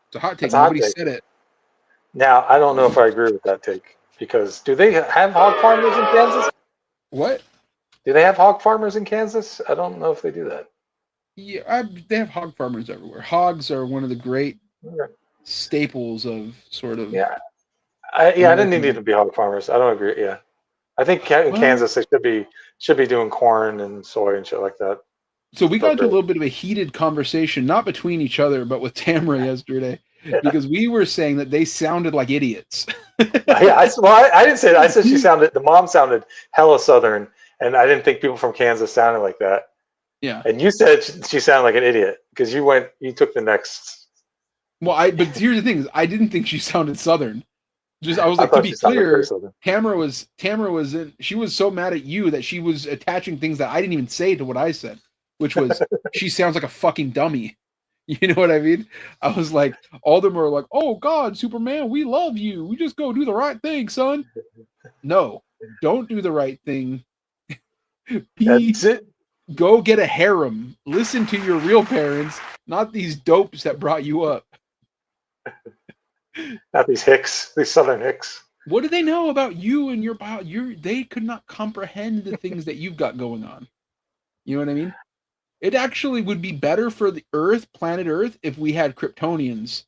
It's a hot take. That's a hot Nobody take. said it. Now, I don't know if I agree with that take because do they have hog farmers in Kansas? What? Do they have hog farmers in Kansas? I don't know if they do that. Yeah, they have hog farmers everywhere. Hogs are one of the great staples of sort of. Yeah. I didn't need to be hog farmers. I don't agree. Yeah. I think in Kansas they should be doing corn and soy and shit like that. So we got into a little bit of a heated conversation, not between each other, but with Tamara yesterday, because we were saying that they sounded like idiots. I didn't say that. I said the mom sounded hella Southern, and I didn't think people from Kansas sounded like that. Yeah. And you said she sounded like an idiot because you took the next. Well, but here's the thing: is I didn't think she sounded Southern. I was like, to be clear, Tamara was she was so mad at you that she was attaching things that I didn't even say to what I said, which was she sounds like a fucking dummy. You know what I mean? I was like, all of them were like, oh God, Superman, we love you. We just go do the right thing, son. No, don't do the right thing. That's it. Go get a harem. Listen to your real parents, not these dopes that brought you up. Not these hicks, these Southern hicks. What do they know about you and they could not comprehend the things that you've got going on. You know what I mean? It actually would be better for the planet Earth, if we had Kryptonians,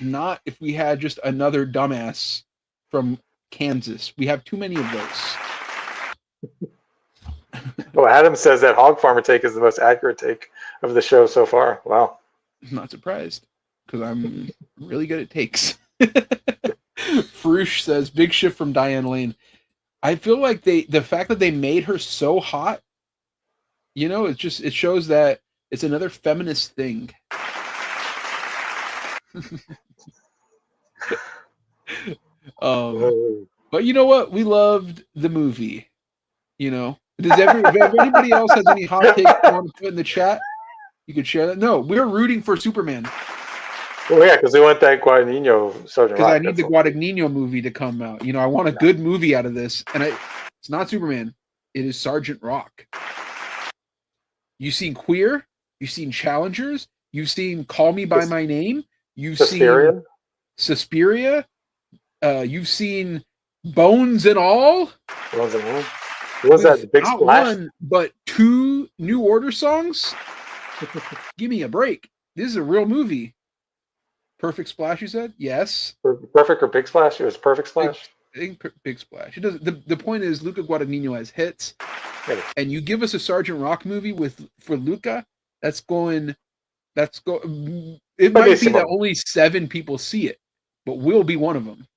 not if we had just another dumbass from Kansas. We have too many of those. Well, Adam says that hog farmer take is the most accurate take of the show so far. Wow. I'm not surprised, because I'm really good at takes. Frush says, big shift from Diane Lane. I feel like the fact that they made her so hot, you know, it shows that it's another feminist thing. But you know what? We loved the movie. You know, if anybody else has any hot takes you want to put in the chat, you could share that. No, we're rooting for Superman. Well, yeah, because they want that Guadagnino Sergeant Rock. Because I need the Guadagnino movie to come out. You know, I want a good movie out of this, and it's not Superman. It is Sergeant Rock. You've seen Queer. You've seen Challengers. You've seen Call Me by My Name. You've seen Suspiria. You've seen Bones and All. Bones and All. What was that? The Big Splash? One, but 2 New Order songs? Give me a break. This is a real movie. Perfect Splash, you said? Yes. Perfect or Big Splash? It was Perfect Splash? I think Big Splash. It does. The point is, Luca Guadagnino has hits, and you give us a Sergeant Rock movie for Luca. It might be that only 7 people see it, but we'll be one of them.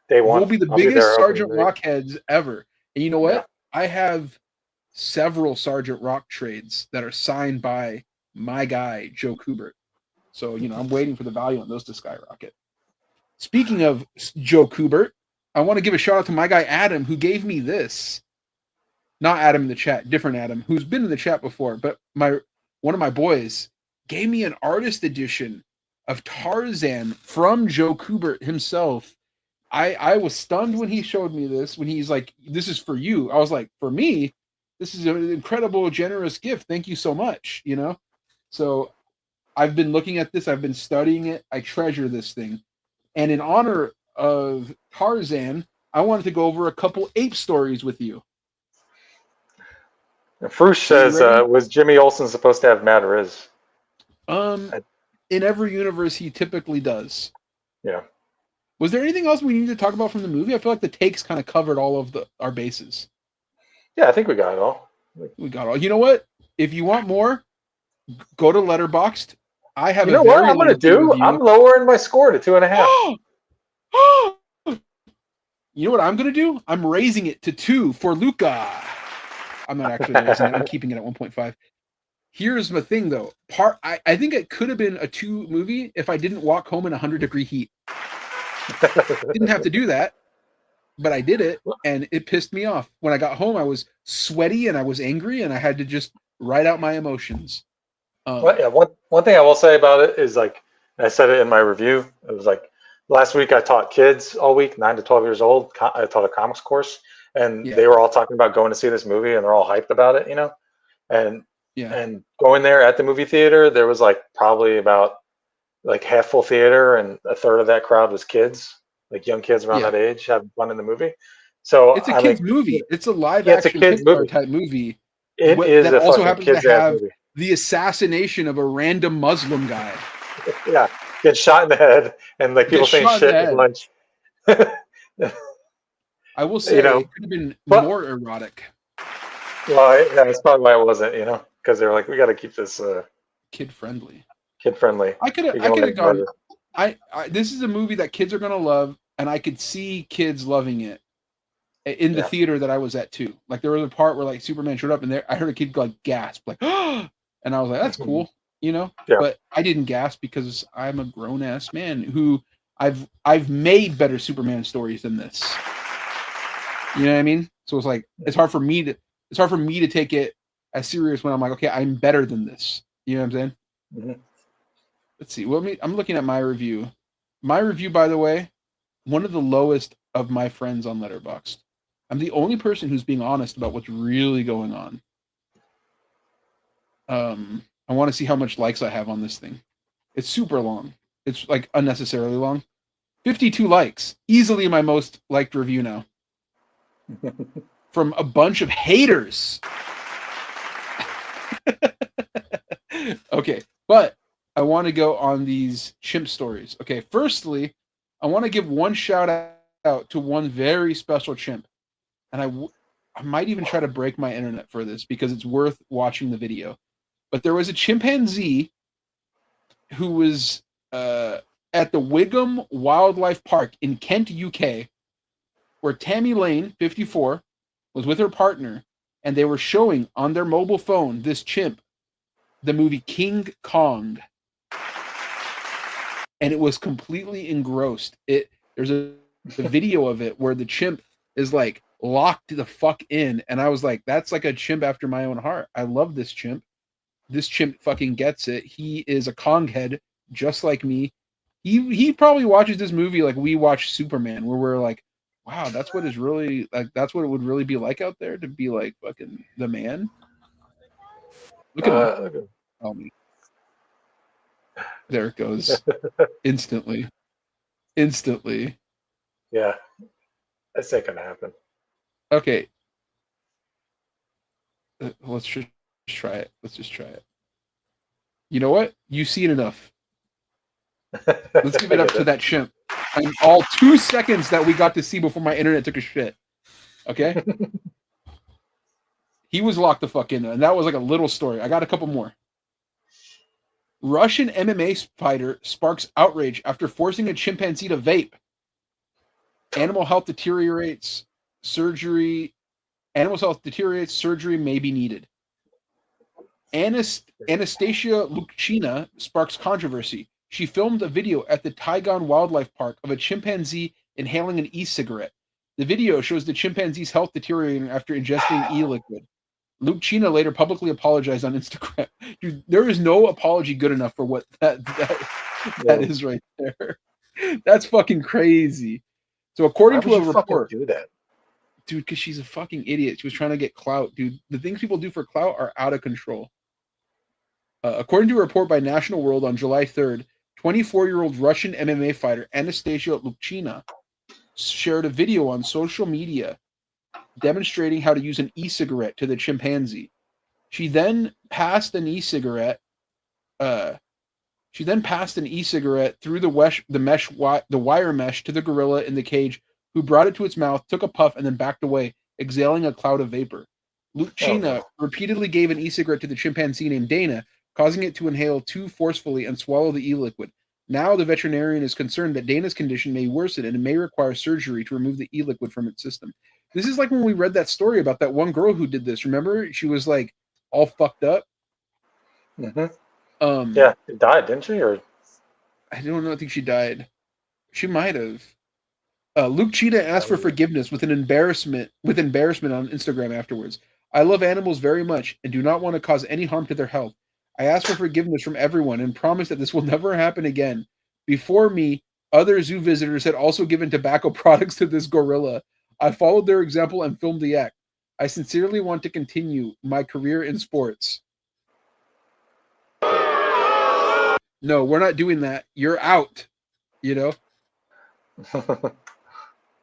We'll be the biggest Sergeant Rock heads ever. And you know what? Yeah. I have several Sergeant Rock trades that are signed by my guy Joe Kubert. So, I'm waiting for the value on those to skyrocket. Speaking of Joe Kubert, I want to give a shout out to my guy Adam, who gave me this. Not Adam in the chat, different Adam, who's been in the chat before, but one of my boys gave me an artist edition of Tarzan from Joe Kubert himself. I was stunned when he showed me this, when he's like, this is for you. I was like, for me, this is an incredible, generous gift. Thank you so much, So I've been looking at this. I've been studying it. I treasure this thing. And in honor of Tarzan, I wanted to go over a couple ape stories with you. Frush says, was Jimmy Olsen supposed to have Matt Riz? In every universe, he typically does. Yeah. Was there anything else we need to talk about from the movie? I feel like the takes kind of covered all of our bases. Yeah, I think we got it all. We got all. You know what? If you want more, go to Letterboxd. I have. You know what I'm going to do? Review. I'm lowering my score to 2.5. You know what I'm going to do? I'm raising it to 2 for Luca. I'm not actually raising it. I'm keeping it at 1.5. Here's my thing, though. I think it could have been a 2 movie if I didn't walk home in 100-degree heat. Didn't have to do that, but I did it, and it pissed me off. When I got home, I was sweaty and I was angry, and I had to just write out my emotions. One thing I will say about it is, like, I said it in my review. It was like last week I taught kids all week, 9 to 12 years old. I taught a comics course, and they were all talking about going to see this movie, and they're all hyped about it, and going there at the movie theater, there was like probably about like half full theater, and a third of that crowd was kids, like young kids around that age having fun in the movie. So it's a kids movie. It's a live action kids Pixar type movie. It is that a also fucking happens to have movie. The assassination of a random Muslim guy. Yeah, get shot in the head, and like people saying shit at lunch. I will say it could have been more erotic. Well, yeah, that's probably why it wasn't, because they're like, we got to keep this kid friendly. Kid friendly. I could have gone. This is a movie that kids are gonna love, and I could see kids loving it in the theater that I was at too. Like there was a part where like Superman showed up, and there I heard a kid like gasp, like, and I was like, that's cool, Yeah. But I didn't gasp because I'm a grown ass man who I've made better Superman stories than this. You know what I mean? So it's like it's hard for me to take it as serious when I'm like, okay, I'm better than this. You know what I'm saying? Mm-hmm. Let's see. I'm looking at my review. My review, by the way, one of the lowest of my friends on Letterboxd. I'm the only person who's being honest about what's really going on. I want to see how much likes I have on this thing. It's super long. It's like unnecessarily long. 52 likes. Easily my most liked review now. From a bunch of haters. Okay, but I want to go on these chimp stories. Okay, firstly, I want to give one shout out to one very special chimp. And I might even try to break my internet for this because it's worth watching the video. But there was a chimpanzee who was at the Wigham Wildlife Park in Kent, UK, where Tammy Lane, 54, was with her partner, and they were showing on their mobile phone this chimp the movie King Kong. And it was completely engrossed. There's a video of it where the chimp is like locked the fuck in, and I was like, that's like a chimp after my own heart. I love this chimp. This chimp fucking gets it. He is a Kong head, just like me. He probably watches this movie like we watch Superman, where we're like, wow, that's what is really like. That's what it would really be like out there to be like fucking the man. Look at him. Oh, me. There it goes. Instantly. Yeah, that's not gonna happen. Okay. Let's just try it. You know what? You've seen enough. Let's give it up to that chimp. And all 2 seconds that we got to see before my internet took a shit. Okay? He was locked the fuck in, and that was like a little story. I got a couple more. Russian MMA fighter sparks outrage after forcing a chimpanzee to vape. Animal health deteriorates. Surgery may be needed. Anastasia Lukchina sparks controversy. She filmed a video at the Taigan Wildlife Park of a chimpanzee inhaling an e-cigarette. The video shows the chimpanzee's health deteriorating after ingesting e-liquid. Lukchina later publicly apologized on Instagram. Dude, there is no apology good enough for what that is right there. That's fucking crazy. So according to a report, do that, dude, because she's a fucking idiot. She was trying to get clout, dude. The things people do for clout are out of control. According to a report by National World on July 3rd, 24-year-old Russian MMA fighter Anastasia Lukchina shared a video on social media demonstrating how to use an e-cigarette to the chimpanzee. She then passed an e-cigarette. Through the wire mesh to the gorilla in the cage, who brought it to its mouth, took a puff, and then backed away, exhaling a cloud of vapor. Lukchina repeatedly gave an e-cigarette to the chimpanzee named Dana, causing it to inhale too forcefully and swallow the e-liquid. Now the veterinarian is concerned that Dana's condition may worsen and it may require surgery to remove the e-liquid from its system. This is like when we read that story about that one girl who did this. Remember? She was like all fucked up. Mm-hmm. Yeah, she died, didn't she? Or I don't know. I think she died. She might have. Lukchina asked for forgiveness with embarrassment on Instagram afterwards. I love animals very much and do not want to cause any harm to their health. I ask for forgiveness from everyone and promise that this will never happen again. Before me, other zoo visitors had also given tobacco products to this gorilla. I followed their example and filmed the act. I sincerely want to continue my career in sports. No, we're not doing that. You're out. You know? Let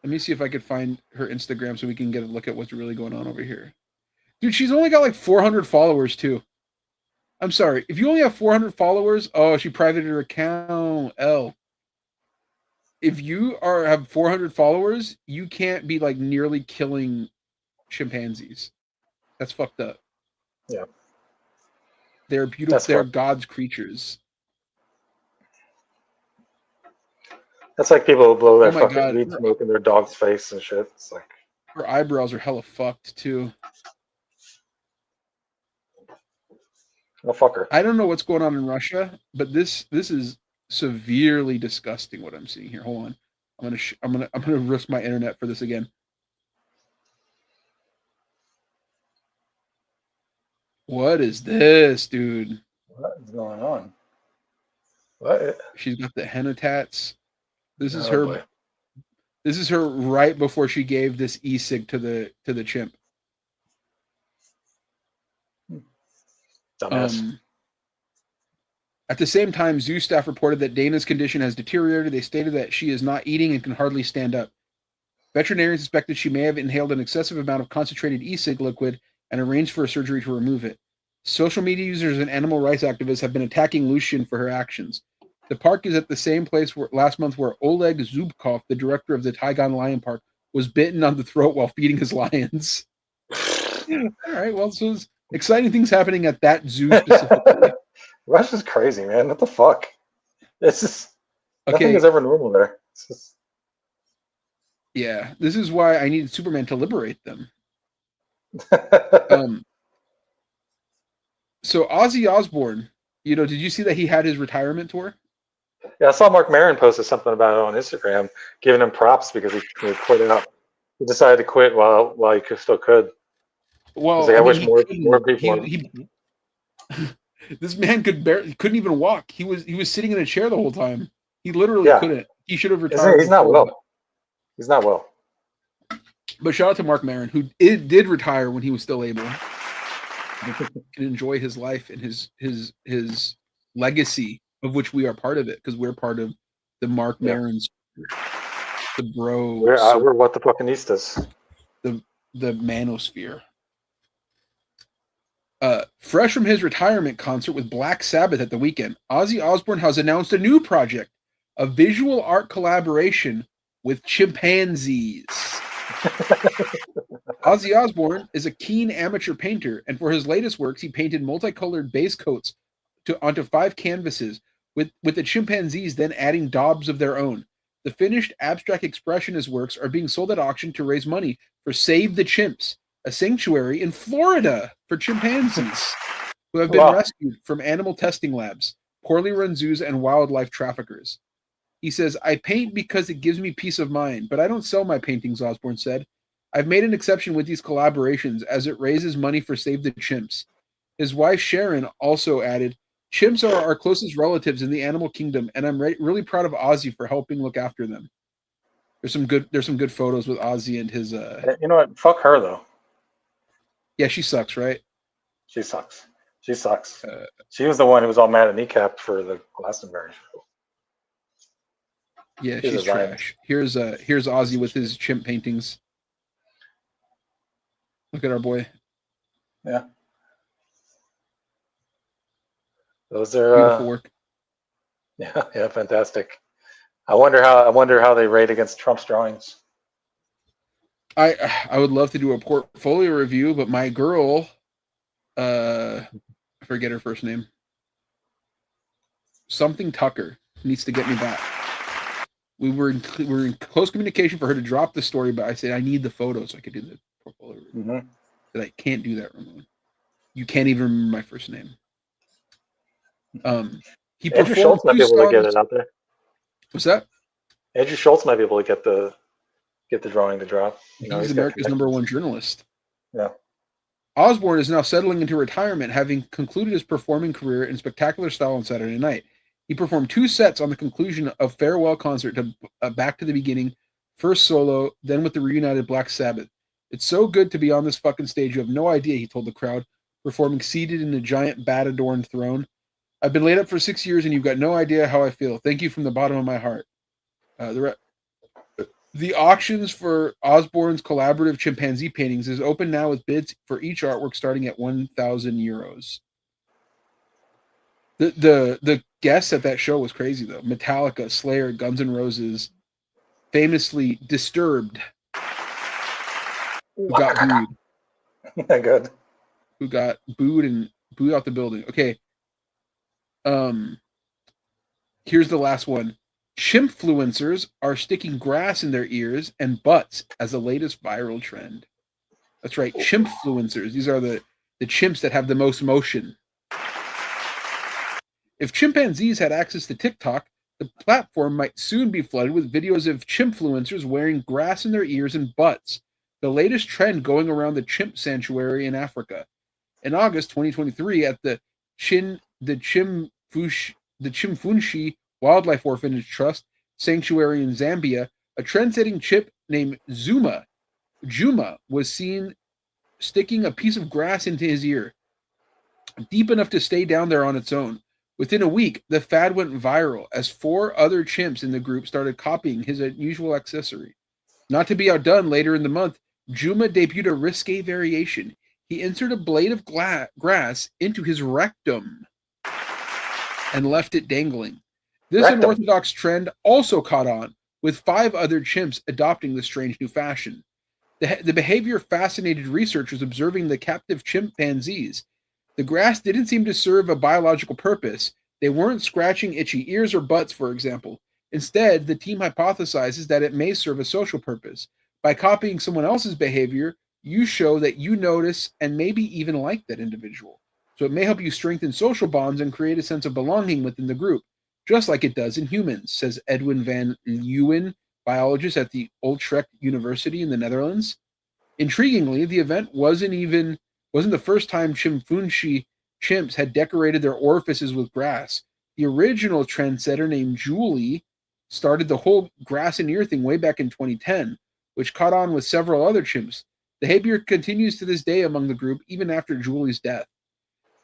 me see if I could find her Instagram so we can get a look at what's really going on over here. Dude, she's only got like 400 followers too. I'm sorry. If you only have 400 followers, she privated her account. If you have 400 followers, you can't be like nearly killing chimpanzees. That's fucked up. Yeah. They're beautiful. They're God's creatures. That's like people who blow their fucking weed smoke in their dog's face and shit. It's like her eyebrows are hella fucked too. Oh, fucker. I don't know what's going on in Russia, but this is severely disgusting what I'm seeing here. Hold on. I'm gonna risk my internet for this again. What is this, dude? What is going on? What? She's got the henna tats. This is her. Boy. This is her right before she gave this e-cig to the chimp. Dumbass. At the same time, zoo staff reported that Dana's condition has deteriorated. They stated that she is not eating and can hardly stand up. Veterinarians suspected she may have inhaled an excessive amount of concentrated e-cig liquid and arranged for a surgery to remove it. Social media users and animal rights activists have been attacking Lucian for her actions. The park is at the same place last month where Oleg Zubkov, the director of the Taigan Lion Park, was bitten on the throat while feeding his lions. All right, well, so there's exciting things happening at that zoo specifically. Russia's crazy, man. What the fuck? It's just nothing is ever normal there. It's just... Yeah, this is why I needed Superman to liberate them. So Ozzy Osbourne, did you see that he had his retirement tour? Yeah, I saw Mark Maron posted something about it on Instagram, giving him props because he quit out. He decided to quit while he still could. Well, like, I wish more people. This man couldn't even walk. He was sitting in a chair the whole time. He literally couldn't. He should have retired. He's not well. He's not well. But shout out to Mark Maron, who did retire when he was still able. Can enjoy his life and his legacy, of which we are part of it, because we're part of the Mark Maron sphere, the bro. We're what the fuckinistas. The manosphere. Fresh from his retirement concert with Black Sabbath at the weekend, Ozzy Osbourne has announced a new project, a visual art collaboration with chimpanzees. Ozzy Osbourne is a keen amateur painter, and for his latest works, he painted multicolored base coats onto 5 canvases, with the chimpanzees then adding daubs of their own. The finished abstract expressionist works are being sold at auction to raise money for Save the Chimps, a sanctuary in Florida for chimpanzees. who have been Wow. rescued from animal testing labs, poorly run zoos, and wildlife traffickers. He says, I paint because it gives me peace of mind, but I don't sell my paintings, Osborne said. I've made an exception with these collaborations as it raises money for Save the Chimps. His wife, Sharon, also added, chimps are our closest relatives in the animal kingdom, and I'm really proud of Ozzy for helping look after them. There's some good photos with Ozzy and his You know what? Fuck her though. Yeah, she sucks, right? She sucks. She sucks. She was the one who was all mad at Kneecap for the Glastonbury show. Yeah, she's trash. Here's Ozzy with his chimp paintings. Look at our boy. Yeah. Those are beautiful work. Yeah, fantastic. I wonder how they rate against Trump's drawings. I would love to do a portfolio review, but my girl, I forget her first name. Something Tucker needs to get me back. We were in close communication for her to drop the story, but I said I need the photos so I could do the portfolio review. Mm-hmm. But I can't do that, Ramon. You can't even remember my first name. He Andrew Schultz might be able to get it out there. What's that? Andrew Schultz might be able to get the drawing to drop. He's America's #1 journalist. Yeah. Osborne is now settling into retirement, having concluded his performing career in spectacular style on Saturday night. He performed 2 sets on the conclusion of Farewell Concert to Back to the Beginning, first solo, then with the reunited Black Sabbath. It's so good to be on this fucking stage. You have no idea, he told the crowd, performing seated in a giant bat-adorned throne. I've been laid up for 6 years and you've got no idea how I feel. Thank you from the bottom of my heart. The auctions for Osborne's collaborative chimpanzee paintings is open now with bids for each artwork starting at €1,000. The guests at that show was crazy though. Metallica, Slayer, Guns N' Roses, famously Disturbed, who got booed. Good. Who got booed and booed out the building. Okay. Here's the last one. Chimpfluencers are sticking grass in their ears and butts as the latest viral trend. That's right, chimpfluencers. These are the chimps that have the most motion. If chimpanzees had access to TikTok, the platform might soon be flooded with videos of chimpfluencers wearing grass in their ears and butts, the latest trend going around the chimp sanctuary in Africa. In August 2023, at the Chimfunshi Wildlife Orphanage Trust Sanctuary in Zambia, a trend-setting chimp named Juma was seen sticking a piece of grass into his ear, deep enough to stay down there on its own. Within a week, the fad went viral as 4 other chimps in the group started copying his unusual accessory. Not to be outdone, later in the month, Juma debuted a risque variation. He inserted a blade of grass into his rectum and left it dangling. This unorthodox trend also caught on, with 5 other chimps adopting the strange new fashion. The behavior fascinated researchers observing the captive chimpanzees. The grass didn't seem to serve a biological purpose. They weren't scratching itchy ears or butts, for example. Instead, the team hypothesizes that it may serve a social purpose. By copying someone else's behavior, you show that you notice and maybe even like that individual. So it may help you strengthen social bonds and create a sense of belonging within the group, just like it does in humans, says Edwin van Leeuwen, biologist at the Utrecht University in the Netherlands. Intriguingly, the event wasn't the first time Chimfunshi chimps had decorated their orifices with grass. The original trendsetter named Julie started the whole grass and ear thing way back in 2010, which caught on with several other chimps. The behavior continues to this day among the group, even after Julie's death.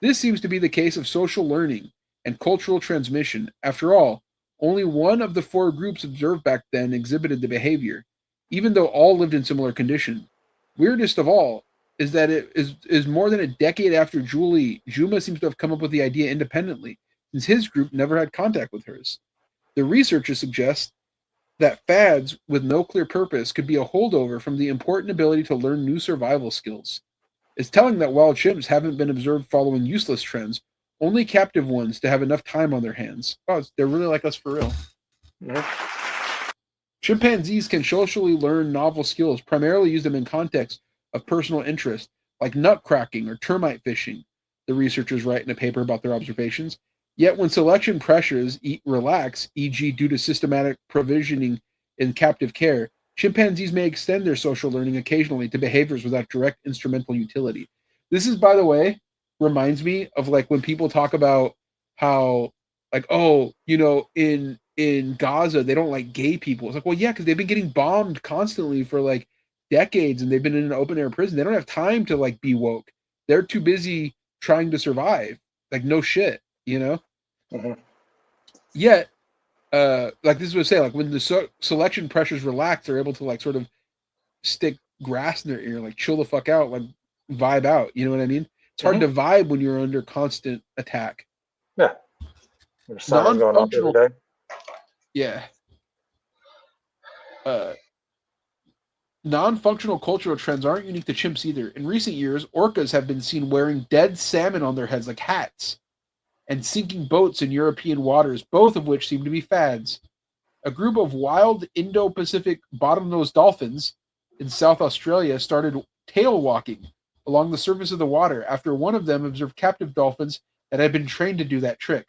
This seems to be the case of social learning and cultural transmission. After all, only one of the 4 groups observed back then exhibited the behavior, even though all lived in similar conditions. Weirdest of all is that it is more than a decade after Juma seems to have come up with the idea independently, since his group never had contact with hers. The researchers suggest that fads with no clear purpose could be a holdover from the important ability to learn new survival skills. It's telling that wild chimps haven't been observed following useless trends, only captive ones to have enough time on their hands. Oh, they're really like us for real. Mm-hmm. Chimpanzees can socially learn novel skills, primarily use them in context of personal interest, like nut cracking or termite fishing. the researchers write in a paper about their observations. Yet when selection pressures relax, e.g. due to systematic provisioning in captive care, chimpanzees may extend their social learning occasionally to behaviors without direct instrumental utility. This is, by the way, reminds me of like when people talk about how like, oh, you know, in Gaza they don't like gay people. It's like, well, yeah, because they've been getting bombed constantly for like decades and they've been in an open air prison. They don't have time to like be woke. They're too busy trying to survive. Like, no shit, you know? Mm-hmm. Yet, like this is what I say, like when the selection pressures relax, they're able to like sort of stick grass in their ear, like chill the fuck out, like vibe out. You know what I mean? It's hard to vibe when you're under constant attack. Yeah. There's sirens going off every day. Yeah. Non-functional cultural trends aren't unique to chimps either. In recent years, orcas have been seen wearing dead salmon on their heads like hats and sinking boats in European waters, both of which seem to be fads. A group of wild Indo-Pacific bottlenose dolphins in South Australia started tail walking along the surface of the water after one of them observed captive dolphins that had been trained to do that trick.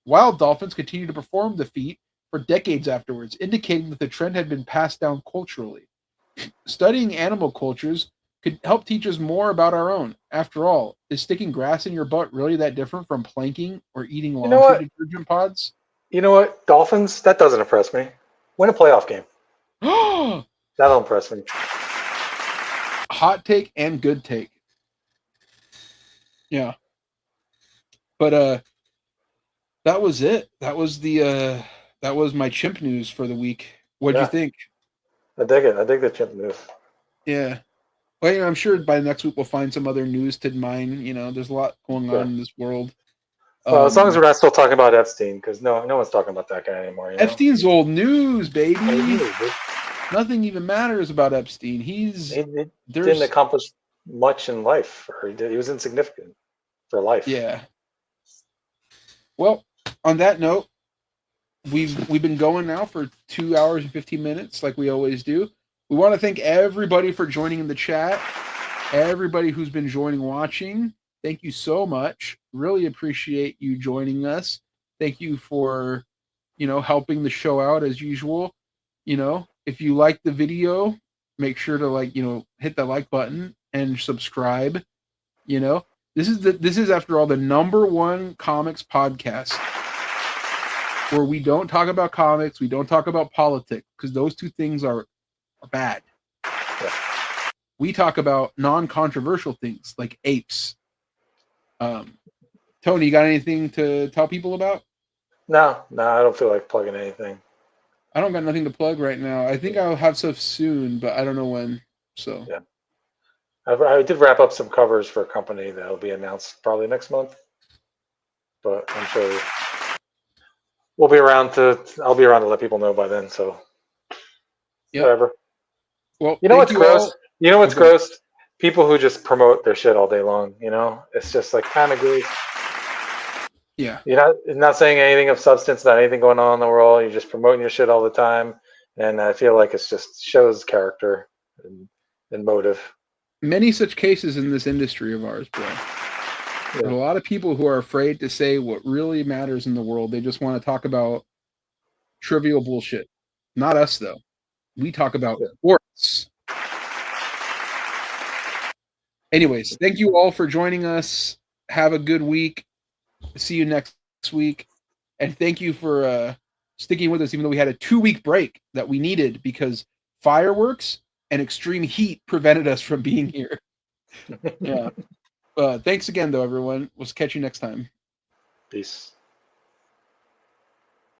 Wild dolphins continue to perform the feat for decades afterwards, indicating that the trend had been passed down culturally. Studying animal cultures could help teach us more about our own. After all, is sticking grass in your butt really that different from planking or eating laundry detergent pods? You know what? Dolphins, that doesn't impress me. Win a playoff game. That'll impress me. Hot take and good take. Yeah. But that was it. That was that was my chimp news for the week. What'd you think? I dig it. I dig the chimp news. Yeah. Well, you know, I'm sure by next week we'll find some other news to mine. You know, there's a lot going on in this world. Well, as long as we're not still talking about Epstein, because no one's talking about that guy anymore. You know? Epstein's old news, baby. Nothing even matters about Epstein. He didn't accomplish much in life, or he was insignificant for life. Yeah. Well, on that note, we've been going now for 2 hours and 15 minutes, like we always do. We want to thank everybody for joining in the chat. Everybody who's been joining, watching. Thank you so much. Really appreciate you joining us. Thank you for, you know, helping the show out as usual. You know, if you like the video, make sure to like, you know, hit the like button and subscribe. You know, this is after all the #1 comics podcast where we don't talk about comics, we don't talk about politics, because those two things are bad. Yeah. We talk about non-controversial things like apes. Tony, you got anything to tell people about? No, I don't feel like plugging anything. I don't got nothing to plug right now. I think I'll have stuff soon, but I don't know when. So yeah, I did wrap up some covers for a company that'll be announced probably next month. But I'm sure I'll be around to let people know by then. So whatever. Well, you know what's gross? You know what's gross? People who just promote their shit all day long. You know, it's just like kind of gross. Yeah. You're not saying anything of substance, not anything going on in the world. You're just promoting your shit all the time, and I feel like it's just shows character and motive. Many such cases in this industry of ours, bro. There's a lot of people who are afraid to say what really matters in the world. They just want to talk about trivial bullshit. Not us, though. We talk about sports. Anyways, thank you all for joining us. Have a good week. See you next week. And thank you for sticking with us, even though we had a 2-week break that we needed because fireworks and extreme heat prevented us from being here. Yeah. Thanks again, though, everyone. We'll catch you next time. Peace.